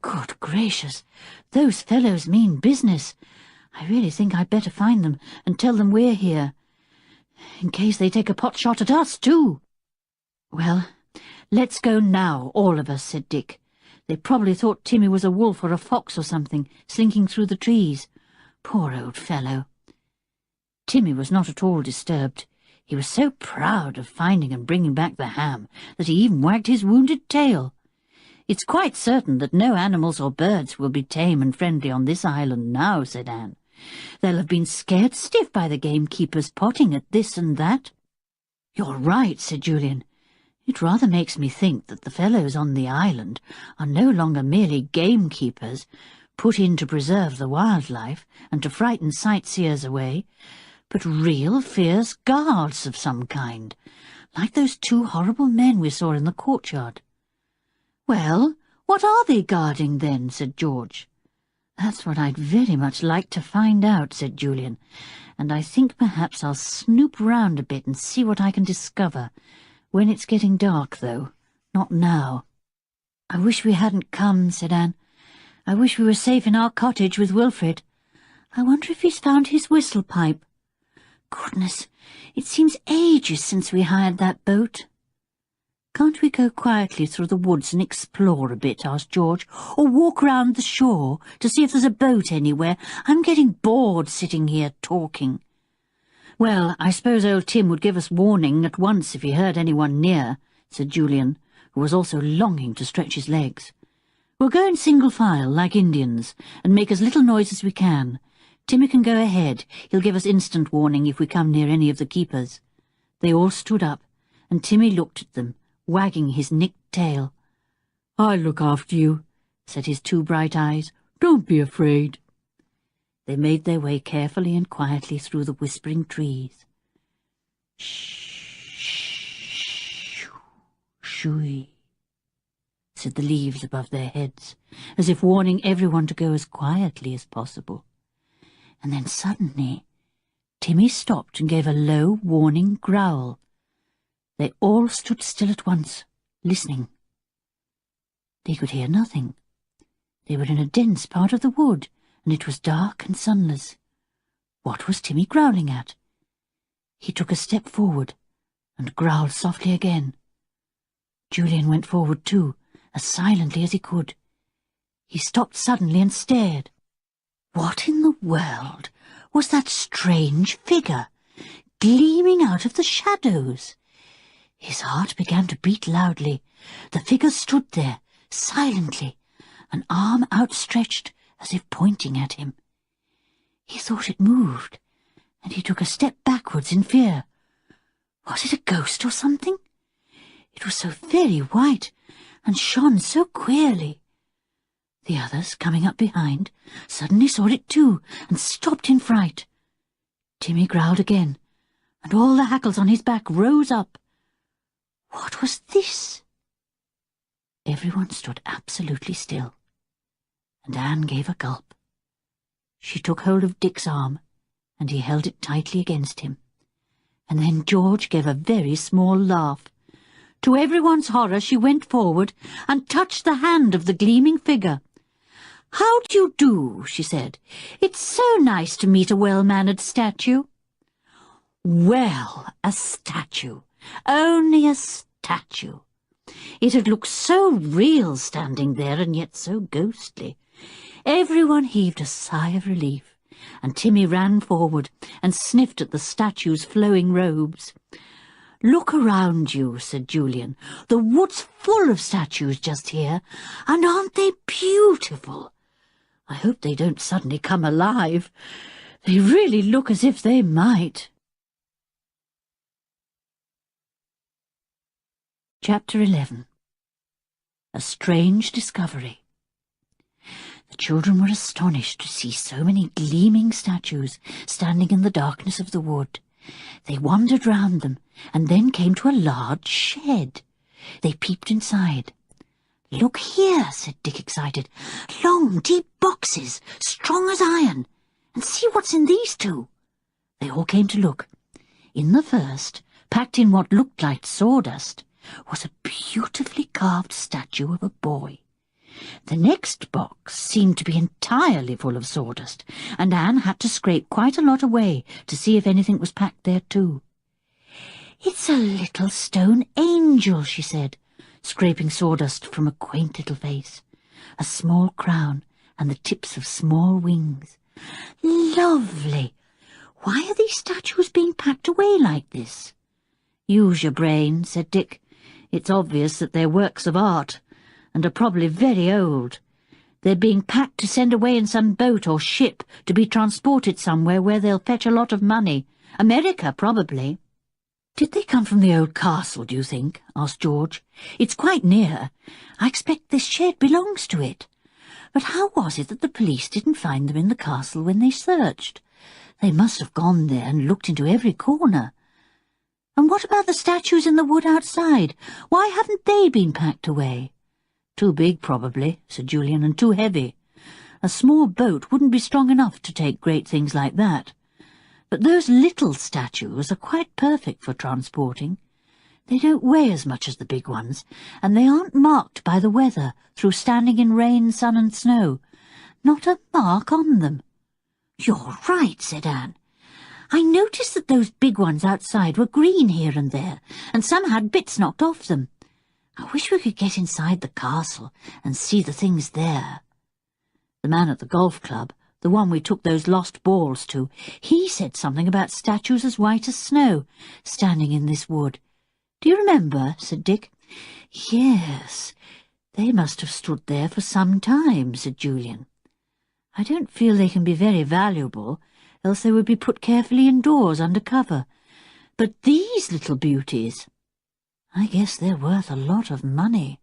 "Good gracious, those fellows mean business. I really think I'd better find them and tell them we're here, in case they take a pot shot at us, too." "Well, let's go now, all of us," said Dick. "They probably thought Timmy was a wolf or a fox or something, slinking through the trees. Poor old fellow." Timmy was not at all disturbed. He was so proud of finding and bringing back the ham that he even wagged his wounded tail. "It's quite certain that no animals or birds will be tame and friendly on this island now," said Anne. "They'll have been scared stiff by the gamekeepers potting at this and that." "You're right," said Julian. "It rather makes me think that the fellows on the island are no longer merely gamekeepers, put in to preserve the wildlife and to frighten sightseers away, but real fierce guards of some kind, like those two horrible men we saw in the courtyard." "Well, what are they guarding then?" said George. "That's what I'd very much like to find out," said Julian, "and I think perhaps I'll snoop round a bit and see what I can discover. When it's getting dark, though, not now." "I wish we hadn't come," said Anne. "I wish we were safe in our cottage with Wilfred. I wonder if he's found his whistle pipe. Goodness, it seems ages since we hired that boat." "Can't we go quietly through the woods and explore a bit?" asked George, "or walk round the shore to see if there's a boat anywhere? I'm getting bored sitting here talking." "Well, I suppose old Tim would give us warning at once if he heard anyone near," said Julian, who was also longing to stretch his legs. We'll go in single file, like Indians, and make as little noise as we can. Timmy can go ahead. He'll give us instant warning if we come near any of the keepers." They all stood up, and Timmy looked at them, wagging his nicked tail. "I'll look after you," said his two bright eyes. "Don't be afraid." They made their way carefully and quietly through the whispering trees. "Shh, shoo-shoo-y," said the leaves above their heads, as if warning everyone to go as quietly as possible. And then suddenly Timmy stopped and gave a low, warning growl. They all stood still at once, listening. They could hear nothing. They were in a dense part of the wood, and it was dark and sunless. What was Timmy growling at? He took a step forward and growled softly again. Julian went forward too, as silently as he could. He stopped suddenly and stared. What in the world was that strange figure, gleaming out of the shadows? His heart began to beat loudly. The figure stood there, silently, an arm outstretched as if pointing at him. He thought it moved, and he took a step backwards in fear. Was it a ghost or something? It was so very white and shone so queerly. The others, coming up behind, suddenly saw it too, and stopped in fright. Timmy growled again, and all the hackles on his back rose up. What was this? Everyone stood absolutely still, and Anne gave a gulp. She took hold of Dick's arm, and he held it tightly against him. And then George gave a very small laugh. To everyone's horror, she went forward and touched the hand of the gleaming figure. "How do you do?" she said. "It's so nice to meet a well-mannered statue." Well, a statue. Only a statue. It had looked so real standing there, and yet so ghostly. Everyone heaved a sigh of relief, and Timmy ran forward and sniffed at the statue's flowing robes. "Look around you," said Julian. "The wood's full of statues just here, and aren't they beautiful? I hope they don't suddenly come alive. They really look as if they might." Chapter 11. A Strange Discovery. The children were astonished to see so many gleaming statues standing in the darkness of the wood. They wandered round them, and then came to a large shed. They peeped inside. "Look here," said Dick, excited. "Long, deep boxes, strong as iron. And see what's in these two." They all came to look. In the first, packed in what looked like sawdust, was a beautifully carved statue of a boy. The next box seemed to be entirely full of sawdust, and Anne had to scrape quite a lot away to see if anything was packed there too. "It's a little stone angel," she said, scraping sawdust from a quaint little face, a small crown, and the tips of small wings. "Lovely! Why are these statues being packed away like this?" "Use your brain," said Dick. "It's obvious that they're works of art, and are probably very old. They're being packed to send away in some boat or ship to be transported somewhere where they'll fetch a lot of money. America, probably." "Did they come from the old castle, do you think?" asked George. "It's quite near. I expect this shed belongs to it. But how was it that the police didn't find them in the castle when they searched? They must have gone there and looked into every corner. And what about the statues in the wood outside? Why haven't they been packed away?" "Too big, probably," said Julian, "and too heavy. A small boat wouldn't be strong enough to take great things like that. But those little statues are quite perfect for transporting. They don't weigh as much as the big ones, and they aren't marked by the weather through standing in rain, sun and snow. Not a mark on them." "You're right," said Anne. "I noticed that those big ones outside were green here and there, and some had bits knocked off them. I wish we could get inside the castle and see the things there." The man at the golf club, the one we took those lost balls to, he said something about statues as white as snow, standing in this wood. "Do you remember?" said Dick. "Yes, "They must have stood there for some time," said Julian. "I don't feel they can be very valuable, else they would be put carefully indoors under cover. But these little beauties, I guess they're worth a lot of money."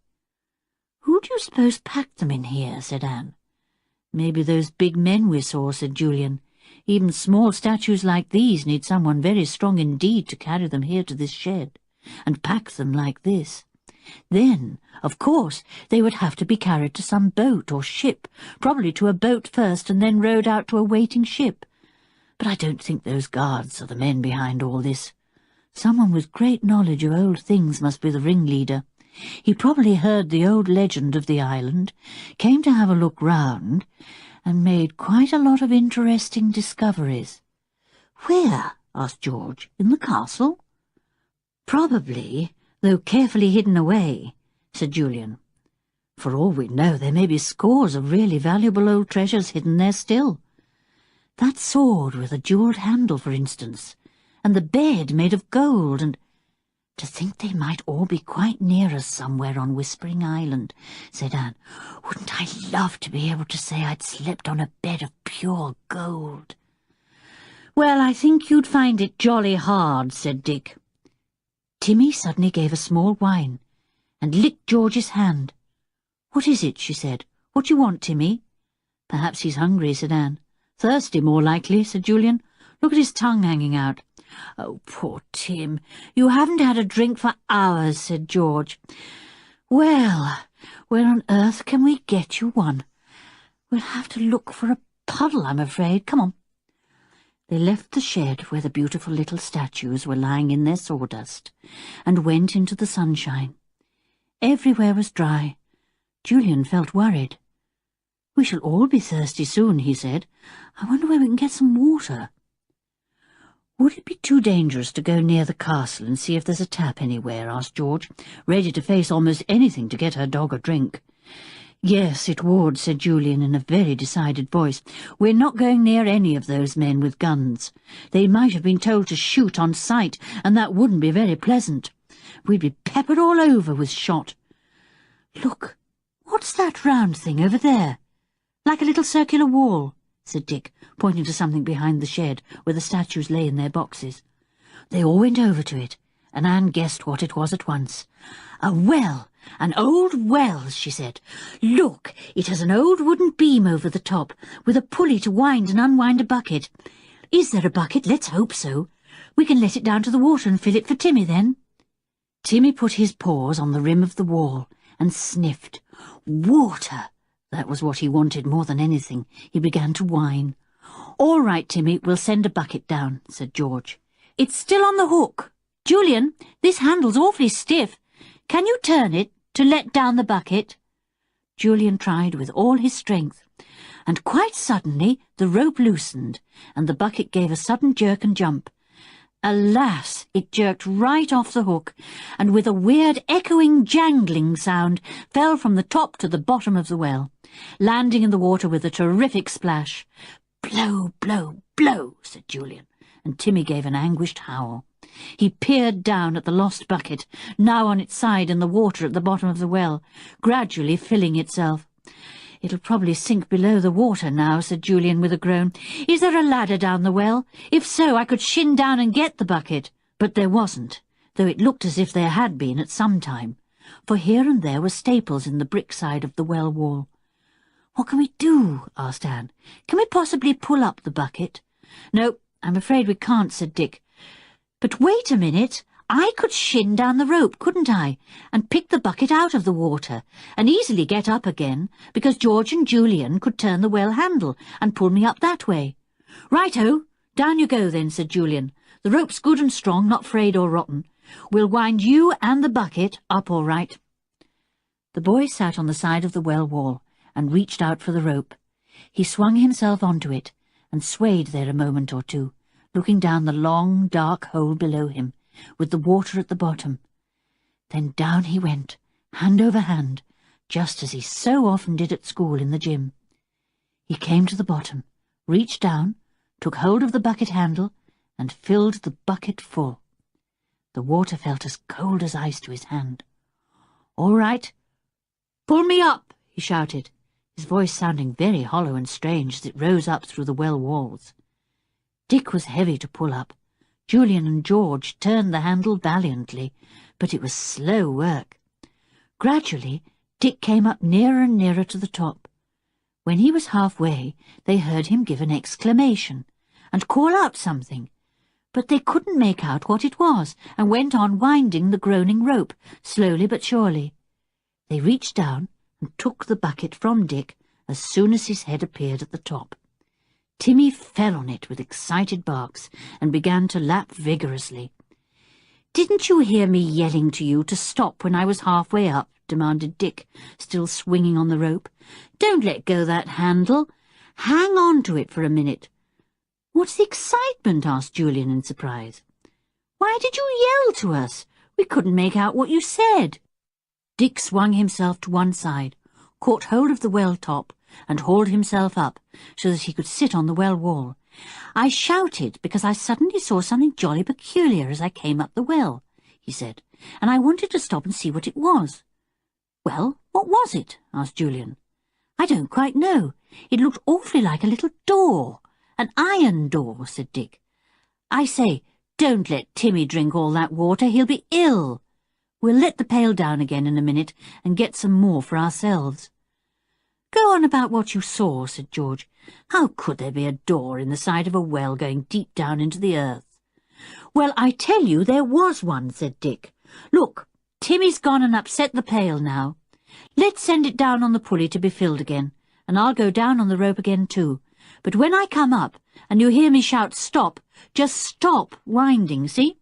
"Who do you suppose packed them in here?" said Anne. "Maybe those big men we saw," said Julian. "Even small statues like these need someone very strong indeed to carry them here to this shed, and pack them like this. Then, of course, they would have to be carried to some boat or ship, probably to a boat first and then rowed out to a waiting ship. But I don't think those guards are the men behind all this. Someone with great knowledge of old things must be the ringleader. He probably heard the old legend of the island, came to have a look round, and made quite a lot of interesting discoveries." "Where?" asked George. "In the castle?" "Probably, though carefully hidden away," said Julian. "For all we know, there may be scores of really valuable old treasures hidden there still. That sword with a jewelled handle, for instance, and the bed made of gold, and to think they might all be quite near us somewhere on Whispering Island," said Anne. "Wouldn't I love to be able to say I'd slept on a bed of pure gold?" "Well, I think you'd find it jolly hard," said Dick. Timmy suddenly gave a small whine and licked George's hand. "What is it?" she said. "What do you want, Timmy?" "Perhaps he's hungry," said Anne. "Thirsty, more likely," said Julian. "Look at his tongue hanging out." "Oh, poor Tim, you haven't had a drink for hours," said George. "Well, where on earth can we get you one? We'll have to look for a puddle, I'm afraid. Come on." They left the shed where the beautiful little statues were lying in their sawdust, and went into the sunshine. Everywhere was dry. Julian felt worried. "We shall all be thirsty soon," he said. "I wonder where we can get some water." "Would it be too dangerous to go near the castle and see if there's a tap anywhere?" asked George, ready to face almost anything to get her dog a drink. "Yes, it would," said Julian in a very decided voice. "We're not going near any of those men with guns. They might have been told to shoot on sight, and that wouldn't be very pleasant. We'd be peppered all over with shot. Look, what's that round thing over there? Like a little circular wall," said Dick, pointing to something behind the shed where the statues lay in their boxes. They all went over to it, and Anne guessed what it was at once. "A well! An old well," she said. "Look, it has an old wooden beam over the top, with a pulley to wind and unwind a bucket. Is there a bucket? Let's hope so. We can let it down to the water and fill it for Timmy then." Timmy put his paws on the rim of the wall and sniffed. Water! That was what he wanted more than anything. He began to whine. "All right, Timmy, we'll send a bucket down," said George. "It's still on the hook. Julian, this handle's awfully stiff. Can you turn it to let down the bucket?" Julian tried with all his strength, and quite suddenly the rope loosened, and the bucket gave a sudden jerk and jump. Alas, it jerked right off the hook, and with a weird echoing jangling sound fell from the top to the bottom of the well, landing in the water with a terrific splash. "Blow, blow, blow," said Julian, and Timmy gave an anguished howl. He peered down at the lost bucket, now on its side in the water at the bottom of the well, gradually filling itself. "It'll probably sink below the water now," said Julian with a groan. "Is there a ladder down the well? If so, I could shin down and get the bucket." But there wasn't, though it looked as if there had been at some time, for here and there were staples in the brick side of the well wall. "What can we do?" asked Anne. "Can we possibly pull up the bucket?" "No, I'm afraid we can't," said Dick. "But wait a minute. I could shin down the rope, couldn't I, and pick the bucket out of the water, and easily get up again, because George and Julian could turn the well handle and pull me up that way." "Right-o, down you go then," said Julian. "The rope's good and strong, not frayed or rotten. We'll wind you and the bucket up all right." The boy sat on the side of the well wall and reached out for the rope. He swung himself onto it and swayed there a moment or two, looking down the long, dark hole below him, with the water at the bottom. Then down he went, hand over hand, just as he so often did at school in the gym. He came to the bottom, reached down, took hold of the bucket handle, and filled the bucket full. The water felt as cold as ice to his hand. "All right, "Pull me up!" he shouted, his voice sounding very hollow and strange as it rose up through the well walls. Dick was heavy to pull up. Julian and George turned the handle valiantly, but it was slow work. Gradually, Dick came up nearer and nearer to the top. When he was halfway, they heard him give an exclamation and call out something, but they couldn't make out what it was, and went on winding the groaning rope, slowly but surely. They reached down and took the bucket from Dick as soon as his head appeared at the top. Timmy fell on it with excited barks and began to lap vigorously. "Didn't you hear me yelling to you to stop when I was halfway up?" demanded Dick, still swinging on the rope. "Don't let go that handle. Hang on to it for a minute." "What's the excitement?" asked Julian in surprise. "Why did you yell to us? We couldn't make out what you said." Dick swung himself to one side, caught hold of the well top, and hauled himself up so that he could sit on the well wall. "I shouted because I suddenly saw something jolly peculiar as I came up the well," he said, "and I wanted to stop and see what it was." "Well, what was it?" asked Julian. "I don't quite know. It looked awfully like a little door. An iron door," said Dick. "I say, don't let Timmy drink all that water. He'll be ill. We'll let the pail down again in a minute and get some more for ourselves." "Go on about what you saw," said George. "How could there be a door in the side of a well going deep down into the earth?" "Well, I tell you there was one," said Dick. "Look, Timmy's gone and upset the pail now. Let's send it down on the pulley to be filled again, and I'll go down on the rope again too. But when I come up and you hear me shout stop, just stop winding, see?"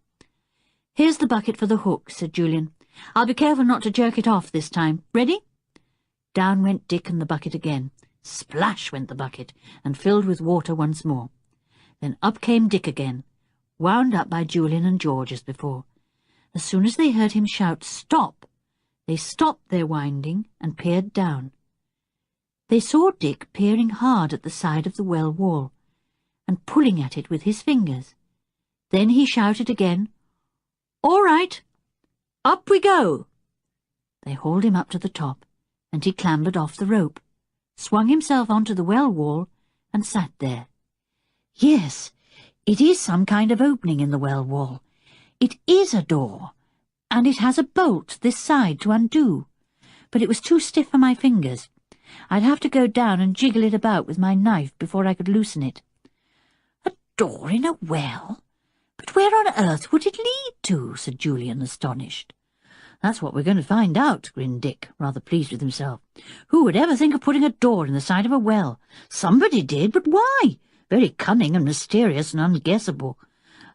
"Here's the bucket for the hook," said Julian. "I'll be careful not to jerk it off this time. Ready?" Down went Dick and the bucket again. Splash went the bucket, and filled with water once more. Then up came Dick again, wound up by Julian and George as before. As soon as they heard him shout stop, they stopped their winding and peered down. They saw Dick peering hard at the side of the well wall, and pulling at it with his fingers. Then he shouted again, "All right, up we go!" They hauled him up to the top, and he clambered off the rope, swung himself onto the well wall, and sat there. Yes, it is some kind of opening in the well wall. It is a door, and it has a bolt this side to undo, but it was too stiff for my fingers. I'd have to go down and jiggle it about with my knife before I could loosen it. "A door in a well? But where on earth would it lead to?" said Julian, astonished. "That's what we're going to find out," grinned Dick, rather pleased with himself. "Who would ever think of putting a door in the side of a well? Somebody did, but why? Very cunning and mysterious and unguessable.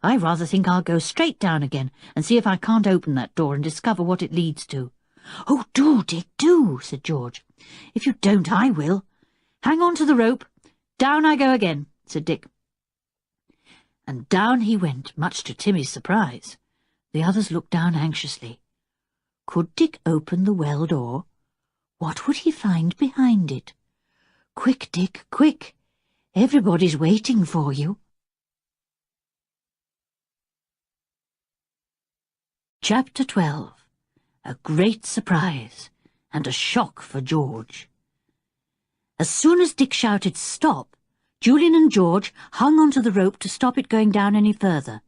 I rather think I'll go straight down again and see if I can't open that door and discover what it leads to." "Oh, do, Dick, do," said George. "If you don't, I will. Hang on to the rope. Down I go again," said Dick. And down he went, much to Timmy's surprise. The others looked down anxiously. Could Dick open the well door? What would he find behind it? "Quick, Dick, quick! Everybody's waiting for you." Chapter 12. A Great Surprise and a Shock for George. As soon as Dick shouted stop, Julian and George hung onto the rope to stop it going down any further.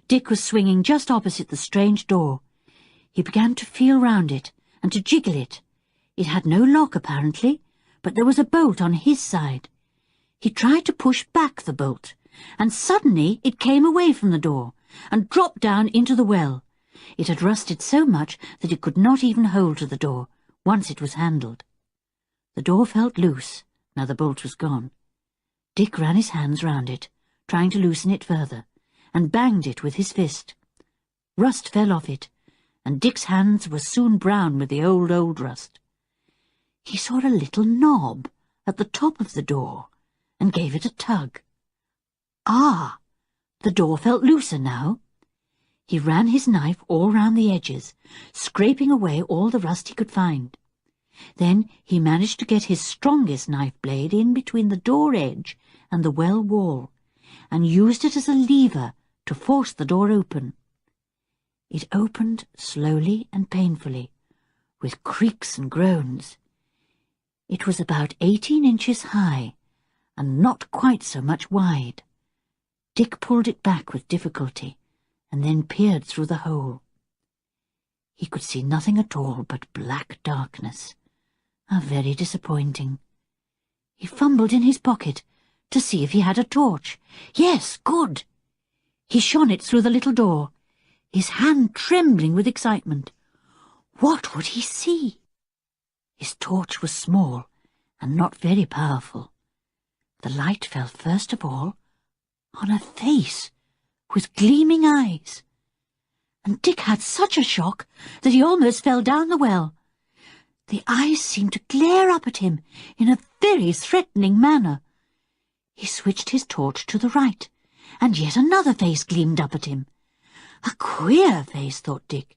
Dick was swinging just opposite the strange door. He began to feel round it and to jiggle it. It had no lock apparently, but there was a bolt on his side. He tried to push back the bolt, and suddenly it came away from the door and dropped down into the well. It had rusted so much that it could not even hold to the door, once it was handled. The door felt loose, now the bolt was gone. Dick ran his hands round it, trying to loosen it further, and banged it with his fist. Rust fell off it, and Dick's hands were soon brown with the old rust. He saw a little knob at the top of the door, and gave it a tug. Ah! The door felt looser now. He ran his knife all round the edges, scraping away all the rust he could find. Then he managed to get his strongest knife blade in between the door edge and the well wall, and used it as a lever to force the door open. It opened slowly and painfully, with creaks and groans. It was about 18 inches high, and not quite so much wide. Dick pulled it back with difficulty, and then peered through the hole. He could see nothing at all but black darkness. How very disappointing. He fumbled in his pocket to see if he had a torch. Yes, good! He shone it through the little door, his hand trembling with excitement. What would he see? His torch was small and not very powerful. The light fell first of all on a face with gleaming eyes, and Dick had such a shock that he almost fell down the well. The eyes seemed to glare up at him in a very threatening manner. He switched his torch to the right, and yet another face gleamed up at him. A queer face, thought Dick.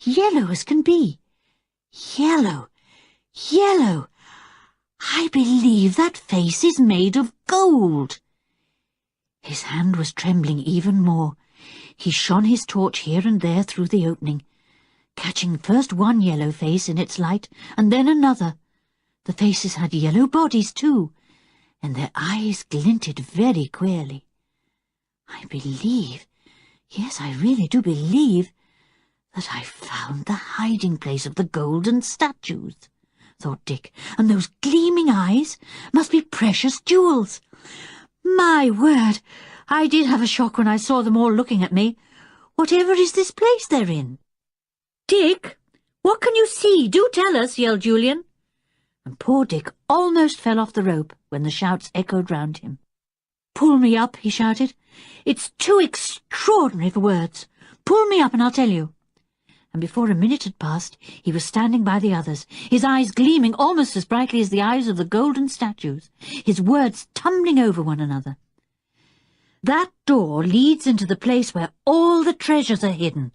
Yellow as can be. Yellow, yellow. I believe that face is made of gold. His hand was trembling even more. He shone his torch here and there through the opening, catching first one yellow face in its light, and then another. The faces had yellow bodies too, and their eyes glinted very queerly. I believe, yes, I really do believe, that I found the hiding place of the golden statues, thought Dick, and those gleaming eyes must be precious jewels. My word, I did have a shock when I saw them all looking at me. Whatever is this place they're in? Dick, what can you see? Do tell us, yelled Julian. And poor Dick almost fell off the rope when the shouts echoed round him. Pull me up, he shouted. It's too extraordinary for words. Pull me up and I'll tell you. And before a minute had passed, he was standing by the others, his eyes gleaming almost as brightly as the eyes of the golden statues, his words tumbling over one another. That door leads into the place where all the treasures are hidden.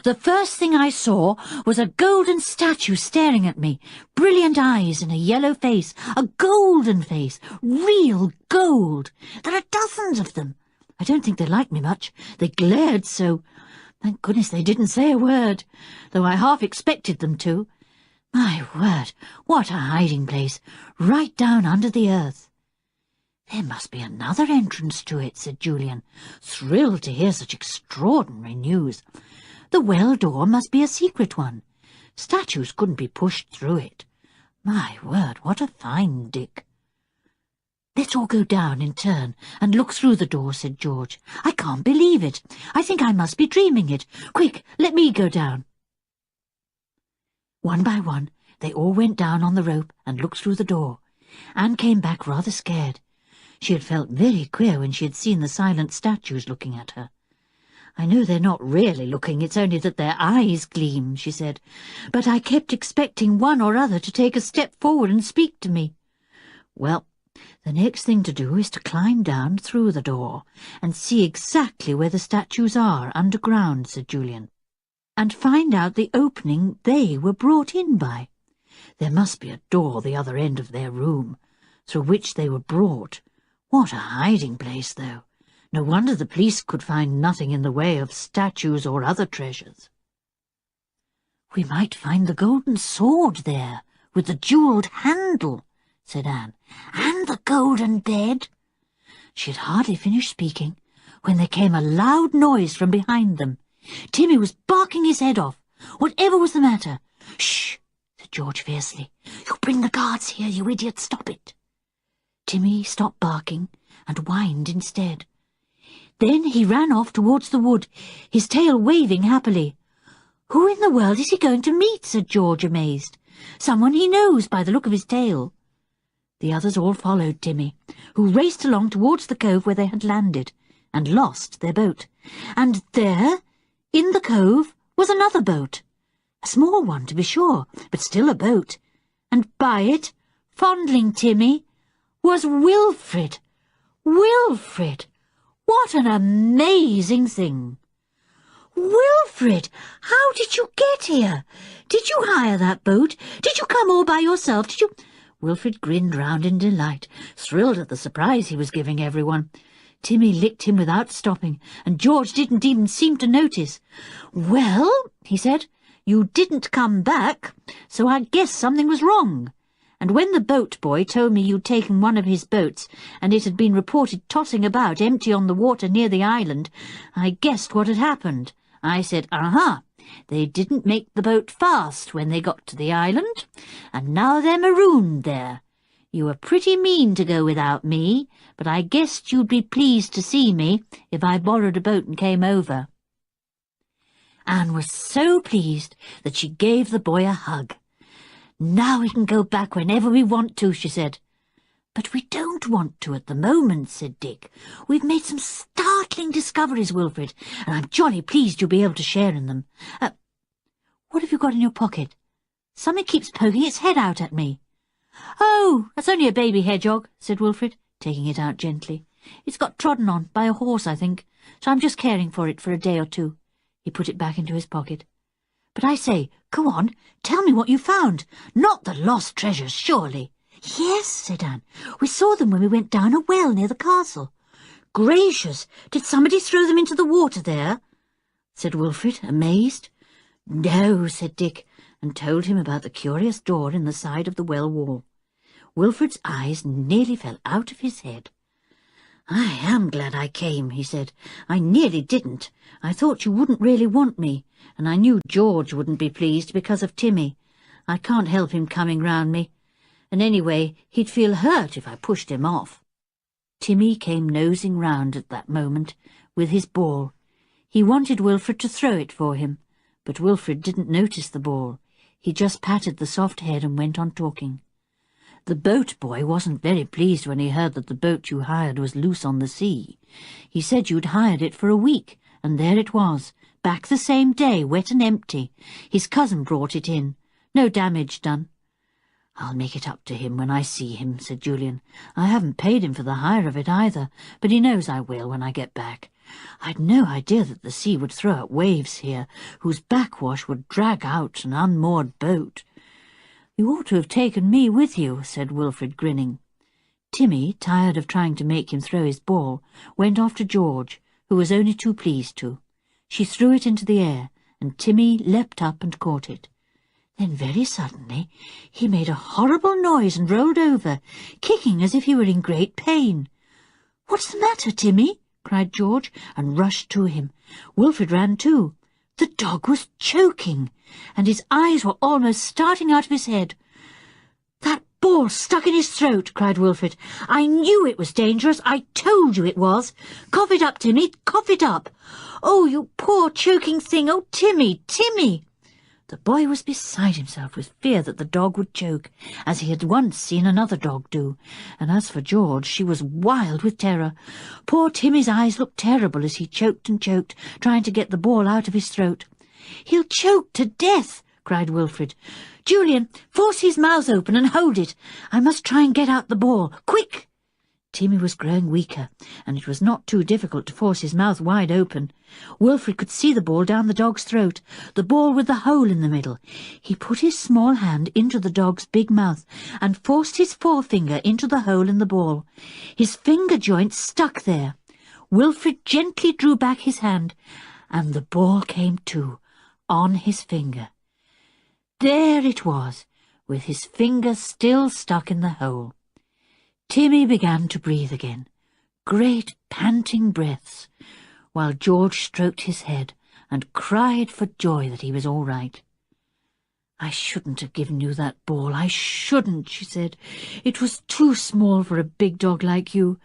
The first thing I saw was a golden statue staring at me, brilliant eyes and a yellow face, a golden face, real gold. There are dozens of them. I don't think they liked me much. They glared so. Thank goodness they didn't say a word, though I half expected them to. My word, what a hiding place, right down under the earth. There must be another entrance to it, said Julian, thrilled to hear such extraordinary news. The well door must be a secret one. Statues couldn't be pushed through it. My word, what a find, Dick. Let's all go down in turn and look through the door, said George. I can't believe it. I think I must be dreaming it. Quick, let me go down. One by one, they all went down on the rope and looked through the door. Anne came back rather scared. She had felt very queer when she had seen the silent statues looking at her. I know they're not really looking, it's only that their eyes gleam, she said. But I kept expecting one or other to take a step forward and speak to me. Well, the next thing to do is to climb down through the door and see exactly where the statues are underground, said Julian, and find out the opening they were brought in by. There must be a door the other end of their room, through which they were brought. What a hiding place, though. No wonder the police could find nothing in the way of statues or other treasures. We might find the golden sword there, with the jewelled handle, said Anne, and the golden bed. She had hardly finished speaking when there came a loud noise from behind them. Timmy was barking his head off. Whatever was the matter? Shh, said George fiercely. You'll bring the guards here, you idiot. Stop it. Timmy stopped barking and whined instead. Then he ran off towards the wood, his tail waving happily. Who in the world is he going to meet? Said George, amazed. Someone he knows by the look of his tail. The others all followed Timmy, who raced along towards the cove where they had landed, and lost their boat. And there, in the cove, was another boat. A small one, to be sure, but still a boat. And by it, fondling Timmy, was Wilfrid. Wilfrid! What an amazing thing! Wilfrid, how did you get here? Did you hire that boat? Did you come all by yourself? Did you... Wilfrid grinned round in delight, thrilled at the surprise he was giving everyone. Timmy licked him without stopping, and George didn't even seem to notice. Well, he said, You didn't come back, so I guess something was wrong. And when the boat boy told me you'd taken one of his boats, and it had been reported tossing about empty on the water near the island, I guessed what had happened. I said, aha, they didn't make the boat fast when they got to the island, and now they're marooned there. You were pretty mean to go without me, but I guessed you'd be pleased to see me if I borrowed a boat and came over." Anne was so pleased that she gave the boy a hug. "Now we can go back whenever we want to," she said. "But we don't want to at the moment," said Dick. "We've made some startling discoveries, Wilfred, and I'm jolly pleased you'll be able to share in them. What have you got in your pocket? Something keeps poking its head out at me." "Oh, that's only a baby hedgehog," said Wilfred, taking it out gently. "It's got trodden on by a horse, I think, so I'm just caring for it for a day or two." He put it back into his pocket. "But I say, go on, tell me what you found. Not the lost treasures, surely?" "Yes," said Anne. "We saw them when we went down a well near the castle." "Gracious! Did somebody throw them into the water there?" said Wilfred, amazed. "No," said Dick, and told him about the curious door in the side of the well wall. Wilfred's eyes nearly fell out of his head. "I am glad I came," he said. "I nearly didn't. I thought you wouldn't really want me, and I knew George wouldn't be pleased because of Timmy. I can't help him coming round me, and anyway, he'd feel hurt if I pushed him off." Timmy came nosing round at that moment with his ball. He wanted Wilfred to throw it for him, but Wilfred didn't notice the ball. He just patted the soft head and went on talking. "The boat boy wasn't very pleased when he heard that the boat you hired was loose on the sea. He said you'd hired it for a week, and there it was, back the same day, wet and empty. His cousin brought it in. No damage done." "I'll make it up to him when I see him," said Julian. "I haven't paid him for the hire of it either, but he knows I will when I get back. I'd no idea that the sea would throw up waves here, whose backwash would drag out an unmoored boat." "You ought to have taken me with you," said Wilfred, grinning. Timmy, tired of trying to make him throw his ball, went off to George, who was only too pleased to. She threw it into the air, and Timmy leapt up and caught it. Then very suddenly he made a horrible noise and rolled over, kicking as if he were in great pain. "What's the matter, Timmy?" cried George, and rushed to him. Wilfred ran too. The dog was choking, and his eyes were almost starting out of his head. "That ball stuck in his throat," cried Wilfred. "I knew it was dangerous. I told you it was. Cough it up, Timmy, cough it up. Oh, you poor choking thing. Oh, Timmy, Timmy!" The boy was beside himself with fear that the dog would choke, as he had once seen another dog do, and as for George, she was wild with terror. Poor Timmy's eyes looked terrible as he choked and choked, trying to get the ball out of his throat. "He'll choke to death," cried Wilfred. "Julian, force his mouth open and hold it. I must try and get out the ball. Quick!" Timmy was growing weaker, and it was not too difficult to force his mouth wide open. Wilfred could see the ball down the dog's throat, the ball with the hole in the middle. He put his small hand into the dog's big mouth and forced his forefinger into the hole in the ball. His finger joint stuck there. Wilfred gently drew back his hand, and the ball came too, on his finger. There it was, with his finger still stuck in the hole. Timmy began to breathe again, great panting breaths, while George stroked his head and cried for joy that he was all right. "I shouldn't have given you that ball, I shouldn't," she said. "It was too small for a big dog like you,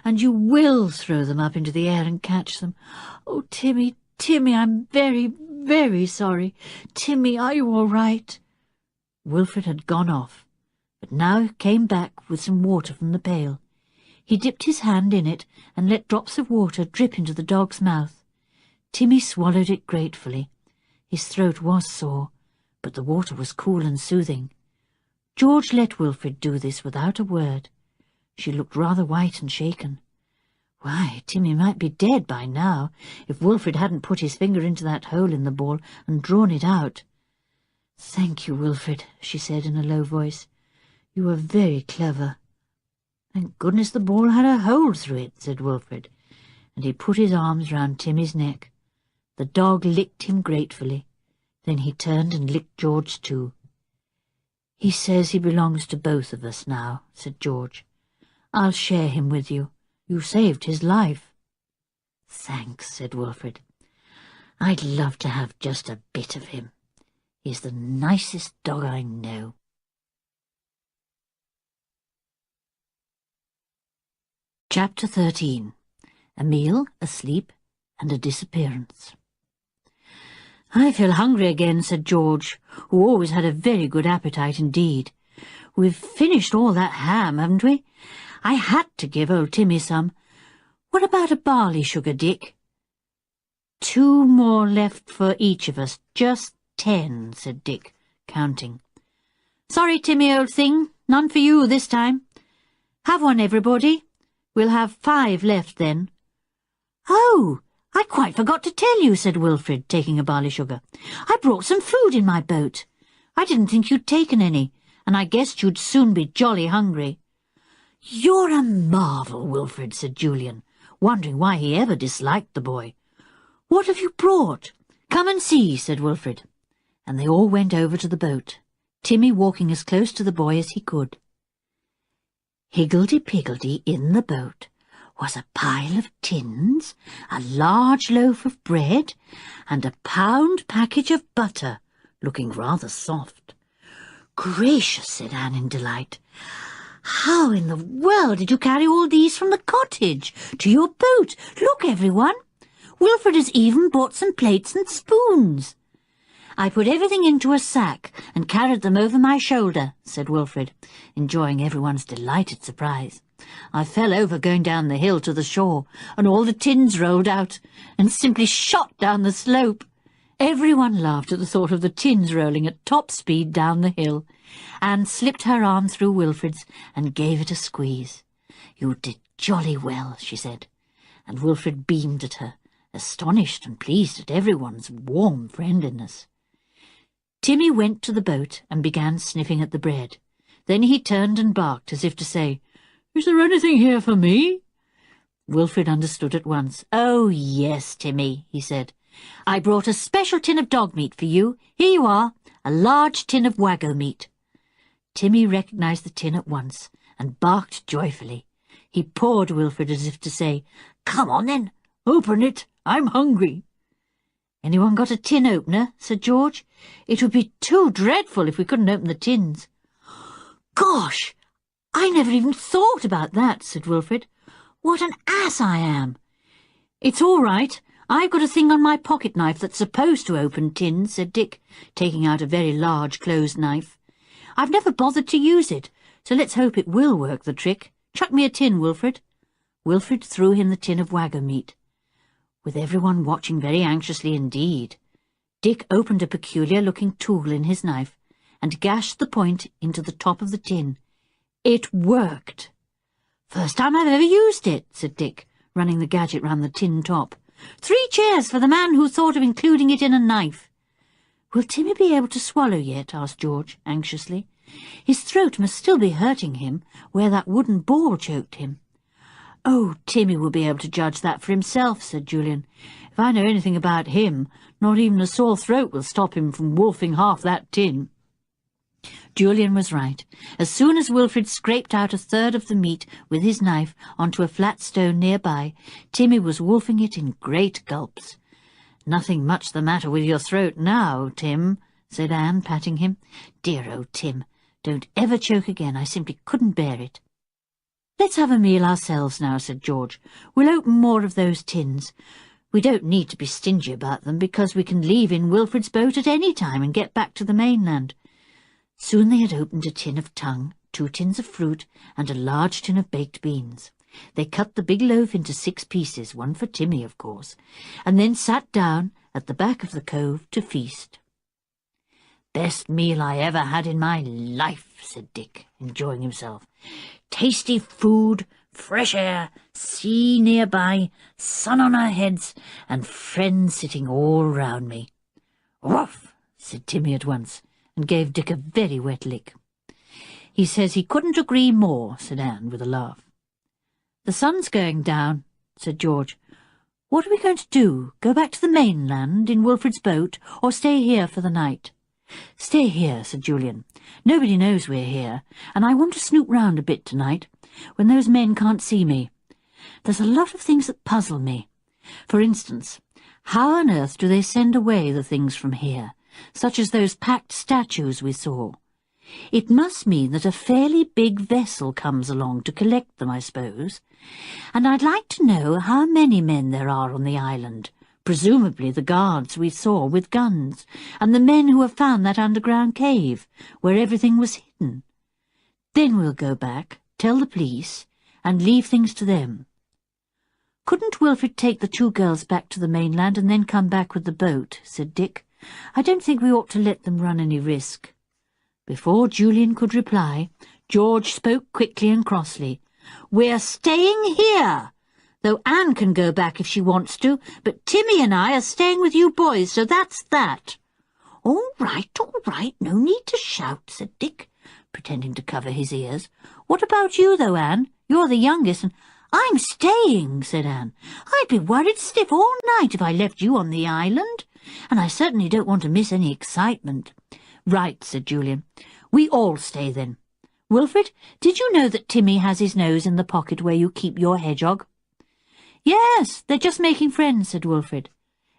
and you will throw them up into the air and catch them. Oh, Timmy, Timmy, I'm very, very sorry. Timmy, are you all right?" Wilfred had gone off, but now came back with some water from the pail. He dipped his hand in it and let drops of water drip into the dog's mouth. Timmy swallowed it gratefully. His throat was sore, but the water was cool and soothing. George let Wilfred do this without a word. She looked rather white and shaken. Why, Timmy might be dead by now, if Wilfred hadn't put his finger into that hole in the ball and drawn it out. "Thank you, Wilfred," she said in a low voice. "You were very clever." "Thank goodness the ball had a hole through it," said Wilfred, and he put his arms round Timmy's neck. The dog licked him gratefully. Then he turned and licked George too. "He says he belongs to both of us now," said George. "I'll share him with you. You saved his life." "Thanks," said Wilfrid. "I'd love to have just a bit of him. He's the nicest dog I know." Chapter 13. A Meal, a Sleep, and a Disappearance. "I feel hungry again," said George, who always had a very good appetite indeed. "We've finished all that ham, haven't we? I had to give old Timmy some. What about a barley sugar, Dick?" "2 more left for each of us, just 10, said Dick, counting. "Sorry, Timmy, old thing, none for you this time. Have one, everybody. We'll have 5 left then." "Oh, I quite forgot to tell you," said Wilfrid, taking a barley sugar. "I brought some food in my boat. I didn't think you'd taken any, and I guessed you'd soon be jolly hungry." "You're a marvel, Wilfrid," said Julian, wondering why he ever disliked the boy. "What have you brought?" "Come and see," said Wilfrid, and they all went over to the boat, Timmy walking as close to the boy as he could. Higgledy-piggledy in the boat was a pile of tins, a large loaf of bread, and a pound package of butter, looking rather soft. "Gracious," said Anne in delight. "How in the world did you carry all these from the cottage to your boat? Look, everyone! Wilfrid has even brought some plates and spoons." "I put everything into a sack and carried them over my shoulder," said Wilfrid, enjoying everyone's delighted surprise. "I fell over going down the hill to the shore, and all the tins rolled out and simply shot down the slope." Everyone laughed at the thought of the tins rolling at top speed down the hill. Anne slipped her arm through Wilfrid's and gave it a squeeze. "You did jolly well," she said, and Wilfrid beamed at her, astonished and pleased at everyone's warm friendliness. Timmy went to the boat and began sniffing at the bread. Then he turned and barked as if to say, "Is there anything here for me?" Wilfrid understood at once. "Oh, yes, Timmy," he said. "I brought a special tin of dog meat for you. Here you are, a large tin of waggo meat." Timmy recognised the tin at once and barked joyfully. He pawed Wilfrid as if to say, "Come on then, open it, I'm hungry." "Anyone got a tin opener?" said George. "It would be too dreadful if we couldn't open the tins." "Gosh, I never even thought about that," said Wilfrid. "What an ass I am." "It's all right. I've got a thing on my pocket knife that's supposed to open tins," said Dick, taking out a very large closed knife. "I've never bothered to use it, so let's hope it will work the trick. Chuck me a tin, Wilfrid." Wilfrid threw him the tin of waggo meat. With everyone watching very anxiously indeed, Dick opened a peculiar-looking tool in his knife and gashed the point into the top of the tin. It worked. "First time I've ever used it," said Dick, running the gadget round the tin top. "3 cheers for the man who thought of including it in a knife." "Will Timmy be able to swallow yet?" asked George, anxiously. "His throat must still be hurting him, where that wooden ball choked him." "Oh, Timmy will be able to judge that for himself," said Julian. "If I know anything about him, not even a sore throat will stop him from wolfing half that tin." Julian was right. As soon as Wilfrid scraped out a third of the meat with his knife onto a flat stone nearby, Timmy was wolfing it in great gulps. "Nothing much the matter with your throat now, Tim," said Anne, patting him. "Dear old Tim, don't ever choke again. I simply couldn't bear it." "Let's have a meal ourselves now," said George. "We'll open more of those tins. We don't need to be stingy about them, because we can leave in Wilfrid's boat at any time and get back to the mainland." Soon they had opened a tin of tongue, 2 tins of fruit, and a large tin of baked beans. They cut the big loaf into 6 pieces, one for Timmy, of course, and then sat down at the back of the cove to feast. "Best meal I ever had in my life," said Dick, enjoying himself. "Tasty food, fresh air, sea nearby, sun on our heads, and friends sitting all round me." "Woof," said Timmy at once, and gave Dick a very wet lick. "He says he couldn't agree more," said Anne with a laugh. "The sun's going down," said George. What are we going to do? Go back to the mainland in Wilfred's boat, or stay here for the night? Stay here, said Julian. Nobody knows we're here, and I want to snoop round a bit tonight, when those men can't see me. There's a lot of things that puzzle me. For instance, how on earth do they send away the things from here, such as those packed statues we saw? It must mean that a fairly big vessel comes along to collect them, I suppose. And I'd like to know how many men there are on the island, presumably the guards we saw with guns, and the men who have found that underground cave, where everything was hidden. Then we'll go back, tell the police, and leave things to them. Couldn't Wilfred take the 2 girls back to the mainland and then come back with the boat? Said Dick. I don't think we ought to let them run any risk. Before Julian could reply, George spoke quickly and crossly. We're staying here, though Anne can go back if she wants to, but Timmy and I are staying with you boys, so that's that. All right, no need to shout, said Dick, pretending to cover his ears. What about you, though, Anne? You're the youngest, and I'm staying, said Anne. I'd be worried stiff all night if I left you on the island, and I certainly don't want to miss any excitement. Right, said Julian. We all stay then. Wilfred, did you know that Timmy has his nose in the pocket where you keep your hedgehog? Yes, they're just making friends, said Wilfred.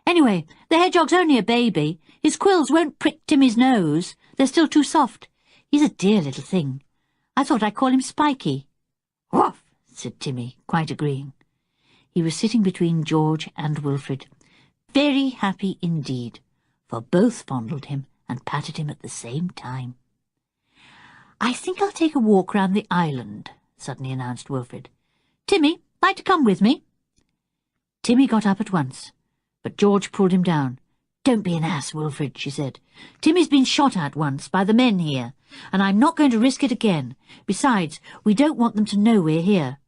Anyway, the hedgehog's only a baby. His quills won't prick Timmy's nose. They're still too soft. He's a dear little thing. I thought I'd call him Spiky. Woof, said Timmy, quite agreeing. He was sitting between George and Wilfred, very happy indeed, for both fondled him and patted him at the same time. I think I'll take a walk round the island, suddenly announced Wilfred. Timmy, like to come with me? Timmy got up at once, but George pulled him down. Don't be an ass, Wilfred, she said. Timmy's been shot at once by the men here, and I'm not going to risk it again. Besides, we don't want them to know we're here.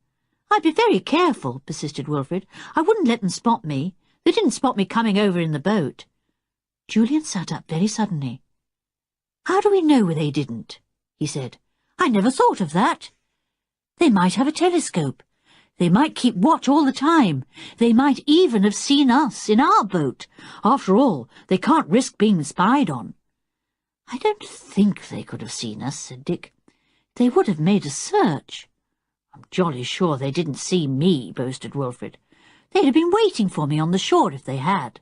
I'd be very careful, persisted Wilfred. I wouldn't let them spot me. They didn't spot me coming over in the boat. Julian sat up very suddenly. How do we know they didn't? He said. I never thought of that. They might have a telescope. They might keep watch all the time. They might even have seen us in our boat. After all, they can't risk being spied on. I don't think they could have seen us, said Dick. They would have made a search. I'm jolly sure they didn't see me, boasted Wilfred. They'd have been waiting for me on the shore if they had.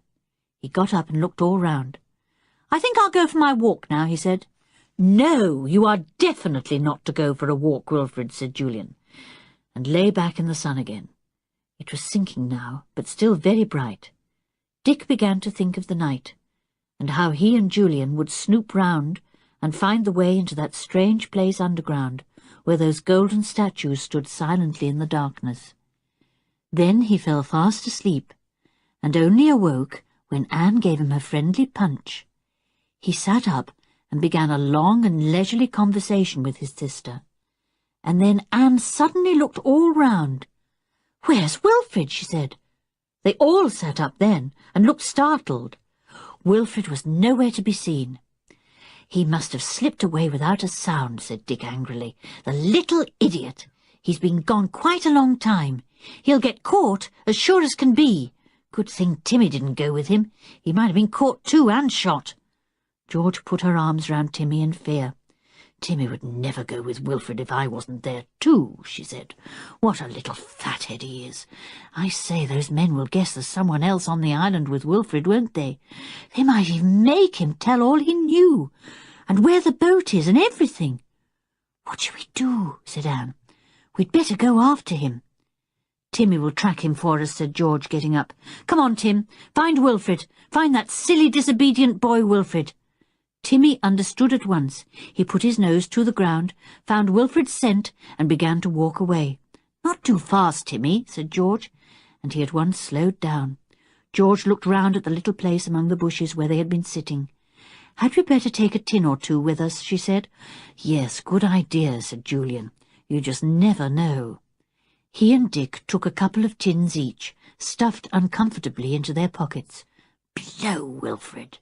He got up and looked all round. I think I'll go for my walk now, he said. No, you are definitely not to go for a walk, Wilfred, said Julian, and lay back in the sun again. It was sinking now, but still very bright. Dick began to think of the night, and how he and Julian would snoop round and find the way into that strange place underground, where those golden statues stood silently in the darkness. Then he fell fast asleep, and only awoke when Anne gave him a friendly punch. He sat up and began a long and leisurely conversation with his sister. And then Anne suddenly looked all round. "Where's Wilfred?" she said. They all sat up then and looked startled. Wilfred was nowhere to be seen. "He must have slipped away without a sound," said Dick angrily. "The little idiot! He's been gone quite a long time. He'll get caught as sure as can be. Good thing Timmy didn't go with him. He might have been caught too and shot." George put her arms round Timmy in fear. "Timmy would never go with Wilfred if I wasn't there too," she said. "What a little fathead he is. I say, those men will guess there's someone else on the island with Wilfred, won't they? They might even make him tell all he knew, and where the boat is and everything." "What shall we do?" said Anne. "We'd better go after him." "Timmy will track him for us," said George, getting up. "Come on, Tim. Find Wilfred. Find that silly, disobedient boy, Wilfred." Timmy understood at once. He put his nose to the ground, found Wilfred's scent, and began to walk away. "Not too fast, Timmy," said George, and he at once slowed down. George looked round at the little place among the bushes where they had been sitting. "Had we better take a tin or two with us?" she said. "Yes, good idea," said Julian. "You just never know." He and Dick took a couple of tins each, stuffed uncomfortably into their pockets. "Blow, Wilfred."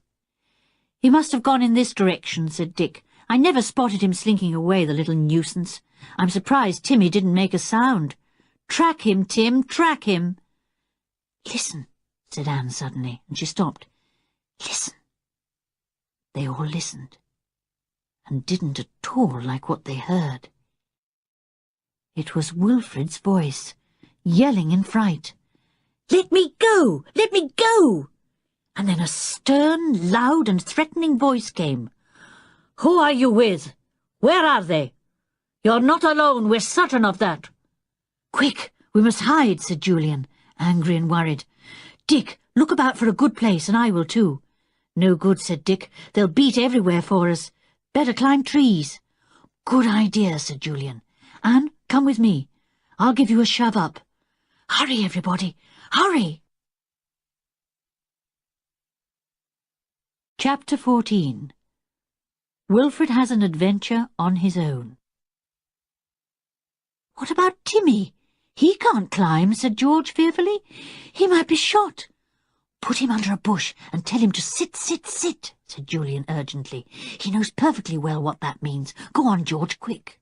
"He must have gone in this direction," said Dick. "I never spotted him slinking away, the little nuisance. I'm surprised Timmy didn't make a sound. Track him, Tim, track him." "Listen," said Anne suddenly, and she stopped. "Listen." They all listened, and didn't at all like what they heard. It was Wilfrid's voice, yelling in fright. "Let me go! Let me go!" And then a stern, loud and threatening voice came. "Who are you with? Where are they? You're not alone, we're certain of that." "Quick, we must hide," said Julian, angry and worried. "Dick, look about for a good place, and I will too." "No good," said Dick. "They'll beat everywhere for us. Better climb trees." "Good idea," said Julian. "Anne, come with me. I'll give you a shove up. Hurry, everybody, hurry!" Chapter 14. Wilfrid has an adventure on his own. "What about Timmy? He can't climb," said George fearfully. "He might be shot." "Put him under a bush and tell him to sit, sit, sit," said Julian urgently. "He knows perfectly well what that means. Go on, George, quick."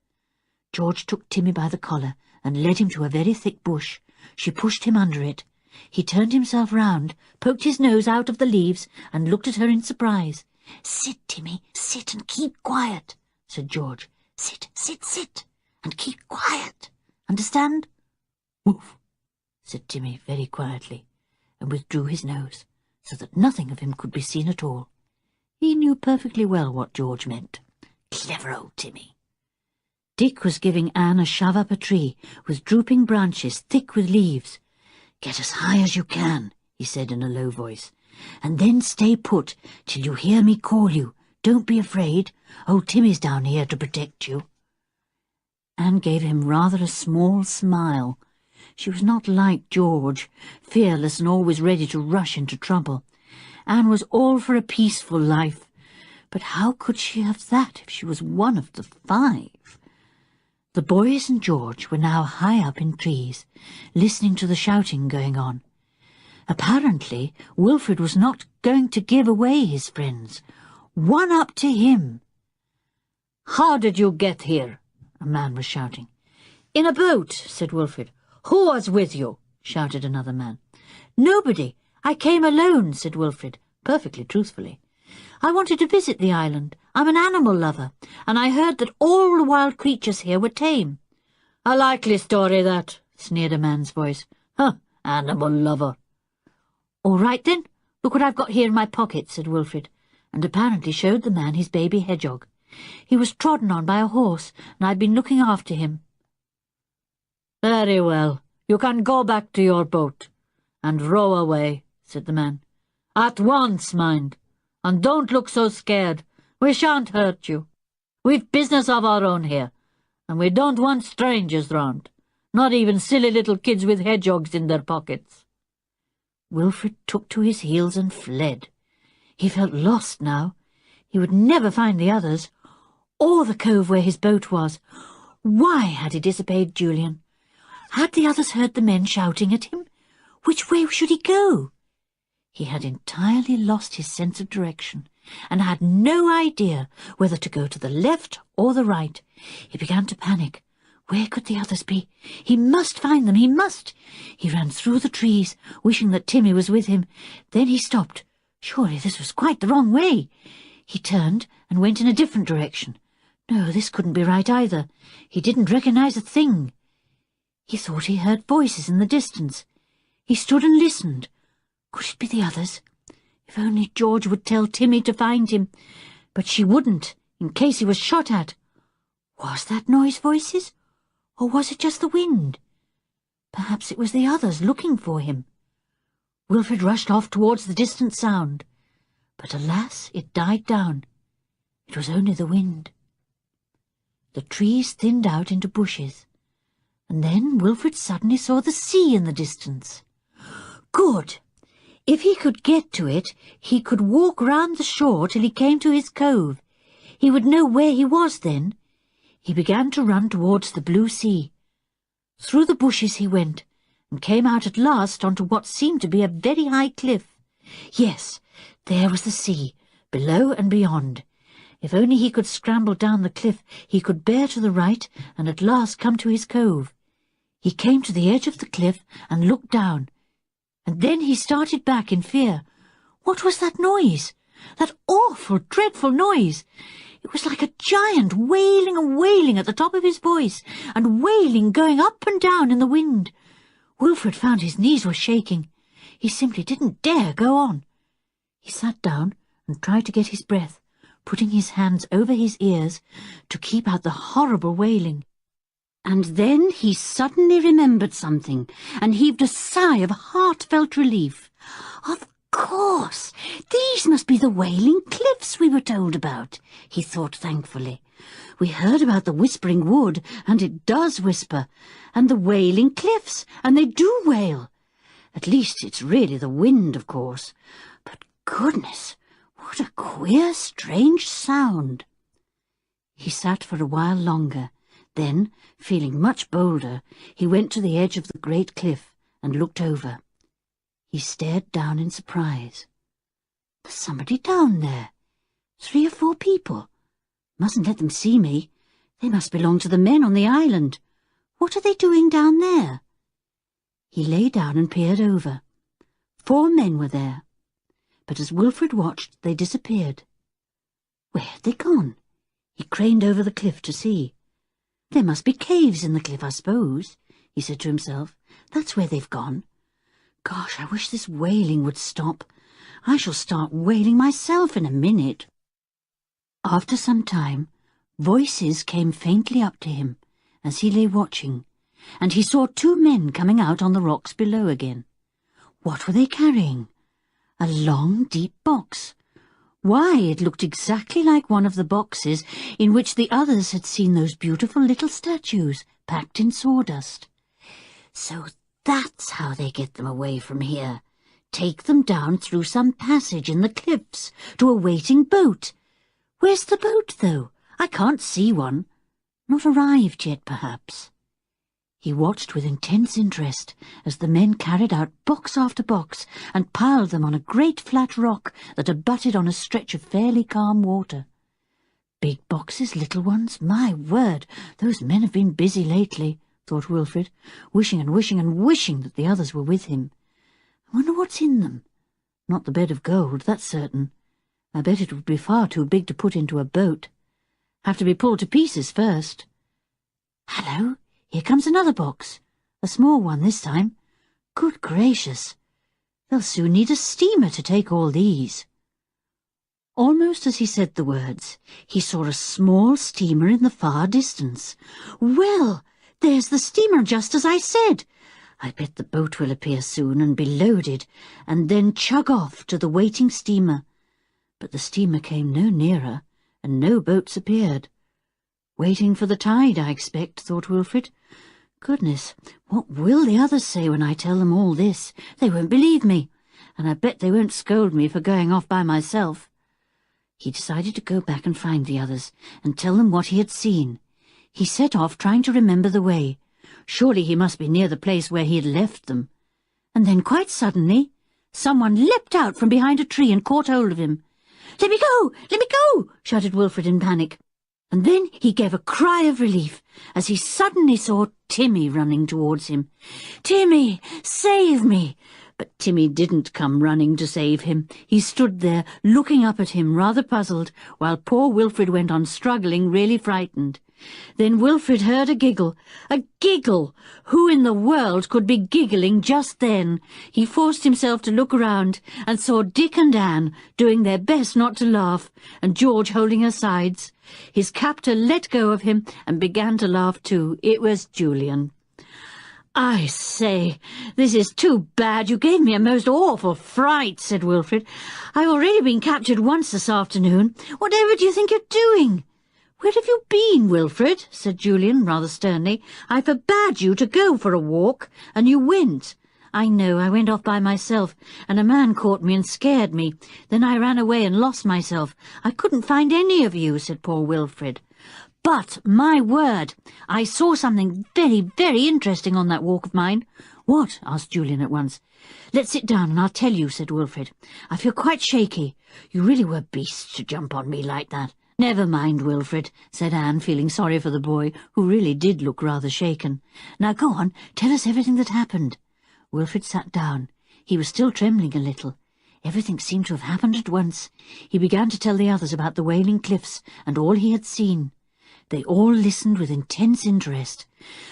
George took Timmy by the collar and led him to a very thick bush. She pushed him under it. He turned himself round, poked his nose out of the leaves, and looked at her in surprise. "Sit, Timmy, sit and keep quiet," said George. "Sit, sit, sit, and keep quiet. Understand?" "Woof," said Timmy very quietly, and withdrew his nose, so that nothing of him could be seen at all. He knew perfectly well what George meant. Clever old Timmy. Dick was giving Anne a shove up a tree, with drooping branches thick with leaves. "Get as high as you can," he said in a low voice, "and then stay put till you hear me call you. Don't be afraid. Old Timmy's down here to protect you." Anne gave him rather a small smile. She was not like George, fearless and always ready to rush into trouble. Anne was all for a peaceful life, but how could she have that if she was one of the 5? The boys and George were now high up in trees, listening to the shouting going on. Apparently, Wilfrid was not going to give away his friends. One up to him. "How did you get here?" a man was shouting. "In a boat," said Wilfrid. "Who was with you?" shouted another man. "Nobody. I came alone," said Wilfrid, perfectly truthfully. "I wanted to visit the island. I'm an animal lover, and I heard that all the wild creatures here were tame." "A likely story, that," sneered a man's voice. "Huh, animal lover." "All right, then. Look what I've got here in my pocket," said Wilfrid, and apparently showed the man his baby hedgehog. "He was trodden on by a horse, and I've been looking after him." "Very well. You can go back to your boat and row away," said the man. "At once, mind. And don't look so scared. We shan't hurt you. We've business of our own here, and we don't want strangers round, not even silly little kids with hedgehogs in their pockets." Wilfrid took to his heels and fled. He felt lost now. He would never find the others, or the cove where his boat was. Why had he disobeyed Julian? Had the others heard the men shouting at him? Which way should he go? He had entirely lost his sense of direction, and had no idea whether to go to the left or the right. He began to panic. Where could the others be? He must find them, he must! He ran through the trees, wishing that Timmy was with him. Then he stopped. Surely this was quite the wrong way. He turned and went in a different direction. No, this couldn't be right either. He didn't recognize a thing. He thought he heard voices in the distance. He stood and listened. Could it be the others? If only George would tell Timmy to find him. But she wouldn't, in case he was shot at. Was that noise voices? Or was it just the wind? Perhaps it was the others looking for him. Wilfrid rushed off towards the distant sound. But alas, it died down. It was only the wind. The trees thinned out into bushes, and then Wilfrid suddenly saw the sea in the distance. Good! If he could get to it, he could walk round the shore till he came to his cove. He would know where he was then. He began to run towards the blue sea. Through the bushes he went, and came out at last onto what seemed to be a very high cliff. Yes, there was the sea, below and beyond. If only he could scramble down the cliff, he could bear to the right and at last come to his cove. He came to the edge of the cliff and looked down, And then he started back in fear. What was that noise? That awful, dreadful noise! It was like a giant wailing and wailing at the top of his voice, and wailing going up and down in the wind. Wilfred found his knees were shaking. He simply didn't dare go on. He sat down and tried to get his breath, putting his hands over his ears to keep out the horrible wailing. And then he suddenly remembered something, and heaved a sigh of heartfelt relief. Of course, these must be the Wailing Cliffs we were told about, he thought thankfully. We heard about the Whispering Wood, and it does whisper, and the Wailing Cliffs, and they do wail. At least it's really the wind, of course. But goodness, what a queer, strange sound. He sat for a while longer. Then, feeling much bolder, he went to the edge of the great cliff and looked over. He stared down in surprise. There's somebody down there. 3 or 4 people. Mustn't let them see me. They must belong to the men on the island. What are they doing down there? He lay down and peered over. 4 men were there. But as Wilfred watched, they disappeared. Where had they gone? He craned over the cliff to see. There must be caves in the cliff, I suppose, he said to himself. That's where they've gone. Gosh, I wish this wailing would stop. I shall start wailing myself in a minute. After some time, voices came faintly up to him as he lay watching, and he saw 2 men coming out on the rocks below again. What were they carrying? A long, deep box. Why, it looked exactly like one of the boxes in which the others had seen those beautiful little statues packed in sawdust. So that's how they get them away from here. Take them down through some passage in the cliffs to a waiting boat. Where's the boat, though? I can't see one. Not arrived yet, perhaps. He watched with intense interest as the men carried out box after box and piled them on a great flat rock that abutted on a stretch of fairly calm water. Big boxes, little ones, my word, those men have been busy lately, thought Wilfred, wishing and wishing and wishing that the others were with him. I wonder what's in them. Not the bed of gold, that's certain. I bet it would be far too big to put into a boat. Have to be pulled to pieces first. Hello! Here comes another box. A small one this time. Good gracious! They'll soon need a steamer to take all these. Almost as he said the words, he saw a small steamer in the far distance. Well, there's the steamer just as I said. I bet the boat will appear soon and be loaded, and then chug off to the waiting steamer. But the steamer came no nearer, and no boats appeared. Waiting for the tide, I expect, thought Wilfred. Goodness, what will the others say when I tell them all this? They won't believe me, and I bet they won't scold me for going off by myself. He decided to go back and find the others, and tell them what he had seen. He set off trying to remember the way. Surely he must be near the place where he had left them. And then quite suddenly, someone leapt out from behind a tree and caught hold of him. "Let me go! Let me go!" shouted Wilfred in panic. And then he gave a cry of relief as he suddenly saw Timmy running towards him. "Timmy, save me!" But Timmy didn't come running to save him. He stood there, looking up at him, rather puzzled, while poor Wilfred went on struggling, really frightened. Then Wilfred heard a giggle. A giggle! Who in the world could be giggling just then? He forced himself to look around and saw Dick and Anne doing their best not to laugh, and George holding her sides. His captor let go of him and began to laugh too. It was Julian. "I say, this is too bad. You gave me a most awful fright," said Wilfred. "I've already been captured once this afternoon. Whatever do you think you're doing?" "Where have you been, Wilfred?" said Julian, rather sternly. "I forbade you to go for a walk, and you went." "I know, I went off by myself, and a man caught me and scared me. Then I ran away and lost myself. I couldn't find any of you," said poor Wilfred. "But, my word, I saw something very, very interesting on that walk of mine." "What?" asked Julian at once. "Let's sit down and I'll tell you," said Wilfred. "I feel quite shaky. You really were beasts to jump on me like that." "Never mind, Wilfred," said Anne, feeling sorry for the boy, who really did look rather shaken. "Now go on, tell us everything that happened." Wilfred sat down. He was still trembling a little. Everything seemed to have happened at once. He began to tell the others about the Wailing Cliffs and all he had seen. They all listened with intense interest.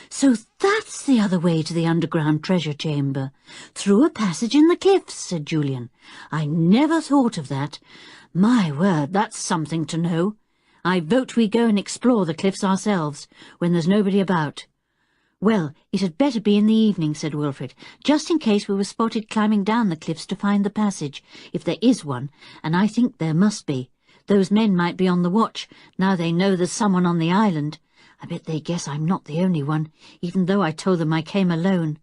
"So that's the other way to the underground treasure chamber, through a passage in the cliffs," said Julian. "I never thought of that. My word, that's something to know. I vote we go and explore the cliffs ourselves, when there's nobody about." "Well, it had better be in the evening," said Wilfred, "just in case we were spotted climbing down the cliffs to find the passage, if there is one, and I think there must be. Those men might be on the watch, now they know there's someone on the island. I bet they guess I'm not the only one, even though I told them I came alone."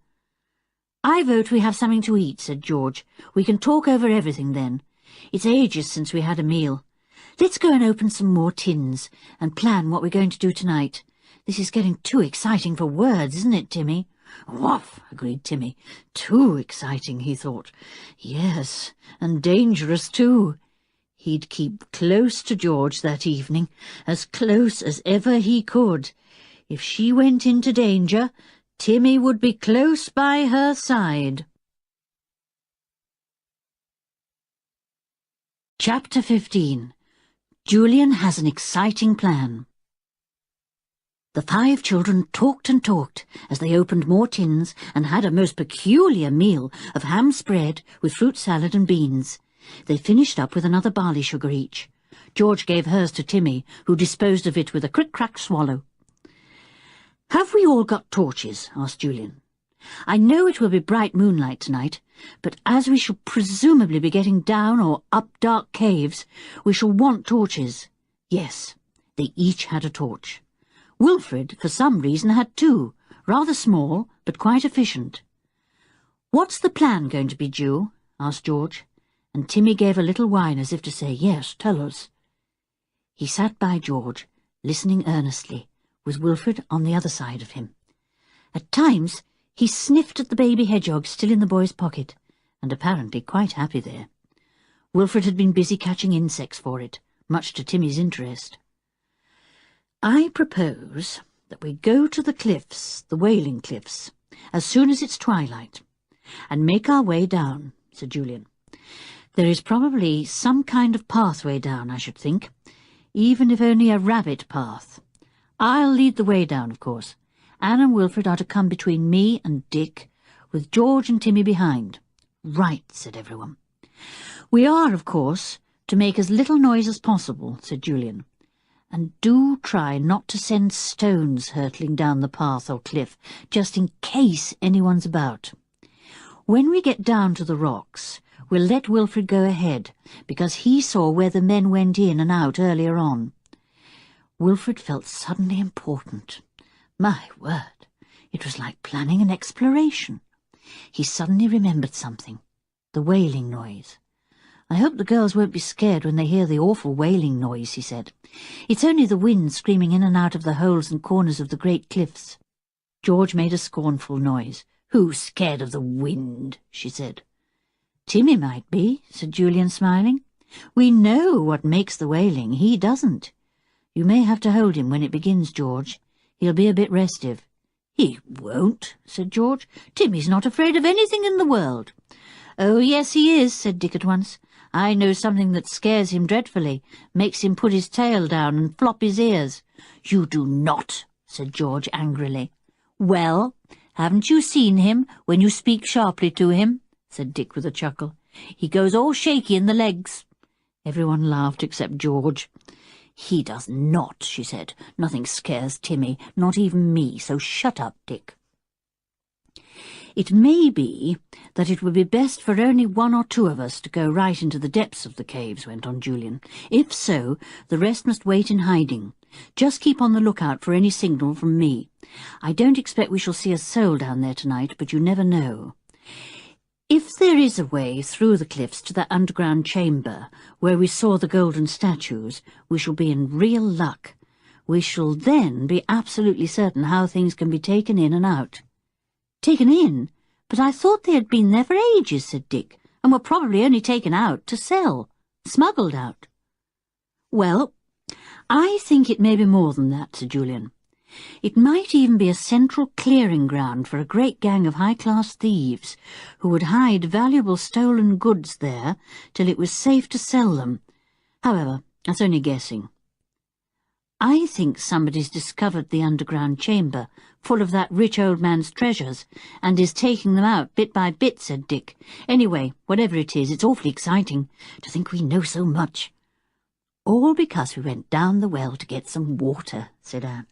"I vote we have something to eat," said George. "We can talk over everything then. It's ages since we had a meal. Let's go and open some more tins and plan what we're going to do tonight. This is getting too exciting for words, isn't it, Timmy?" "Woof," agreed Timmy. "Too exciting," he thought. "Yes, and dangerous too." He'd keep close to George that evening, as close as ever he could. If she went into danger, Timmy would be close by her side. Chapter 15. Julian has an exciting plan. The 5 children talked and talked as they opened more tins and had a most peculiar meal of ham spread with fruit salad and beans. They finished up with another barley sugar each. George gave hers to Timmy, who disposed of it with a crick-crack swallow. "Have we all got torches?" asked Julian. "I know it will be bright moonlight tonight, but as we shall presumably be getting down or up dark caves, we shall want torches." Yes, they each had a torch. Wilfred, for some reason, had 2, rather small, but quite efficient. "What's the plan going to be, Ju?" asked George, and Timmy gave a little whine as if to say, "Yes, tell us." He sat by George, listening earnestly, with Wilfred on the other side of him. At times he sniffed at the baby hedgehog still in the boy's pocket, and apparently quite happy there. Wilfred had been busy catching insects for it, much to Timmy's interest. "I propose that we go to the cliffs, the Wailing Cliffs, as soon as it's twilight, and make our way down," said Julian. "There is probably some kind of pathway down, I should think, even if only a rabbit path. I'll lead the way down, of course. Anne and Wilfred are to come between me and Dick, with George and Timmy behind." "Right," said everyone. "We are, of course, to make as little noise as possible," said Julian. "And do try not to send stones hurtling down the path or cliff, just in case anyone's about. When we get down to the rocks, we'll let Wilfred go ahead, because he saw where the men went in and out earlier on." Wilfred felt suddenly important. My word, it was like planning an exploration. He suddenly remembered something. The wailing noise. "I hope the girls won't be scared when they hear the awful wailing noise," he said. "It's only the wind screaming in and out of the holes and corners of the great cliffs." George made a scornful noise. "Who's scared of the wind?" she said. "Timmy might be," said Julian, smiling. "We know what makes the wailing. He doesn't. You may have to hold him when it begins, George. He'll be a bit restive." "He won't," said George. "Timmy's not afraid of anything in the world." "Oh, yes, he is," said Dick at once. "I know something that scares him dreadfully, makes him put his tail down and flop his ears." "You do not," said George angrily. "Well, haven't you seen him when you speak sharply to him?" said Dick with a chuckle. "He goes all shaky in the legs." Everyone laughed except George. "He does not," she said. "Nothing scares Timmy, not even me, so shut up, Dick." "It may be that it would be best for only 1 or 2 of us to go right into the depths of the caves," went on Julian. "If so, the rest must wait in hiding. Just keep on the lookout for any signal from me. I don't expect we shall see a soul down there tonight, but you never know. If there is a way through the cliffs to that underground chamber where we saw the golden statues, we shall be in real luck. We shall then be absolutely certain how things can be taken in and out." "Taken in? But I thought they had been there for ages," said Dick, "and were probably only taken out to sell, smuggled out." "Well, I think it may be more than that," said Julian. It might even be a central clearing ground for a great gang of high-class thieves who would hide valuable stolen goods there till it was safe to sell them. However, that's only guessing. I think somebody's discovered the underground chamber, full of that rich old man's treasures, and is taking them out bit by bit, said Dick. Anyway, whatever it is, it's awfully exciting to think we know so much. All because we went down the well to get some water, said Anne.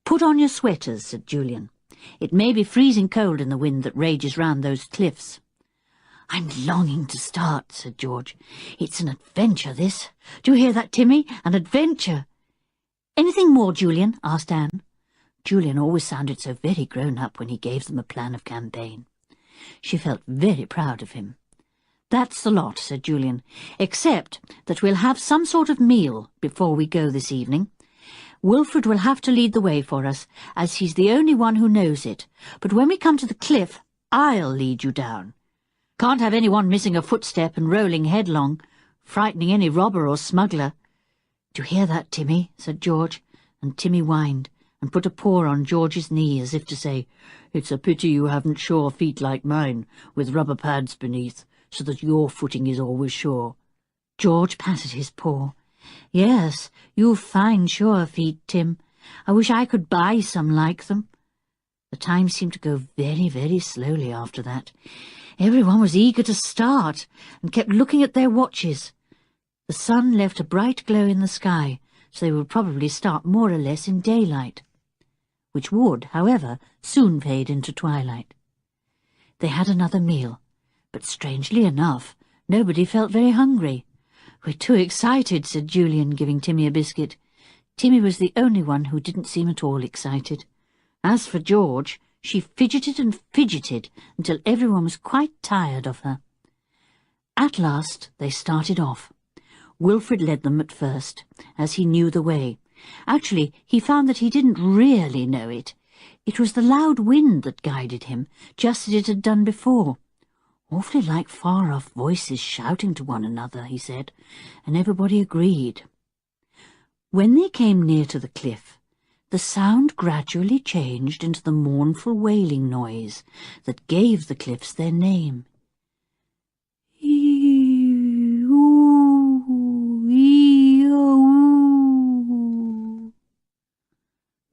Put on your sweaters, said Julian. It may be freezing cold in the wind that rages round those cliffs. I'm longing to start, said George. It's an adventure, this. Do you hear that, Timmy? An adventure. Anything more, Julian? Asked Anne. Julian always sounded so very grown-up when he gave them a plan of campaign. She felt very proud of him. That's the lot, said Julian, except that we'll have some sort of meal before we go this evening. Wilfred will have to lead the way for us, as he's the only one who knows it. But when we come to the cliff, I'll lead you down. Can't have anyone missing a footstep and rolling headlong, frightening any robber or smuggler. Do you hear that, Timmy? Said George, and Timmy whined and put a paw on George's knee as if to say, It's a pity you haven't sure feet like mine, with rubber pads beneath, so that your footing is always sure. George patted his paw. Yes, you've fine sure feet, Tim. I wish I could buy some like them. The time seemed to go very, very slowly after that. Everyone was eager to start and kept looking at their watches. The sun left a bright glow in the sky, so they would probably start more or less in daylight, which would, however, soon fade into twilight. They had another meal, but strangely enough, nobody felt very hungry. We're too excited, said Julian, giving Timmy a biscuit. Timmy was the only one who didn't seem at all excited. As for George, she fidgeted and fidgeted until everyone was quite tired of her. At last they started off. Wilfred led them at first, as he knew the way. Actually, he found that he didn't really know it. It was the loud wind that guided him, just as it had done before. Awfully like far-off voices shouting to one another, he said, and everybody agreed. When they came near to the cliff, the sound gradually changed into the mournful wailing noise that gave the cliffs their name.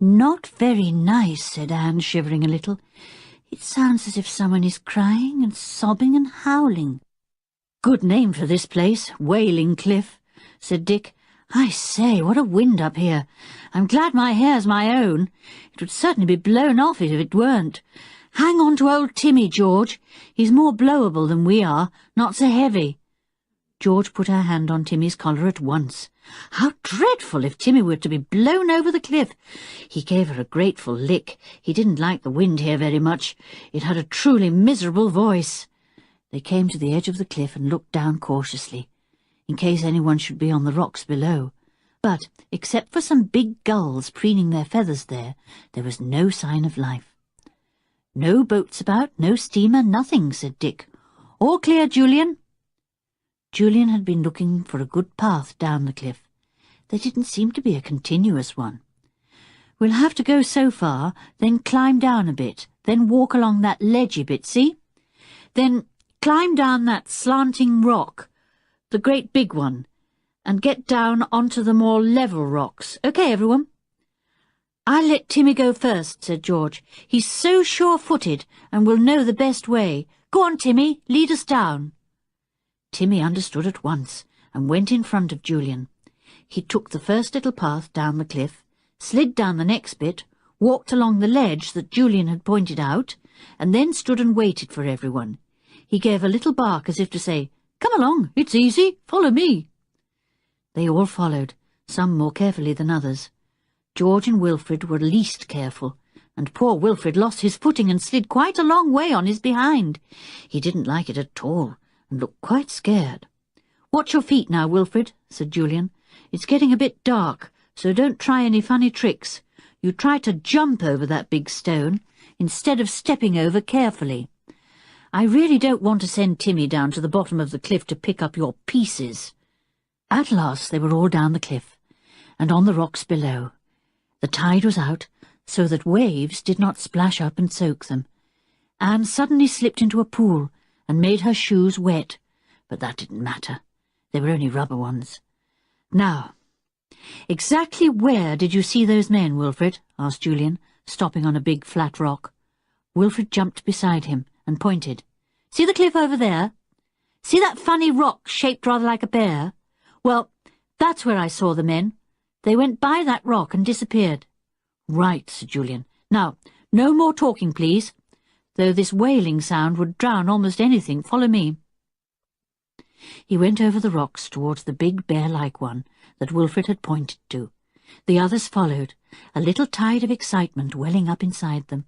Not very nice, said Anne, shivering a little. It sounds as if someone is crying and sobbing and howling. Good name for this place, Wailing Cliff, said Dick. I say, what a wind up here. I'm glad my hair's my own. It would certainly be blown off if it weren't. Hang on to old Timmy, George. He's more blowable than we are, not so heavy. George put her hand on Timmy's collar at once. How dreadful if Timmy were to be blown over the cliff! He gave her a grateful lick. He didn't like the wind here very much. It had a truly miserable voice. They came to the edge of the cliff and looked down cautiously, in case anyone should be on the rocks below. But, except for some big gulls preening their feathers there was no sign of life. No boats about, no steamer, nothing, said Dick. All clear, Julian? Julian had been looking for a good path down the cliff. There didn't seem to be a continuous one. We'll have to go so far, then climb down a bit, then walk along that ledgy bit, see? Then climb down that slanting rock, the great big one, and get down onto the more level rocks. OK, everyone? I'll let Timmy go first, said George. He's so sure-footed and will know the best way. Go on, Timmy, lead us down. Timmy understood at once and went in front of Julian. He took the first little path down the cliff, slid down the next bit, walked along the ledge that Julian had pointed out, and then stood and waited for everyone. He gave a little bark as if to say, Come along, it's easy, follow me. They all followed, some more carefully than others. George and Wilfred were least careful, and poor Wilfred lost his footing and slid quite a long way on his behind. He didn't like it at all, and looked quite scared. Watch your feet now, Wilfred, said Julian. It's getting a bit dark, so don't try any funny tricks. You try to jump over that big stone, instead of stepping over carefully. I really don't want to send Timmy down to the bottom of the cliff to pick up your pieces. At last they were all down the cliff, and on the rocks below. The tide was out, so that waves did not splash up and soak them. Anne suddenly slipped into a pool and made her shoes wet, but that didn't matter. They were only rubber ones. "Now, exactly where did you see those men, Wilfrid?" asked Julian, stopping on a big flat rock. Wilfrid jumped beside him and pointed. "See the cliff over there? See that funny rock shaped rather like a bear? Well, that's where I saw the men. They went by that rock and disappeared." "Right," said Julian. "Now, no more talking, please. Though this wailing sound would drown almost anything, follow me." He went over the rocks towards the big bear-like one that Wilfrid had pointed to. The others followed, a little tide of excitement welling up inside them.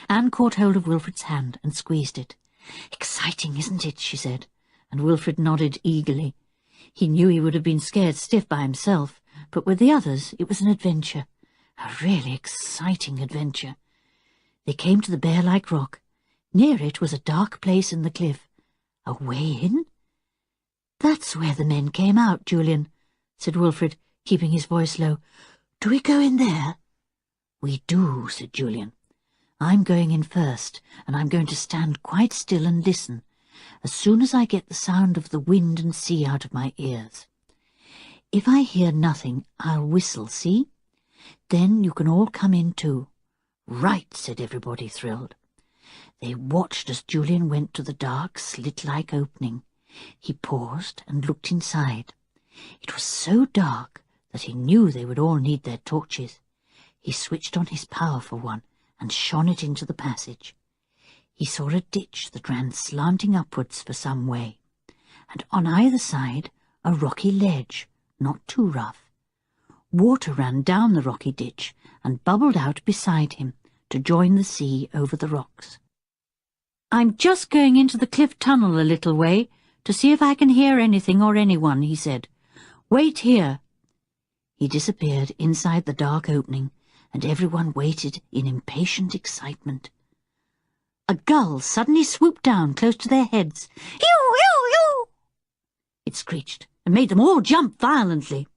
Anne caught hold of Wilfrid's hand and squeezed it. "Exciting, isn't it?" she said, and Wilfrid nodded eagerly. He knew he would have been scared stiff by himself, but with the others it was an adventure, a really exciting adventure. They came to the bear-like rock. Near it was a dark place in the cliff. "A way in?" "That's where the men came out, Julian," said Wilfrid, keeping his voice low. "Do we go in there?" "We do," said Julian. "I'm going in first, and I'm going to stand quite still and listen, as soon as I get the sound of the wind and sea out of my ears. If I hear nothing, I'll whistle, see? Then you can all come in too." "Right," said everybody, thrilled. They watched as Julian went to the dark, slit-like opening. He paused and looked inside. It was so dark that he knew they would all need their torches. He switched on his powerful one and shone it into the passage. He saw a ditch that ran slanting upwards for some way, and on either side a rocky ledge, not too rough. Water ran down the rocky ditch and bubbled out beside him to join the sea over the rocks. "I'm just going into the cliff tunnel a little way to see if I can hear anything or anyone," he said. "Wait here." He disappeared inside the dark opening, and everyone waited in impatient excitement. A gull suddenly swooped down close to their heads. "Hew, hew, hew!" it screeched, and made them all jump violently.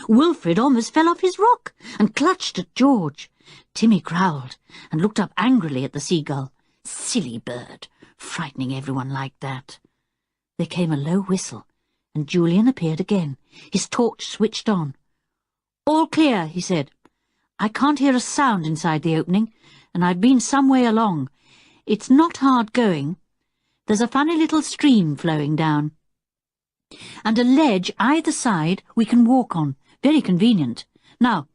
Wilfrid almost fell off his rock and clutched at George. Timmy growled and looked up angrily at the seagull. Silly bird, frightening everyone like that. There came a low whistle, and Julian appeared again, his torch switched on. "All clear," he said. "I can't hear a sound inside the opening, and I've been some way along. It's not hard going. There's a funny little stream flowing down, and a ledge either side we can walk on. Very convenient. Now,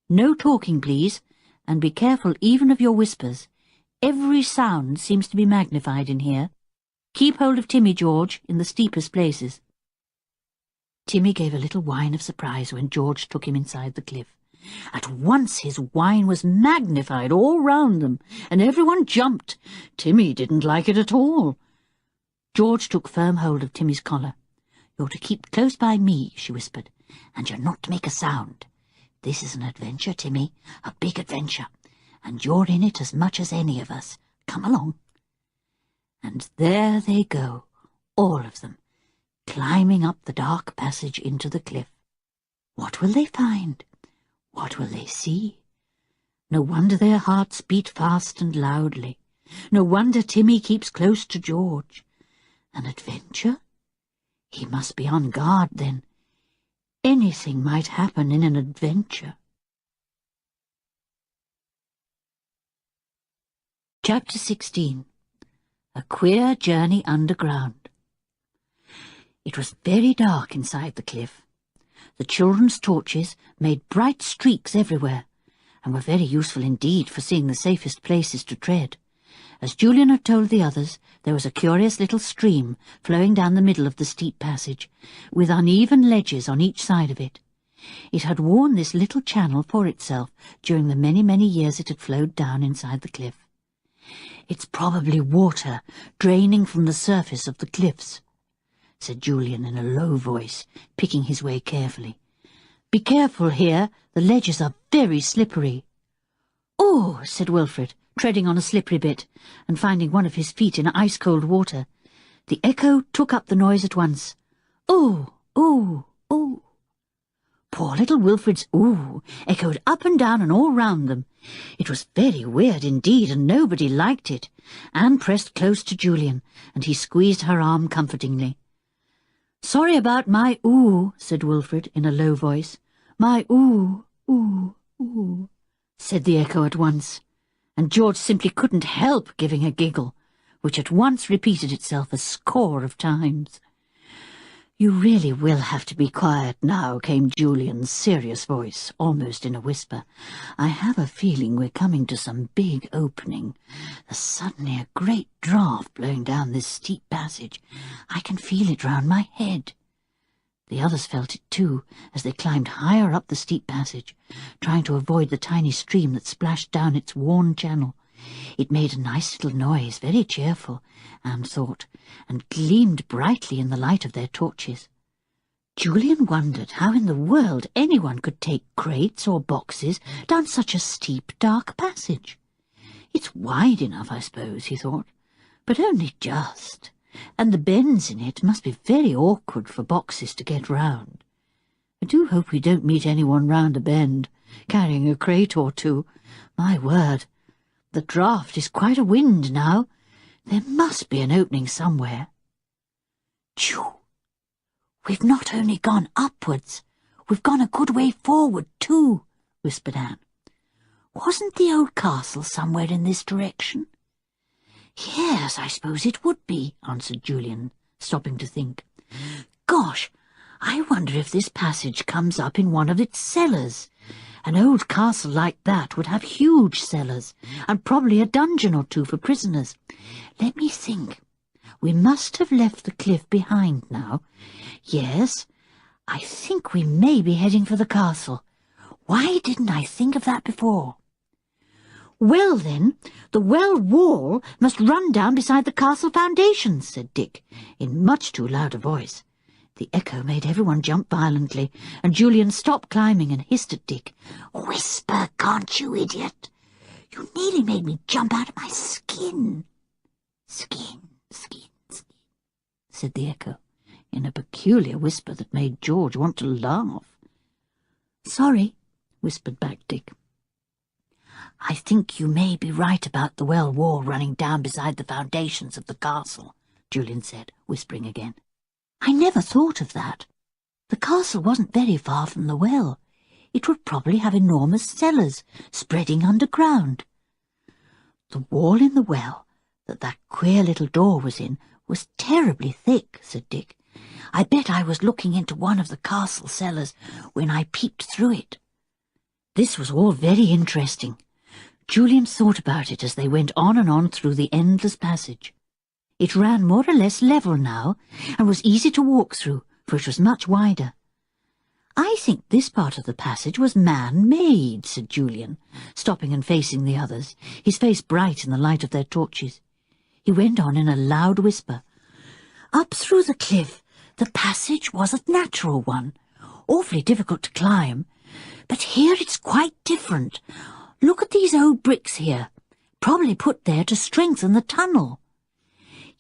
no talking, please, and be careful even of your whispers. Every sound seems to be magnified in here. Keep hold of Timmy, George, in the steepest places." Timmy gave a little whine of surprise when George took him inside the cliff. At once his whine was magnified all round them, and everyone jumped. Timmy didn't like it at all. George took firm hold of Timmy's collar. "You're to keep close by me," she whispered, "and you're not to make a sound. This is an adventure, Timmy, a big adventure, and you're in it as much as any of us. Come along." And there they go, all of them, climbing up the dark passage into the cliff. What will they find? What will they see? No wonder their hearts beat fast and loudly. No wonder Timmy keeps close to George. An adventure? He must be on guard, then. Anything might happen in an adventure. Chapter 16. A Queer Journey Underground. It was very dark inside the cliff. The children's torches made bright streaks everywhere, and were very useful indeed for seeing the safest places to tread. As Julian had told the others, there was a curious little stream flowing down the middle of the steep passage, with uneven ledges on each side of it. It had worn this little channel for itself during the many, many years it had flowed down inside the cliff. "It's probably water draining from the surface of the cliffs," said Julian in a low voice, picking his way carefully. "Be careful here, the ledges are very slippery." "Oh," said Wilfrid, treading on a slippery bit, and finding one of his feet in ice-cold water. The echo took up the noise at once. "Oh, oh, oh." Poor little Wilfred's ooh echoed up and down and all round them. It was very weird indeed, and nobody liked it. Anne pressed close to Julian, and he squeezed her arm comfortingly. "Sorry about my ooh," said Wilfred in a low voice. "My ooh, ooh, ooh," said the echo at once, and George simply couldn't help giving a giggle, which at once repeated itself a score of times. "You really will have to be quiet now," came Julian's serious voice, almost in a whisper. "I have a feeling we're coming to some big opening. There's suddenly a great draught blowing down this steep passage. I can feel it round my head." The others felt it too, as they climbed higher up the steep passage, trying to avoid the tiny stream that splashed down its worn channel. It made a nice little noise, very cheerful, Anne thought, and gleamed brightly in the light of their torches. Julian wondered how in the world anyone could take crates or boxes down such a steep, dark passage. "It's wide enough, I suppose," he thought, "but only just, and the bends in it must be very awkward for boxes to get round. I do hope we don't meet anyone round a bend, carrying a crate or two. My word, the draught is quite a wind now. There must be an opening somewhere." "Phew! We've not only gone upwards, we've gone a good way forward too," whispered Anne. "Wasn't the old castle somewhere in this direction?" "Yes, I suppose it would be," answered Julian, stopping to think. "Gosh, I wonder if this passage comes up in one of its cellars. An old castle like that would have huge cellars, and probably a dungeon or two for prisoners. Let me think. We must have left the cliff behind now. Yes, I think we may be heading for the castle. Why didn't I think of that before?" "Well, then, the well wall must run down beside the castle foundations," said Dick, in much too loud a voice. The echo made everyone jump violently, and Julian stopped climbing and hissed at Dick. "Whisper, can't you, idiot? You nearly made me jump out of my skin." "Skin, skin, skin," said the echo, in a peculiar whisper that made George want to laugh. "Sorry," whispered back Dick. "I think you may be right about the well wall running down beside the foundations of the castle," Julian said, whispering again. "I never thought of that. The castle wasn't very far from the well. It would probably have enormous cellars spreading underground." "The wall in the well that queer little door was in was terribly thick," said Dick. "I bet I was looking into one of the castle cellars when I peeped through it." This was all very interesting. Julian thought about it as they went on and on through the endless passage. It ran more or less level now, and was easy to walk through, for it was much wider. "I think this part of the passage was man-made," said Julian, stopping and facing the others, his face bright in the light of their torches. He went on in a loud whisper. "Up through the cliff, the passage was a natural one, awfully difficult to climb, but here it's quite different. Look at these old bricks here, probably put there to strengthen the tunnel."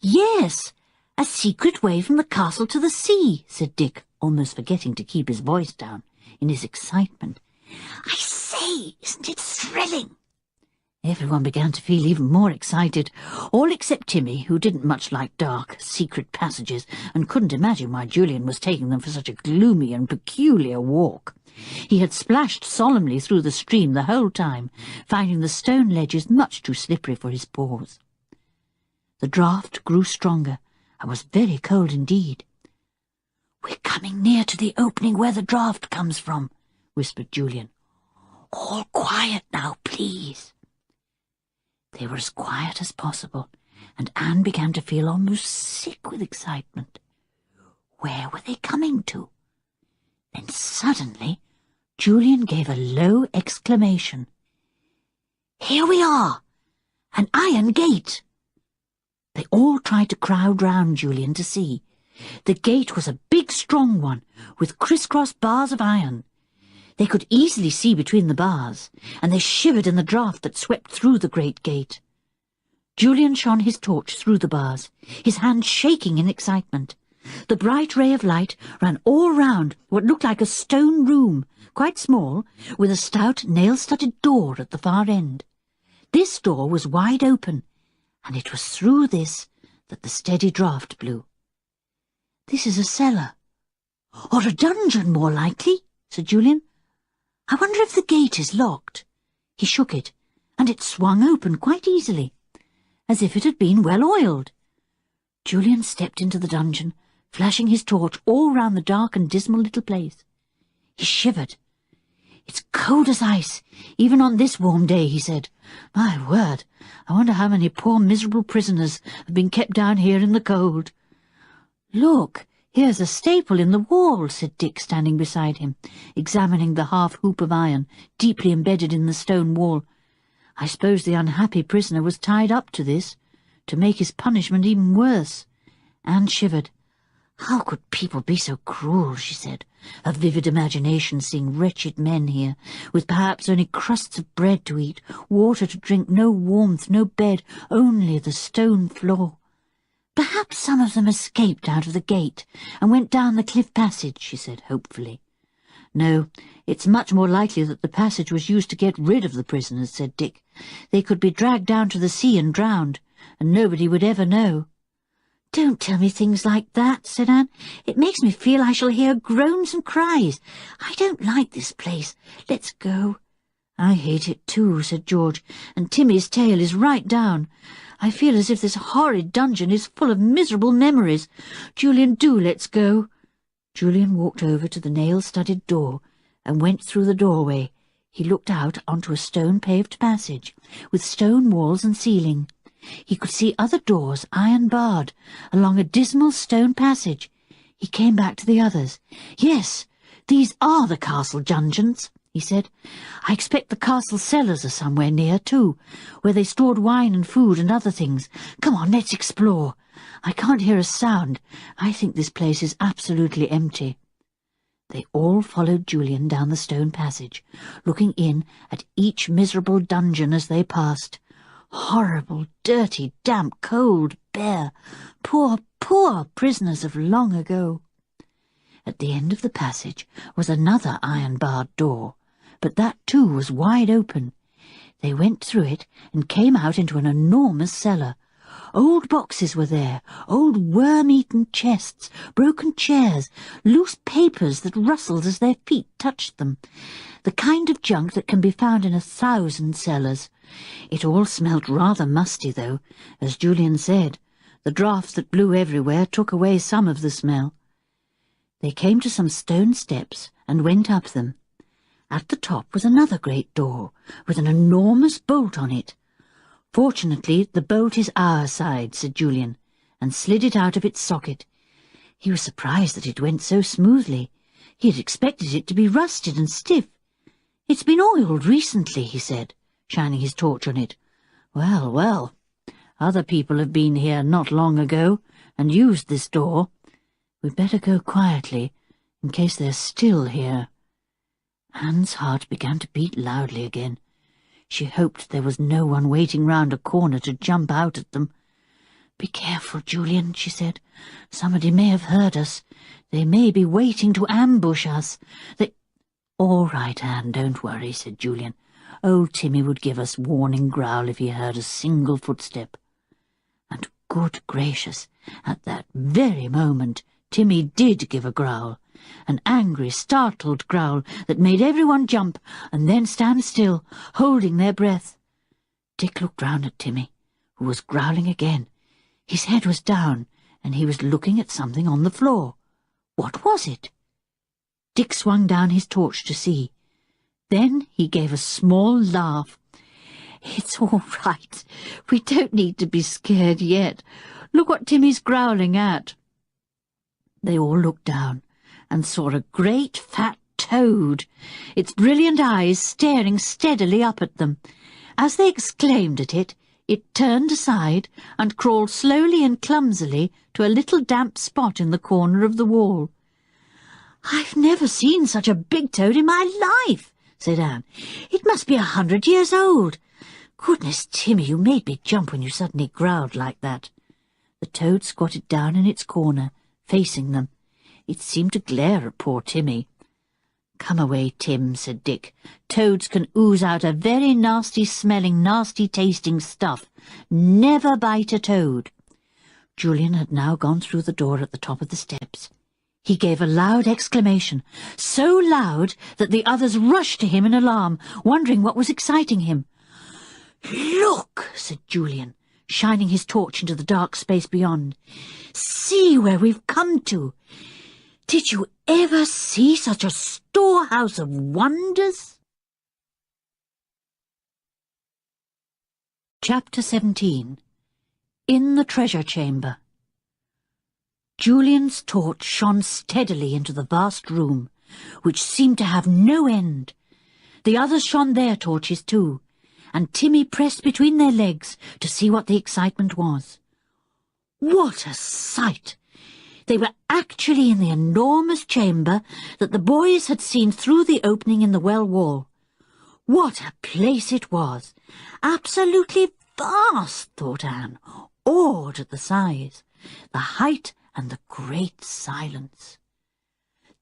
"Yes, a secret way from the castle to the sea," said Dick, almost forgetting to keep his voice down in his excitement. "I say, isn't it thrilling?" Everyone began to feel even more excited, all except Timmy, who didn't much like dark, secret passages and couldn't imagine why Julian was taking them for such a gloomy and peculiar walk. He had splashed solemnly through the stream the whole time, finding the stone ledges much too slippery for his paws. The draught grew stronger, and was very cold indeed. "We're coming near to the opening where the draught comes from," whispered Julian. "All quiet now, please." They were as quiet as possible, and Anne began to feel almost sick with excitement. Where were they coming to? Then suddenly Julian gave a low exclamation. "Here we are! An iron gate!" They all tried to crowd round Julian to see. The gate was a big, strong one, with criss-cross bars of iron. They could easily see between the bars, and they shivered in the draught that swept through the great gate. Julian shone his torch through the bars, his hand shaking in excitement. The bright ray of light ran all round what looked like a stone room, quite small, with a stout nail-studded door at the far end. This door was wide open, and it was through this that the steady draught blew. "This is a cellar, or a dungeon, more likely," said Julian. "I wonder if the gate is locked." He shook it, and it swung open quite easily, as if it had been well oiled. Julian stepped into the dungeon, flashing his torch all round the dark and dismal little place. He shivered. "It's cold as ice, even on this warm day," he said. "My word, I wonder how many poor miserable prisoners have been kept down here in the cold." "Look, here's a staple in the wall," said Dick, standing beside him, examining the half-hoop of iron deeply embedded in the stone wall. "I suppose the unhappy prisoner was tied up to this, to make his punishment even worse." Anne shivered. "How could people be so cruel?" she said, a vivid imagination seeing wretched men here, with perhaps only crusts of bread to eat, water to drink, no warmth, no bed, only the stone floor. "Perhaps some of them escaped out of the gate and went down the cliff passage," she said hopefully. "No, it's much more likely that the passage was used to get rid of the prisoners," said Dick. "They could be dragged down to the sea and drowned, and nobody would ever know." "Don't tell me things like that," said Anne. "It makes me feel I shall hear groans and cries. I don't like this place. Let's go." "I hate it too," said George, "and Timmy's tale is right down. I feel as if this horrid dungeon is full of miserable memories. Julian, do let's go." Julian walked over to the nail-studded door and went through the doorway. He looked out onto a stone-paved passage, with stone walls and ceiling. He could see other doors, iron-barred, along a dismal stone passage. He came back to the others. "Yes, these are the castle dungeons," he said. "I expect the castle cellars are somewhere near, too, where they stored wine and food and other things. Come on, let's explore. I can't hear a sound. I think this place is absolutely empty." They all followed Julian down the stone passage, looking in at each miserable dungeon as they passed. Horrible, dirty, damp, cold, bare, poor, poor prisoners of long ago. At the end of the passage was another iron-barred door, but that too was wide open. They went through it and came out into an enormous cellar. Old boxes were there, old worm-eaten chests, broken chairs, loose papers that rustled as their feet touched them, the kind of junk that can be found in 1,000 cellars. It all smelt rather musty, though, as Julian said. The draught that blew everywhere took away some of the smell. They came to some stone steps and went up them. At the top was another great door, with an enormous bolt on it. "Fortunately, the bolt is our side," said Julian, and slid it out of its socket. He was surprised that it went so smoothly. He had expected it to be rusted and stiff. "It's been oiled recently," he said, shining his torch on it. "Well, well, other people have been here not long ago and used this door. We'd better go quietly, in case they're still here." Anne's heart began to beat loudly again. She hoped there was no one waiting round a corner to jump out at them. "Be careful, Julian," she said. "Somebody may have heard us. They may be waiting to ambush us. "All right, Anne, don't worry," said Julian. "Old Timmy would give us warning growl if he heard a single footstep." And good gracious, at that very moment Timmy did give a growl, an angry, startled growl that made everyone jump and then stand still, holding their breath. Dick looked round at Timmy, who was growling again. His head was down, and he was looking at something on the floor. What was it? Dick swung down his torch to see. Then he gave a small laugh. "It's all right. We don't need to be scared yet. Look what Timmy's growling at." They all looked down and saw a great fat toad, its brilliant eyes staring steadily up at them. As they exclaimed at it, it turned aside and crawled slowly and clumsily to a little damp spot in the corner of the wall. "I've never seen such a big toad in my life," said Anne. "It must be 100 years old. Goodness, Timmy, you made me jump when you suddenly growled like that." The toad squatted down in its corner, facing them. It seemed to glare at poor Timmy. "Come away, Tim," said Dick. "Toads can ooze out a very nasty-smelling, nasty-tasting stuff. Never bite a toad." Julian had now gone through the door at the top of the steps. He gave a loud exclamation, so loud that the others rushed to him in alarm, wondering what was exciting him. "Look," said Julian, shining his torch into the dark space beyond. "See where we've come to. Did you ever see such a storehouse of wonders?" Chapter 17. In the Treasure Chamber. Julian's torch shone steadily into the vast room, which seemed to have no end. The others shone their torches too, and Timmy pressed between their legs to see what the excitement was. What a sight! They were actually in the enormous chamber that the boys had seen through the opening in the well wall. What a place it was! Absolutely vast, thought Anne, awed at the size, the height, and the great silence.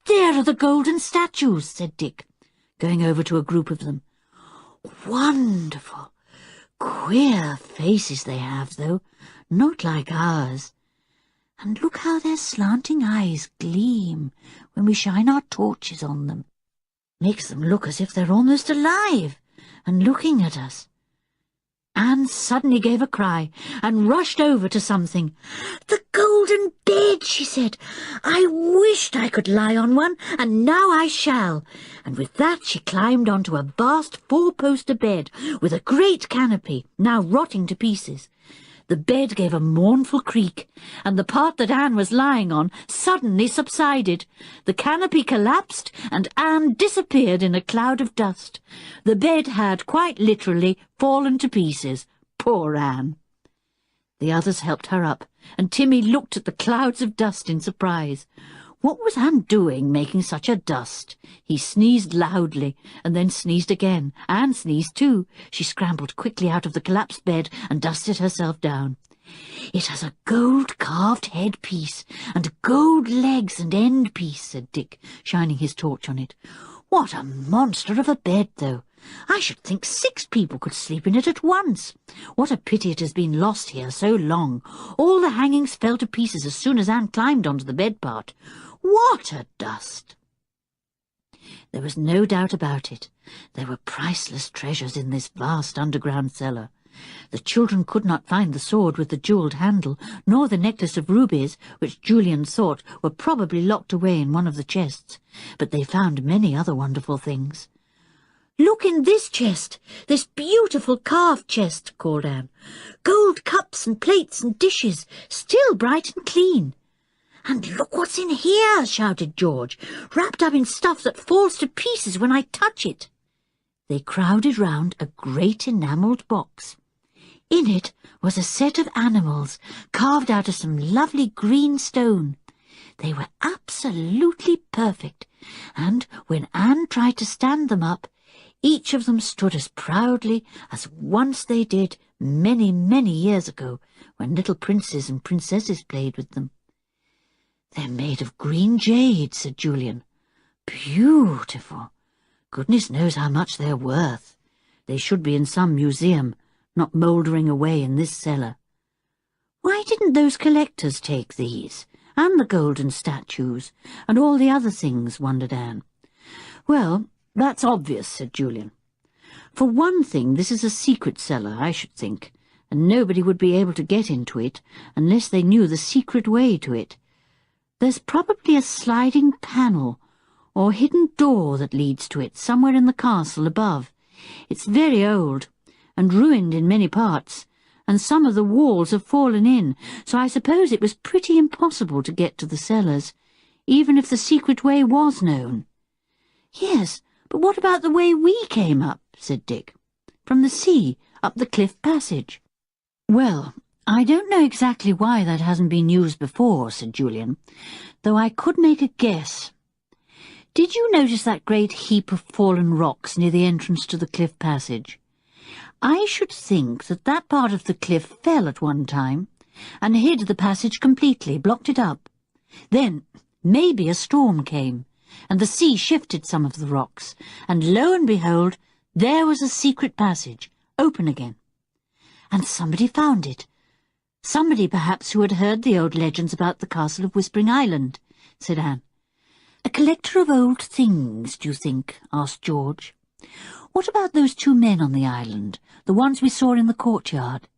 "There are the golden statues," said Dick, going over to a group of them. "Wonderful! Queer faces they have, though, not like ours. And look how their slanting eyes gleam when we shine our torches on them. Makes them look as if they're almost alive and looking at us." Anne suddenly gave a cry and rushed over to something. "The golden bed," she said. "I wished I could lie on one, and now I shall." And with that she climbed onto a vast four-poster bed with a great canopy, now rotting to pieces. The bed gave a mournful creak, and the part that Anne was lying on suddenly subsided. The canopy collapsed, and Anne disappeared in a cloud of dust. The bed had, quite literally, fallen to pieces. Poor Anne! The others helped her up, and Timmy looked at the clouds of dust in surprise. What was Anne doing, making such a dust? He sneezed loudly, and then sneezed again. Anne sneezed too. She scrambled quickly out of the collapsed bed and dusted herself down. "It has a gold-carved headpiece, and gold legs and end piece," said Dick, shining his torch on it. "What a monster of a bed, though! I should think 6 people could sleep in it at once. What a pity it has been lost here so long. All the hangings fell to pieces as soon as Anne climbed onto the bed part. What a dust!" There was no doubt about it. There were priceless treasures in this vast underground cellar. The children could not find the sword with the jewelled handle, nor the necklace of rubies, which Julian thought were probably locked away in one of the chests, but they found many other wonderful things. "Look in this chest, this beautiful carved chest," called Anne. "Gold cups and plates and dishes, still bright and clean." "And look what's in here," shouted George, "wrapped up in stuff that falls to pieces when I touch it." They crowded round a great enamelled box. In it was a set of animals carved out of some lovely green stone. They were absolutely perfect, and when Anne tried to stand them up, each of them stood as proudly as once they did many, many years ago, when little princes and princesses played with them. "They're made of green jade," said Julian. "Beautiful. Goodness knows how much they're worth. They should be in some museum, not mouldering away in this cellar." "Why didn't those collectors take these, and the golden statues, and all the other things?" wondered Anne. "Well, that's obvious," said Julian. "For one thing, this is a secret cellar, I should think, and nobody would be able to get into it unless they knew the secret way to it. There's probably a sliding panel or hidden door that leads to it somewhere in the castle above. It's very old and ruined in many parts, and some of the walls have fallen in, so I suppose it was pretty impossible to get to the cellars, even if the secret way was known." "Yes, but what about the way we came up?" said Dick. "From the sea, up the cliff passage." "Well, I don't know exactly why that hasn't been used before," said Julian, "though I could make a guess. Did you notice that great heap of fallen rocks near the entrance to the cliff passage? I should think that that part of the cliff fell at one time and hid the passage completely, blocked it up. Then maybe a storm came, and the sea shifted some of the rocks, and lo and behold, there was a secret passage, open again. And somebody found it. Somebody perhaps who had heard the old legends about the castle of Whispering Island, said Anne. A collector of old things, do you think? Asked George. What about those two men on the island, the ones we saw in the courtyard?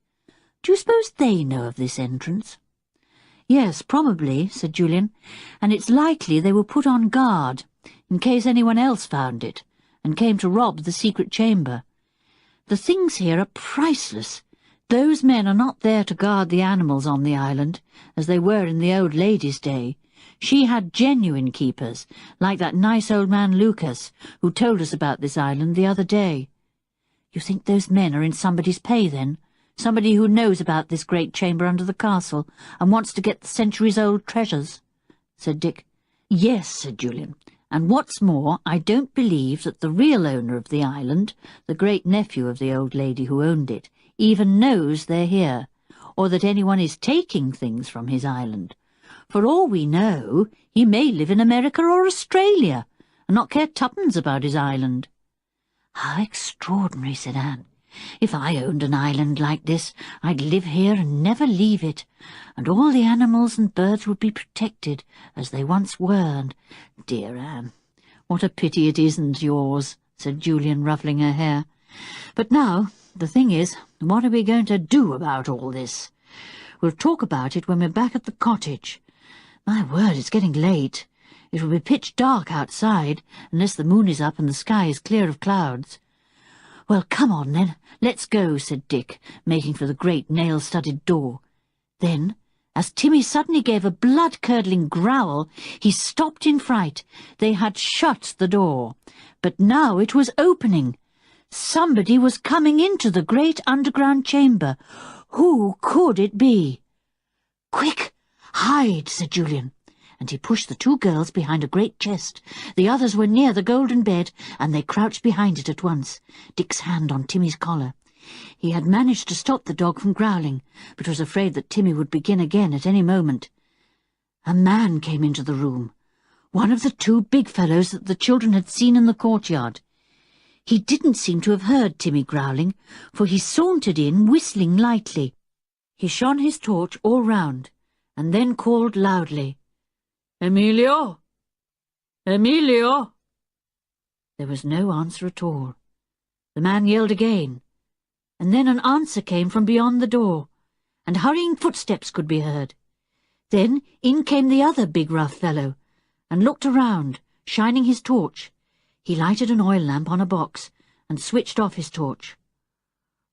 Do you suppose they know of this entrance? Yes, probably, said Julian, and it's likely they were put on guard, in case anyone else found it, and came to rob the secret chamber. The things here are priceless. Those men are not there to guard the animals on the island, as they were in the old lady's day. She had genuine keepers, like that nice old man Lucas, who told us about this island the other day. You think those men are in somebody's pay, then? Somebody who knows about this great chamber under the castle, and wants to get the centuries-old treasures? Said Dick. Yes, said Julian, and what's more, I don't believe that the real owner of the island, the great-nephew of the old lady who owned it, even knows they're here, or that anyone is taking things from his island. For all we know, he may live in America or Australia, and not care tuppence about his island. How extraordinary, said Anne. If I owned an island like this, I'd live here and never leave it, and all the animals and birds would be protected, as they once were, and, dear Anne, what a pity it isn't yours, said Julian, ruffling her hair. But now, the thing is, what are we going to do about all this? We'll talk about it when we're back at the cottage. My word, it's getting late. It will be pitch dark outside, unless the moon is up and the sky is clear of clouds. Well, come on, then. Let's go, said Dick, making for the great nail-studded door. Then, as Timmy suddenly gave a blood-curdling growl, he stopped in fright. They had shut the door, but now it was opening. Somebody was coming into the great underground chamber. Who could it be? Quick, hide, said Julian, and he pushed the two girls behind a great chest. The others were near the golden bed, and they crouched behind it at once, Dick's hand on Timmy's collar. He had managed to stop the dog from growling, but was afraid that Timmy would begin again at any moment. A man came into the room, one of the two big fellows that the children had seen in the courtyard. He didn't seem to have heard Timmy growling, for he sauntered in, whistling lightly. He shone his torch all round, and then called loudly, "Emilio! Emilio!" There was no answer at all. The man yelled again, and then an answer came from beyond the door, and hurrying footsteps could be heard. Then in came the other big rough fellow, and looked around, shining his torch. He lighted an oil lamp on a box, and switched off his torch.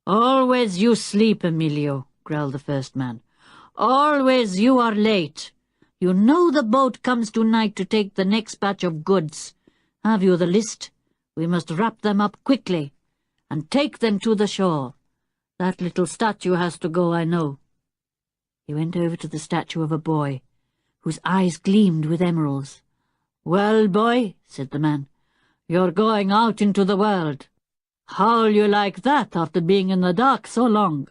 "Always you sleep, Emilio," growled the first man. "Always you are late. You know the boat comes tonight to take the next batch of goods. Have you the list? We must wrap them up quickly, and take them to the shore. That little statue has to go, I know." He went over to the statue of a boy, whose eyes gleamed with emeralds. "Well, boy," said the man, "you're going out into the world. How'll you like that after being in the dark so long?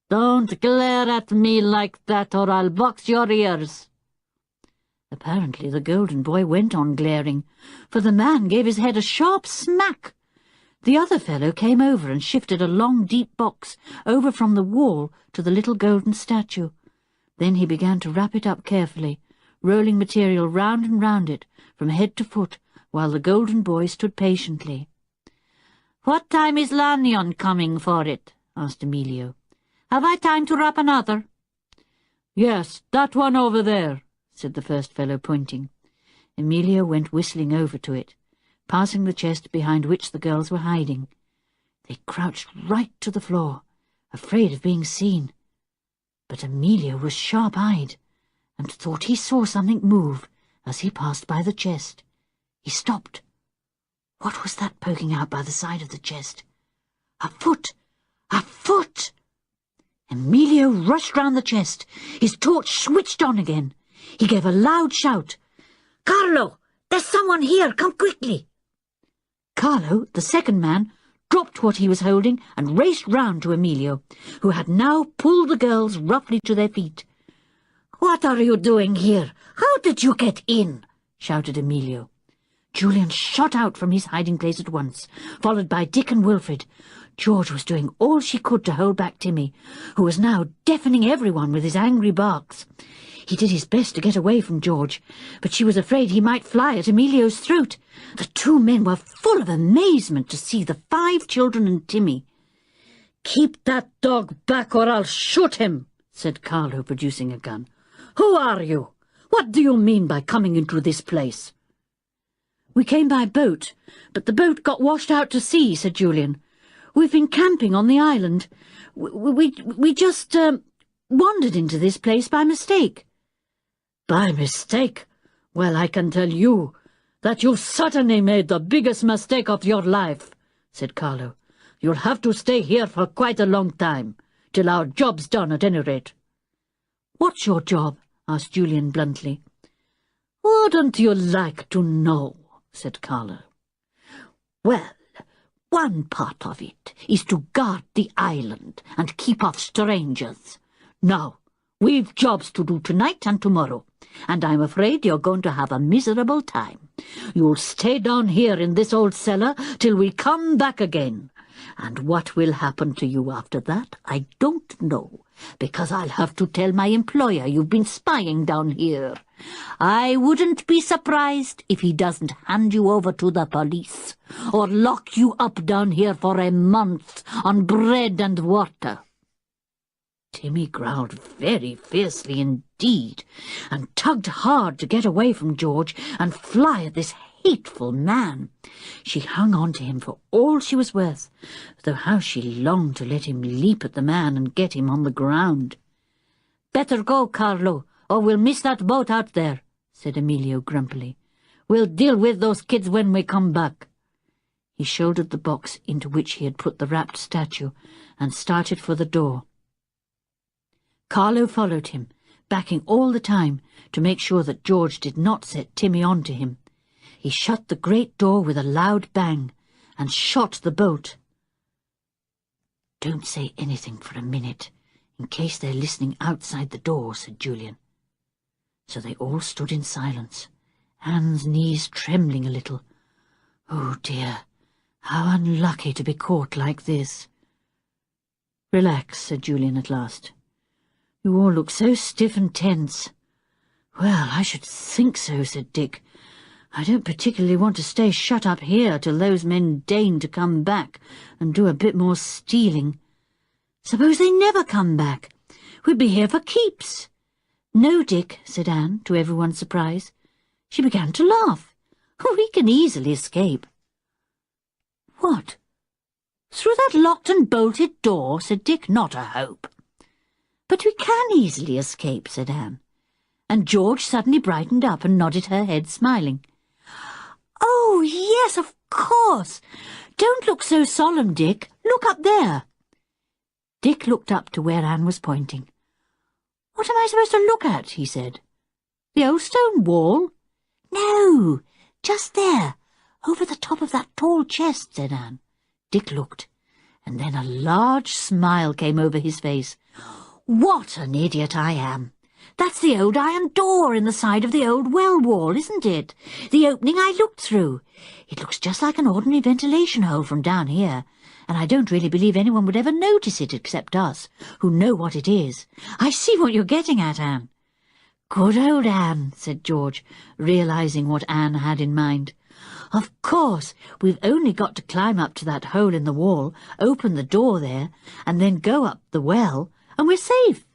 Don't glare at me like that, or I'll box your ears." Apparently the golden boy went on glaring, for the man gave his head a sharp smack. The other fellow came over and shifted a long, deep box over from the wall to the little golden statue. Then he began to wrap it up carefully, rolling material round and round it, from head to foot, while the golden boy stood patiently. "What time is Lanyon coming for it?" asked Emilio. "Have I time to wrap another?" "Yes, that one over there," said the first fellow, pointing. Emilio went whistling over to it, passing the chest behind which the girls were hiding. They crouched right to the floor, afraid of being seen. But Emilio was sharp-eyed, and thought he saw something move as he passed by the chest. He stopped. What was that poking out by the side of the chest? A foot! A foot! Emilio rushed round the chest. His torch switched on again. He gave a loud shout. "Carlo! There's someone here! Come quickly!" Carlo, the second man, dropped what he was holding and raced round to Emilio, who had now pulled the girls roughly to their feet. "What are you doing here? How did you get in?" shouted Emilio. Julian shot out from his hiding place at once, followed by Dick and Wilfred. George was doing all she could to hold back Timmy, who was now deafening everyone with his angry barks. He did his best to get away from George, but she was afraid he might fly at Emilio's throat. The two men were full of amazement to see the 5 children and Timmy. "Keep that dog back or I'll shoot him," said Carlo, producing a gun. "Who are you? What do you mean by coming into this place?" "We came by boat, but the boat got washed out to sea," said Julian. "We've been camping on the island. We just wandered into this place by mistake." "By mistake? Well, I can tell you that you've certainly made the biggest mistake of your life," said Carlo. "You'll have to stay here for quite a long time, till our job's done at any rate." "What's your job?" asked Julian bluntly. "Wouldn't you like to know?" said Carlo. "Well, one part of it is to guard the island and keep off strangers. Now, we've jobs to do tonight and tomorrow, and I'm afraid you're going to have a miserable time. You'll stay down here in this old cellar till we come back again. And what will happen to you after that, I don't know, because I'll have to tell my employer you've been spying down here. I wouldn't be surprised if he doesn't hand you over to the police, or lock you up down here for a month on bread and water." Timmy growled very fiercely indeed, and tugged hard to get away from George and fly at this hateful man. She hung on to him for all she was worth, though how she longed to let him leap at the man and get him on the ground. "Better go, Carlo, or we'll miss that boat out there," said Emilio grumpily. "We'll deal with those kids when we come back." He shouldered the box into which he had put the wrapped statue and started for the door. Carlo followed him, backing all the time to make sure that George did not set Timmy on to him. He shut the great door with a loud bang and shot the bolt. "Don't say anything for a minute, in case they're listening outside the door," said Julian. So they all stood in silence, Anne's knees trembling a little. "Oh dear, how unlucky to be caught like this." "Relax," said Julian at last. "You all look so stiff and tense." "Well, I should think so," said Dick. "I don't particularly want to stay shut up here till those men deign to come back and do a bit more stealing. Suppose they never come back? We'd be here for keeps." "No, Dick," said Anne, to everyone's surprise. She began to laugh. "We can easily escape." "What? Through that locked and bolted door?" said Dick. "Not a hope." "But we can easily escape," said Anne. And George suddenly brightened up and nodded her head, smiling. "Oh, yes, of course. Don't look so solemn, Dick. Look up there." Dick looked up to where Anne was pointing. "What am I supposed to look at?" he said. "The old stone wall?" "No, just there, over the top of that tall chest," said Anne. Dick looked, and then a large smile came over his face. "What an idiot I am! That's the old iron door in the side of the old well wall, isn't it? The opening I looked through. It looks just like an ordinary ventilation hole from down here, and I don't really believe anyone would ever notice it except us, who know what it is. I see what you're getting at, Anne." "Good old Anne," said George, realizing what Anne had in mind. "Of course, we've only got to climb up to that hole in the wall, open the door there, and then go up the well, and we're safe."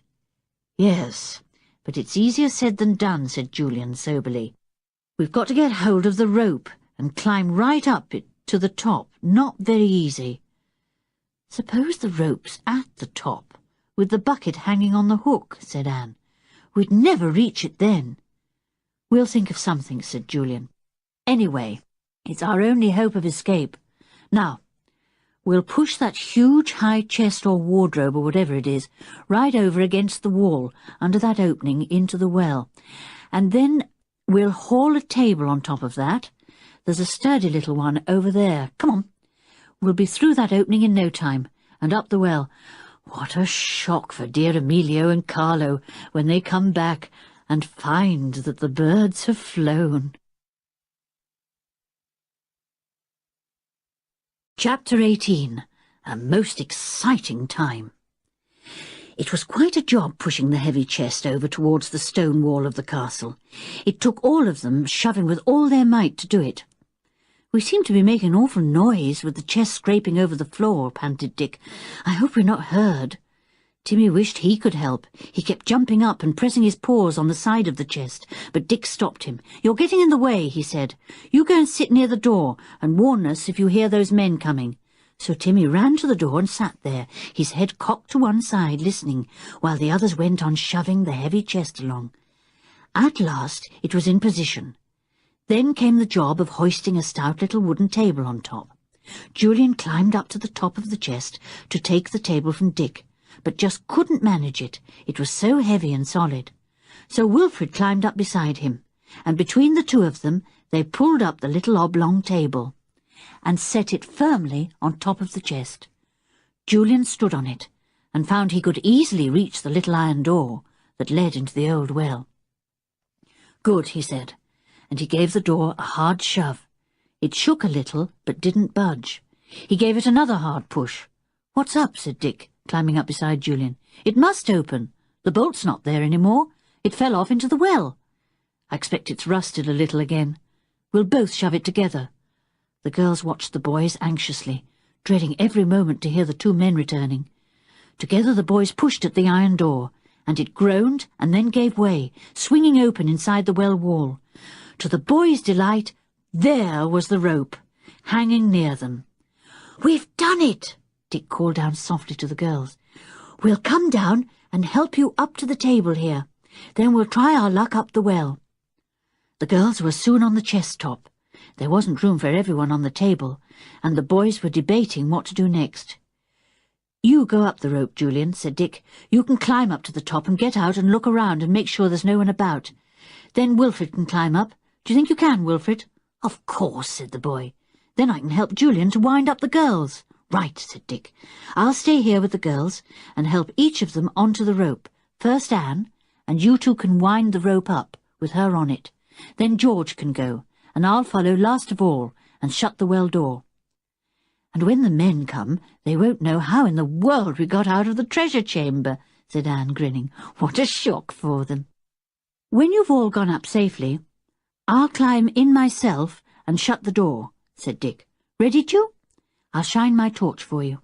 "Yes, but it's easier said than done," said Julian soberly. "We've got to get hold of the rope and climb right up it to the top. Not very easy." "Suppose the rope's at the top, with the bucket hanging on the hook," said Anne. "We'd never reach it then." "We'll think of something," said Julian. "Anyway, it's our only hope of escape. Now, we'll push that huge high chest or wardrobe or whatever it is right over against the wall under that opening into the well, and then we'll haul a table on top of that. There's a sturdy little one over there. Come on. We'll be through that opening in no time, and up the well. What a shock for dear Emilio and Carlo when they come back and find that the birds have flown. Chapter 18. A most exciting time. It was quite a job pushing the heavy chest over towards the stone wall of the castle. It took all of them shoving with all their might to do it. "We seem to be making an awful noise with the chest scraping over the floor," panted Dick. "I hope we're not heard." Timmy wished he could help. He kept jumping up and pressing his paws on the side of the chest, but Dick stopped him. "You're getting in the way," he said. "You go and sit near the door and warn us if you hear those men coming." So Timmy ran to the door and sat there, his head cocked to one side, listening, while the others went on shoving the heavy chest along. At last it was in position. Then came the job of hoisting a stout little wooden table on top. Julian climbed up to the top of the chest to take the table from Dick, but just couldn't manage it. It was so heavy and solid. So Wilfred climbed up beside him, and between the two of them they pulled up the little oblong table and set it firmly on top of the chest. Julian stood on it and found he could easily reach the little iron door that led into the old well. "Good," he said, and he gave the door a hard shove. It shook a little, but didn't budge. He gave it another hard push. "What's up?" said Dick, climbing up beside Julian. "It must open. The bolt's not there any more. It fell off into the well. I expect it's rusted a little again. We'll both shove it together." The girls watched the boys anxiously, dreading every moment to hear the two men returning. Together the boys pushed at the iron door, and it groaned and then gave way, swinging open inside the well wall. To the boys' delight, there was the rope, hanging near them. "We've done it!" Dick called down softly to the girls. "We'll come down and help you up to the table here. Then we'll try our luck up the well." The girls were soon on the chest top. There wasn't room for everyone on the table, and the boys were debating what to do next. "You go up the rope, Julian," said Dick. "You can climb up to the top and get out and look around and make sure there's no one about. Then Wilfred can climb up. Do you think you can, Wilfred?" "Of course," said the boy. "Then I can help Julian to wind up the girls." "Right," said Dick. "I'll stay here with the girls and help each of them onto the rope. First Anne, and you two can wind the rope up with her on it. Then George can go, and I'll follow last of all and shut the well door. And when the men come, they won't know how in the world we got out of the treasure chamber," said Anne, grinning. "What a shock for them." "When you've all gone up safely, I'll climb in myself and shut the door," said Dick. "Ready, Ju? I'll shine my torch for you."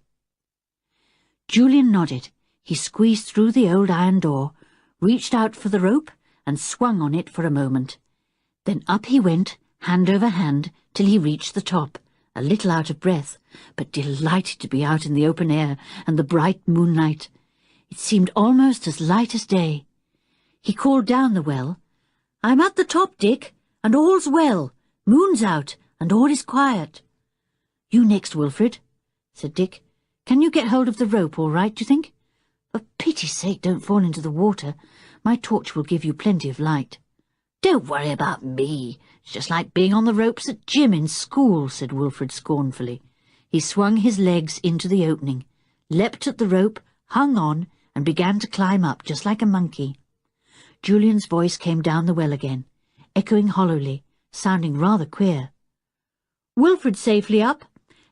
Julian nodded. He squeezed through the old iron door, reached out for the rope, and swung on it for a moment. Then up he went, hand over hand, till he reached the top, a little out of breath, but delighted to be out in the open air and the bright moonlight. It seemed almost as light as day. He called down the well, "I'm at the top, Dick, and all's well. Moon's out, and all is quiet." "You next, Wilfred," said Dick. "Can you get hold of the rope all right, do you think? For pity's sake, don't fall into the water. My torch will give you plenty of light." "Don't worry about me. It's just like being on the ropes at gym in school," said Wilfred scornfully. He swung his legs into the opening, leapt at the rope, hung on, and began to climb up just like a monkey. Julian's voice came down the well again, echoing hollowly, sounding rather queer. "Wilfred's safely up.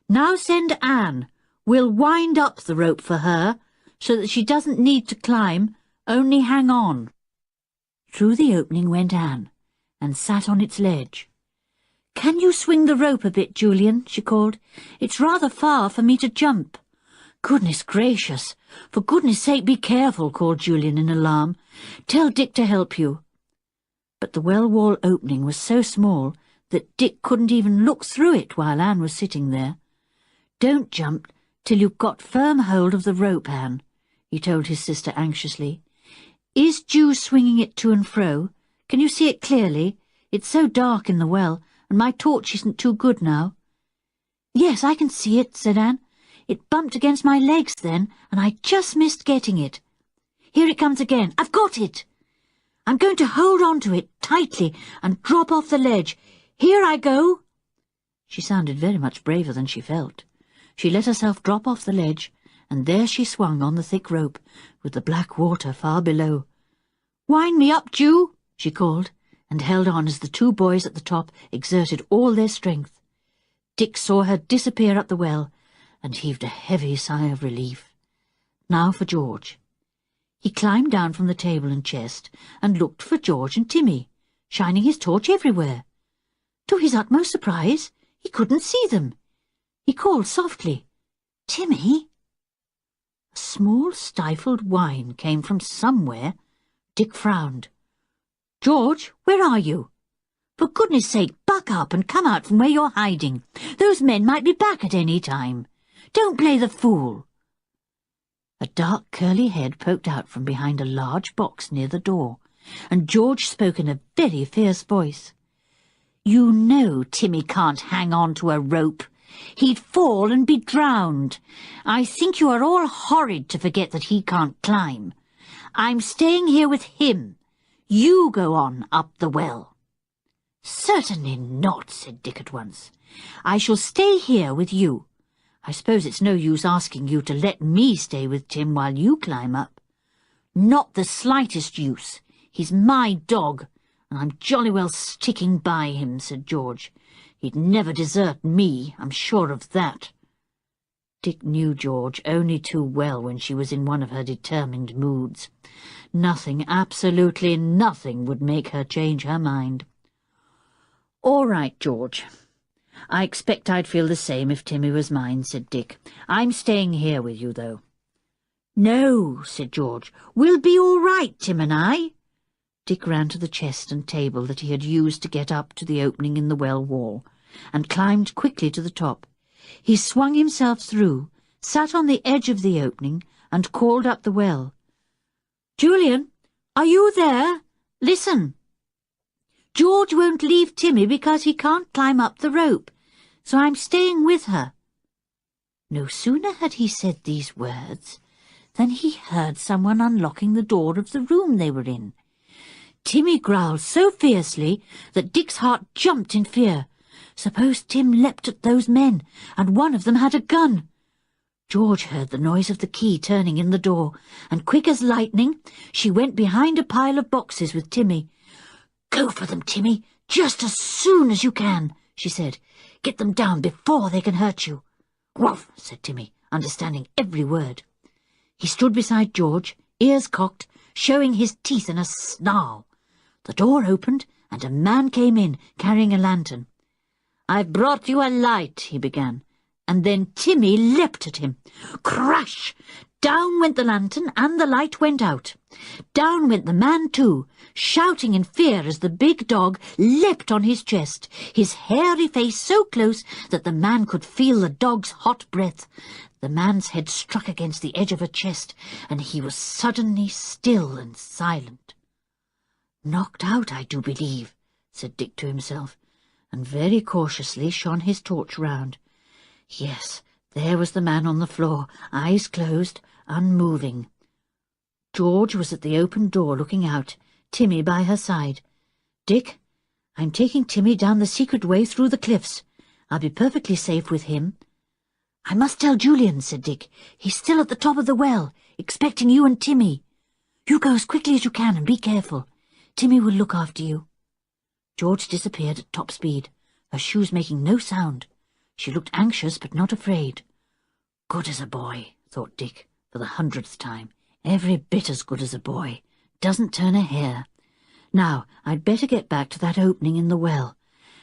Now send Anne. We'll wind up the rope for her, so that she doesn't need to climb, only hang on." Through the opening went Anne, and sat on its ledge. "Can you swing the rope a bit, Julian?" she called. "It's rather far for me to jump." "Goodness gracious! For goodness sake, be careful," called Julian in alarm. "Tell Dick to help you." But the well wall opening was so small that Dick couldn't even look through it while Anne was sitting there. "Don't jump till you've got firm hold of the rope, Anne," he told his sister anxiously. "Is Ju swinging it to and fro? Can you see it clearly? It's so dark in the well, and my torch isn't too good now." "Yes, I can see it," said Anne. "It bumped against my legs then, and I just missed getting it. Here it comes again. I've got it. I'm going to hold on to it tightly and drop off the ledge. Here I go." She sounded very much braver than she felt. She let herself drop off the ledge and there she swung on the thick rope, with the black water far below. "Wind me up, Jew," she called, and held on as the two boys at the top exerted all their strength. Dick saw her disappear up the well, and heaved a heavy sigh of relief. Now for George. He climbed down from the table and chest, and looked for George and Timmy, shining his torch everywhere. To his utmost surprise, he couldn't see them. He called softly, "Timmy?" A small stifled whine came from somewhere. Dick frowned. "George, where are you? For goodness sake, buck up and come out from where you're hiding. Those men might be back at any time. Don't play the fool." A dark curly head poked out from behind a large box near the door, and George spoke in a very fierce voice. "You know Timmy can't hang on to a rope. He'd fall and be drowned. I think you are all horrid to forget that he can't climb. I'm staying here with him. You go on up the well." "Certainly not," said Dick at once. "I shall stay here with you. I suppose it's no use asking you to let me stay with Tim while you climb up." "Not the slightest use. He's my dog, and I'm jolly well sticking by him," said George. "He'd never desert me, I'm sure of that." Dick knew George only too well when she was in one of her determined moods. Nothing, absolutely nothing, would make her change her mind. "All right, George. I expect I'd feel the same if Timmy was mine," said Dick. "I'm staying here with you, though." "No," said George. "We'll be all right, Tim and I." Dick ran to the chest and table that he had used to get up to the opening in the well wall, and climbed quickly to the top. He swung himself through, sat on the edge of the opening, and called up the well. "Julian, are you there? Listen. George won't leave Timmy because he can't climb up the rope, so I'm staying with her." No sooner had he said these words than he heard someone unlocking the door of the room they were in. Timmy growled so fiercely that Dick's heart jumped in fear. Suppose Tim leapt at those men, and one of them had a gun. George heard the noise of the key turning in the door, and quick as lightning she went behind a pile of boxes with Timmy. "Go for them, Timmy, just as soon as you can," she said. "Get them down before they can hurt you." "Woof," said Timmy, understanding every word. He stood beside George, ears cocked, showing his teeth in a snarl. The door opened, and a man came in, carrying a lantern. "I've brought you a light," he began, and then Timmy leapt at him. Crash! Down went the lantern, and the light went out. Down went the man too, shouting in fear as the big dog leapt on his chest, his hairy face so close that the man could feel the dog's hot breath. The man's head struck against the edge of a chest, and he was suddenly still and silent. "Knocked out, I do believe," said Dick to himself, and very cautiously shone his torch round. Yes, there was the man on the floor, eyes closed, unmoving. George was at the open door looking out, Timmy by her side. "Dick, I'm taking Timmy down the secret way through the cliffs. I'll be perfectly safe with him." "I must tell Julian," said Dick. "He's still at the top of the well, expecting you and Timmy. You go as quickly as you can and be careful. Timmy will look after you." George disappeared at top speed, her shoes making no sound. She looked anxious but not afraid. "Good as a boy," thought Dick, for the 100th time. "Every bit as good as a boy. Doesn't turn a hair. Now, I'd better get back to that opening in the well,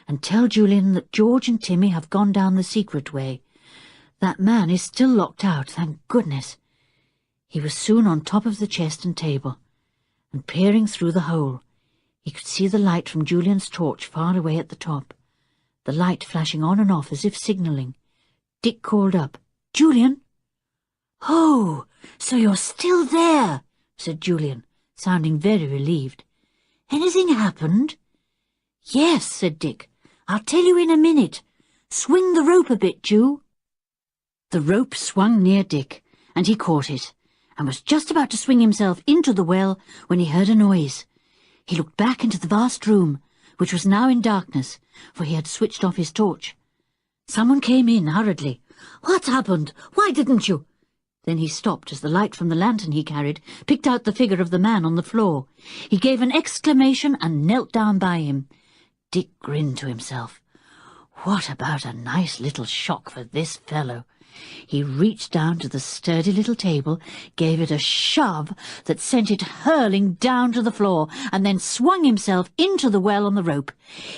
and tell Julian that George and Timmy have gone down the secret way. That man is still locked out, thank goodness." He was soon on top of the chest and table, and peering through the hole, he could see the light from Julian's torch far away at the top, the light flashing on and off as if signalling. Dick called up, "Julian!" "Oh, so you're still there," said Julian, sounding very relieved. "Anything happened?" "Yes," said Dick. "I'll tell you in a minute. Swing the rope a bit, Ju." The rope swung near Dick, and he caught it, and was just about to swing himself into the well when he heard a noise. He looked back into the vast room, which was now in darkness, for he had switched off his torch. Someone came in hurriedly. "What's happened? Why didn't you—" Then he stopped as the light from the lantern he carried picked out the figure of the man on the floor. He gave an exclamation and knelt down by him. Dick grinned to himself. What about a nice little shock for this fellow? He reached down to the sturdy little table, gave it a shove that sent it hurling down to the floor, and then swung himself into the well on the rope.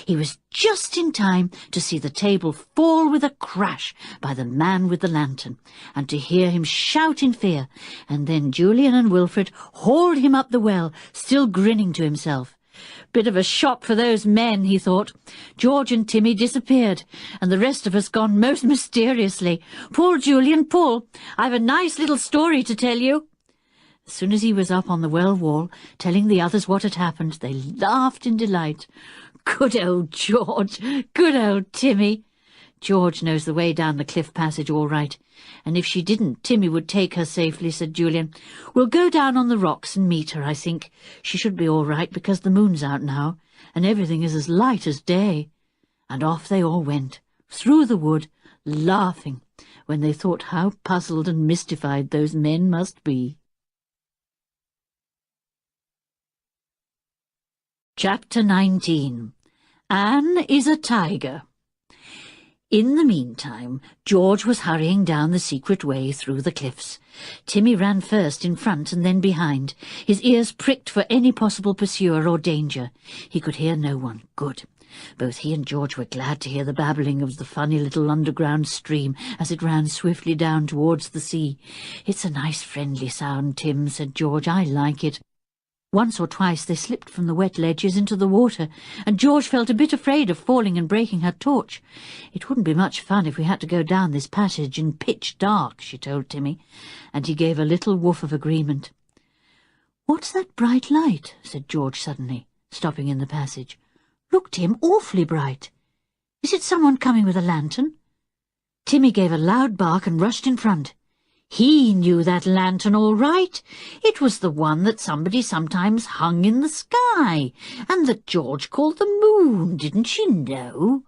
He was just in time to see the table fall with a crash by the man with the lantern, and to hear him shout in fear, and then Julian and Wilfred hauled him up the well, still grinning to himself. Bit of a shock for those men, he thought. George and Timmy disappeared, and the rest of us gone most mysteriously. Pull, Julian, pull. I've a nice little story to tell you. As soon as he was up on the well wall, telling the others what had happened, they laughed in delight. Good old George! Good old Timmy! George knows the way down the cliff passage all right, and if she didn't, Timmy would take her safely, said Julian. We'll go down on the rocks and meet her, I think. She should be all right, because the moon's out now, and everything is as light as day. And off they all went, through the wood, laughing, when they thought how puzzled and mystified those men must be. Chapter 19. Anne is a Tiger. In the meantime, George was hurrying down the secret way through the cliffs. Timmy ran first in front and then behind, his ears pricked for any possible pursuer or danger. He could hear no one. Good. Both he and George were glad to hear the babbling of the funny little underground stream as it ran swiftly down towards the sea. "It's a nice friendly sound, Tim," said George. "I like it." Once or twice they slipped from the wet ledges into the water, and George felt a bit afraid of falling and breaking her torch. "It wouldn't be much fun if we had to go down this passage in pitch dark," she told Timmy, and he gave a little woof of agreement. "What's that bright light?" said George suddenly, stopping in the passage. "Look, Tim, awfully bright. Is it someone coming with a lantern?" Timmy gave a loud bark and rushed in front. He knew that lantern all right. It was the one that somebody sometimes hung in the sky, and that George called the moon, didn't she know?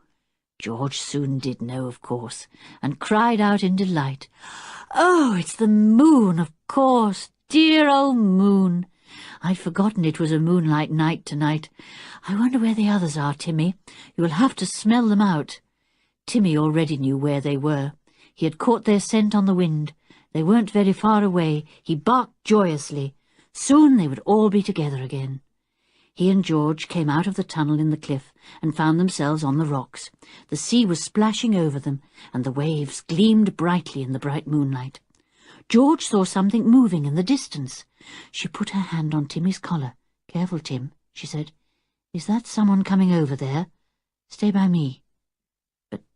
George soon did know, of course, and cried out in delight. "Oh, it's the moon, of course, dear old moon. I'd forgotten it was a moonlight night tonight. I wonder where the others are, Timmy. You'll have to smell them out." Timmy already knew where they were. He had caught their scent on the wind. They weren't very far away. He barked joyously. Soon they would all be together again. He and George came out of the tunnel in the cliff and found themselves on the rocks. The sea was splashing over them, and the waves gleamed brightly in the bright moonlight. George saw something moving in the distance. She put her hand on Timmy's collar. "Careful, Tim," she said. "Is that someone coming over there? Stay by me."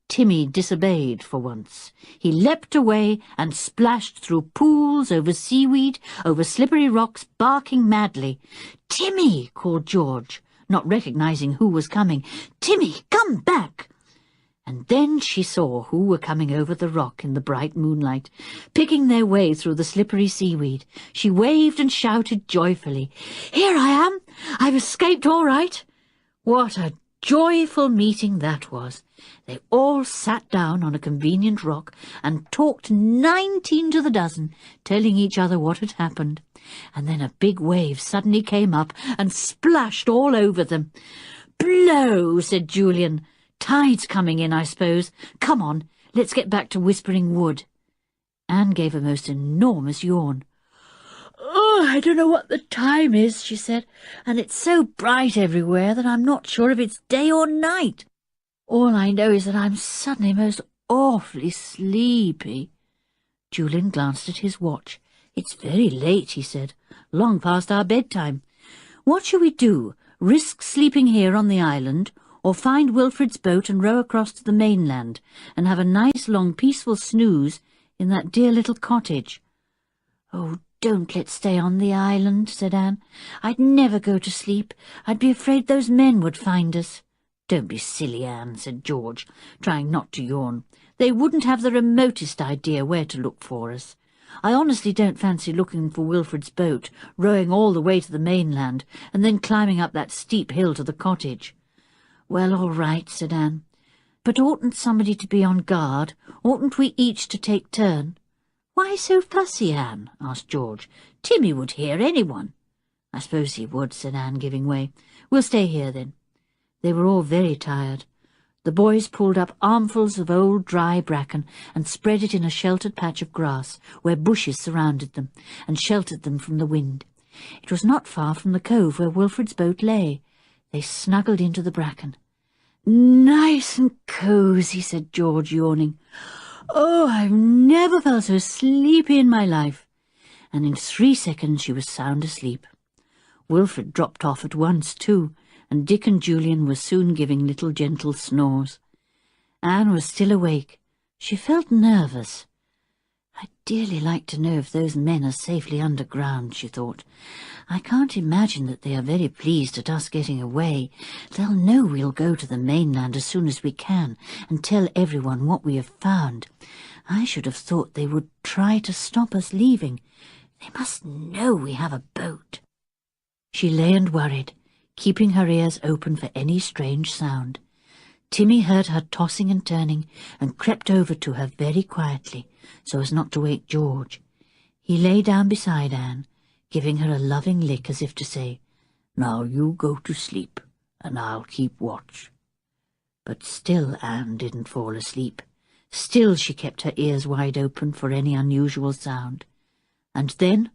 Timmy disobeyed for once. He leapt away and splashed through pools, over seaweed, over slippery rocks, barking madly. "Timmy!" called George, not recognizing who was coming. "Timmy, come back!" And then she saw who were coming over the rock in the bright moonlight, picking their way through the slippery seaweed. She waved and shouted joyfully, "Here I am! I've escaped all right!" What a joyful meeting that was! They all sat down on a convenient rock and talked 19 to the dozen, telling each other what had happened. And then a big wave suddenly came up and splashed all over them. "Blow!" said Julian. "Tide's coming in, I suppose. Come on, let's get back to Whispering Wood." Anne gave a most enormous yawn. "Oh, I don't know what the time is," she said, "and it's so bright everywhere that I'm not sure if it's day or night. All I know is that I'm suddenly most awfully sleepy." Julian glanced at his watch. "It's very late," he said, "long past our bedtime. What shall we do, risk sleeping here on the island, or find Wilfred's boat and row across to the mainland and have a nice long peaceful snooze in that dear little cottage?" "Oh, don't let's stay on the island," said Anne. "I'd never go to sleep. I'd be afraid those men would find us." "Don't be silly, Anne," said George, trying not to yawn. "They wouldn't have the remotest idea where to look for us. I honestly don't fancy looking for Wilfred's boat, rowing all the way to the mainland, and then climbing up that steep hill to the cottage." "Well, all right," said Anne. "But oughtn't somebody to be on guard? Oughtn't we each to take turn?" "Why so fussy, Anne?" asked George. "Timmy would hear anyone." "I suppose he would," said Anne, giving way. "We'll stay here, then." They were all very tired. The boys pulled up armfuls of old dry bracken and spread it in a sheltered patch of grass where bushes surrounded them and sheltered them from the wind. It was not far from the cove where Wilfred's boat lay. They snuggled into the bracken. "Nice and cosy," said George, yawning. "Oh, I've never felt so sleepy in my life." And in 3 seconds she was sound asleep. Wilfred dropped off at once, too, and Dick and Julian were soon giving little gentle snores. Anne was still awake. She felt nervous. "I'd dearly like to know if those men are safely underground," she thought. "I can't imagine that they are very pleased at us getting away. They'll know we'll go to the mainland as soon as we can and tell everyone what we have found. I should have thought they would try to stop us leaving. They must know we have a boat." She lay and worried, keeping her ears open for any strange sound. Timmy heard her tossing and turning and crept over to her very quietly, so as not to wake George. He lay down beside Anne, giving her a loving lick as if to say, "Now you go to sleep, and I'll keep watch." But still Anne didn't fall asleep. Still she kept her ears wide open for any unusual sound. And then,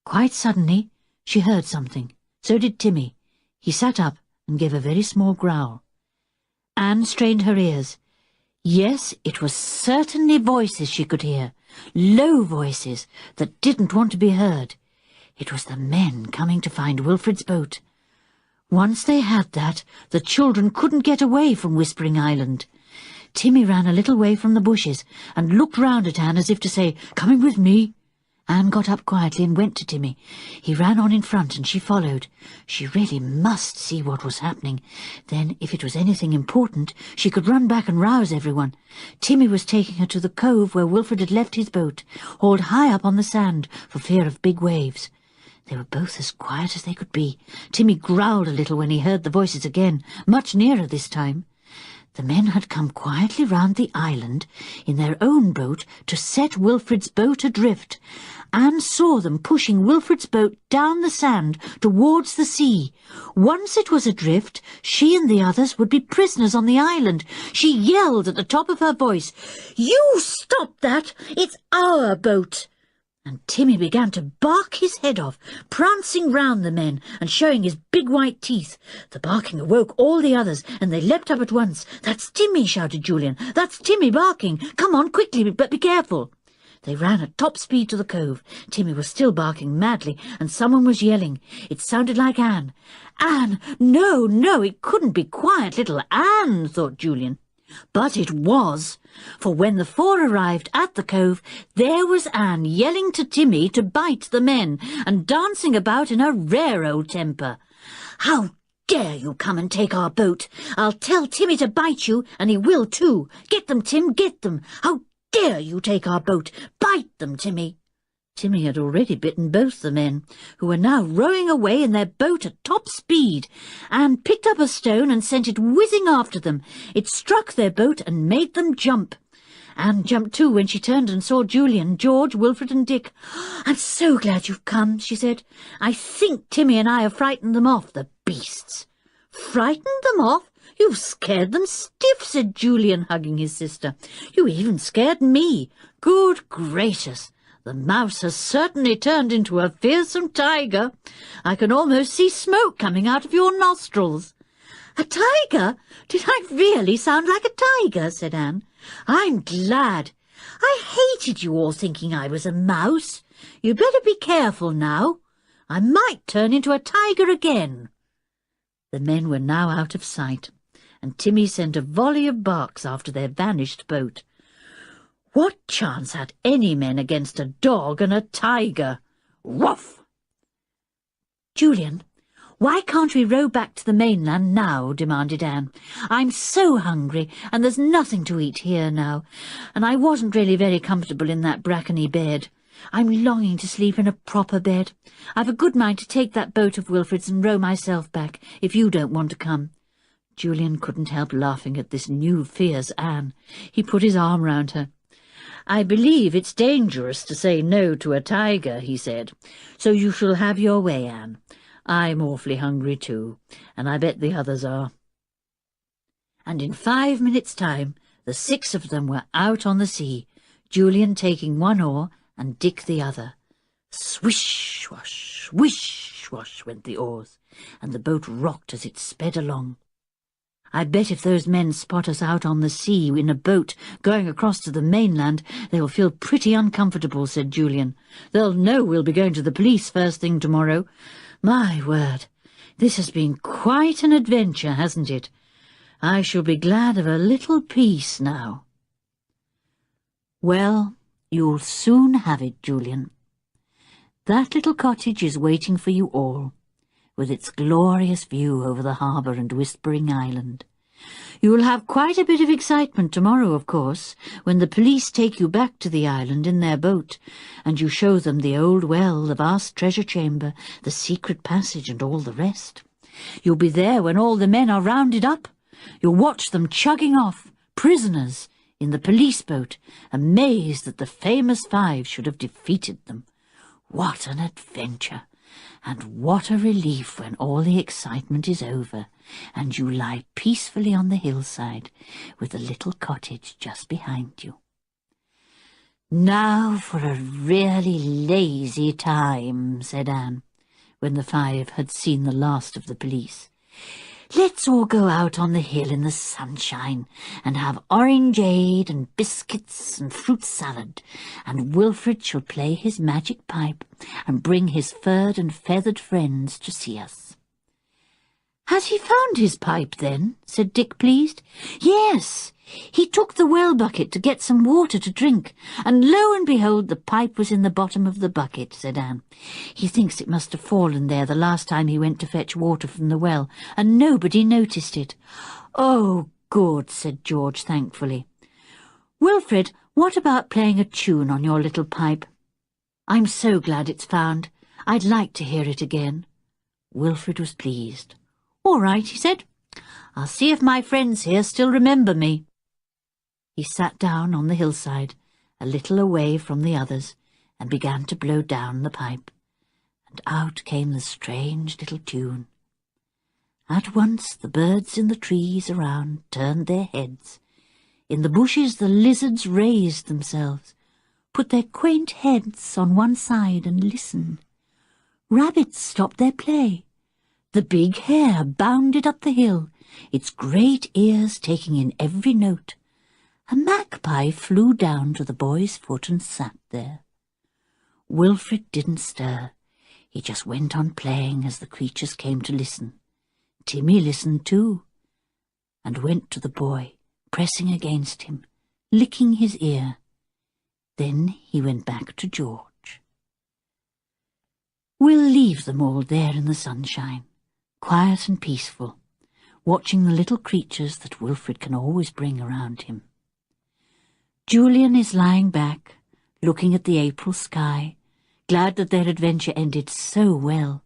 quite suddenly, she heard something. So did Timmy. He sat up and gave a very small growl. Anne strained her ears. Yes, it was certainly voices she could hear, low voices that didn't want to be heard. It was the men coming to find Wilfred's boat. Once they had that, the children couldn't get away from Whispering Island. Timmy ran a little way from the bushes and looked round at Anne as if to say, "Coming with me?" Anne got up quietly and went to Timmy. He ran on in front and she followed. She really must see what was happening. Then, if it was anything important, she could run back and rouse everyone. Timmy was taking her to the cove where Wilfred had left his boat, hauled high up on the sand for fear of big waves. They were both as quiet as they could be. Timmy growled a little when he heard the voices again, much nearer this time. The men had come quietly round the island in their own boat to set Wilfred's boat adrift. Anne saw them pushing Wilfred's boat down the sand towards the sea. Once it was adrift, she and the others would be prisoners on the island. She yelled at the top of her voice, "You stop that! It's our boat!" And Timmy began to bark his head off, prancing round the men and showing his big white teeth. The barking awoke all the others, and they leapt up at once. "That's Timmy!" shouted Julian. "That's Timmy barking! Come on, quickly, but be careful!" They ran at top speed to the cove. Timmy was still barking madly, and someone was yelling. It sounded like Anne. "Anne! No, no, it couldn't be quiet little Anne," thought Julian. But it was, for when the four arrived at the cove, there was Anne yelling to Timmy to bite the men and dancing about in a rare old temper. "How dare you come and take our boat? I'll tell Timmy to bite you, and he will too. Get them, Tim, get them. How dare you take our boat? Bite them, Timmy." Timmy had already bitten both the men, who were now rowing away in their boat at top speed. Anne picked up a stone and sent it whizzing after them. It struck their boat and made them jump. Anne jumped too when she turned and saw Julian, George, Wilfred and Dick. "I'm so glad you've come," she said. "I think Timmy and I have frightened them off, the beasts." "Frightened them off? You've scared them stiff," said Julian, hugging his sister. "You even scared me. Good gracious! The mouse has certainly turned into a fearsome tiger. I can almost see smoke coming out of your nostrils." "A tiger? Did I really sound like a tiger?" said Anne. "I'm glad. I hated you all thinking I was a mouse. You'd better be careful now. I might turn into a tiger again." The men were now out of sight, and Timmy sent a volley of barks after their vanished boat. What chance had any men against a dog and a tiger? Woof! "Julian, why can't we row back to the mainland now?" demanded Anne. "I'm so hungry, and there's nothing to eat here now, and I wasn't really very comfortable in that brackeny bed. I'm longing to sleep in a proper bed. I've a good mind to take that boat of Wilfred's and row myself back, if you don't want to come." Julian couldn't help laughing at this new fierce Anne. He put his arm round her. "I believe it's dangerous to say no to a tiger," he said, "so you shall have your way, Anne. I'm awfully hungry too, and I bet the others are." And in 5 minutes' time the 6 of them were out on the sea, Julian taking one oar and Dick the other. Swish, swash, swish, swash went the oars, and the boat rocked as it sped along. "I bet if those men spot us out on the sea in a boat going across to the mainland, they'll feel pretty uncomfortable," said Julian. "They'll know we'll be going to the police first thing tomorrow. My word, this has been quite an adventure, hasn't it? I shall be glad of a little peace now." "Well, you'll soon have it, Julian. That little cottage is waiting for you all, with its glorious view over the harbour and Whispering Island. You'll have quite a bit of excitement tomorrow, of course, when the police take you back to the island in their boat, and you show them the old well, the vast treasure chamber, the secret passage, and all the rest. You'll be there when all the men are rounded up. You'll watch them chugging off, prisoners, in the police boat, amazed that the famous 5 should have defeated them. What an adventure! And what a relief when all the excitement is over, and you lie peacefully on the hillside with the little cottage just behind you. "Now for a really lazy time," said Anne, when the 5 had seen the last of the police. "Let's all go out on the hill in the sunshine and have orangeade and biscuits and fruit salad, and Wilfrid shall play his magic pipe and bring his furred and feathered friends to see us." "Has he found his pipe, then?" said Dick, pleased. "Yes, he took the well bucket to get some water to drink, and lo and behold, the pipe was in the bottom of the bucket," said Anne. "He thinks it must have fallen there the last time he went to fetch water from the well, and nobody noticed it." "Oh, good," said George thankfully. "Wilfrid, what about playing a tune on your little pipe? I'm so glad it's found. I'd like to hear it again." Wilfrid was pleased. "All right," he said. "I'll see if my friends here still remember me." He sat down on the hillside, a little away from the others, and began to blow down the pipe, and out came the strange little tune. At once the birds in the trees around turned their heads. In the bushes the lizards raised themselves, put their quaint heads on one side and listened. Rabbits stopped their play. The big hare bounded up the hill, its great ears taking in every note. A magpie flew down to the boy's foot and sat there. Wilfrid didn't stir. He just went on playing as the creatures came to listen. Timmy listened too, and went to the boy, pressing against him, licking his ear. Then he went back to George. We'll leave them all there in the sunshine, quiet and peaceful, watching the little creatures that Wilfrid can always bring around him. Julian is lying back, looking at the April sky, glad that their adventure ended so well.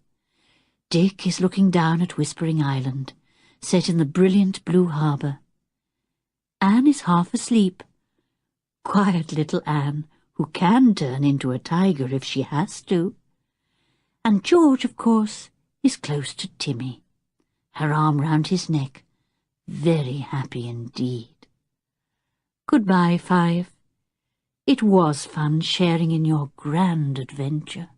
Dick is looking down at Whispering Island, set in the brilliant blue harbour. Anne is half asleep. Quiet little Anne, who can turn into a tiger if she has to. And George, of course, is close to Timmy, her arm round his neck, very happy indeed. Goodbye, 5. It was fun sharing in your grand adventure.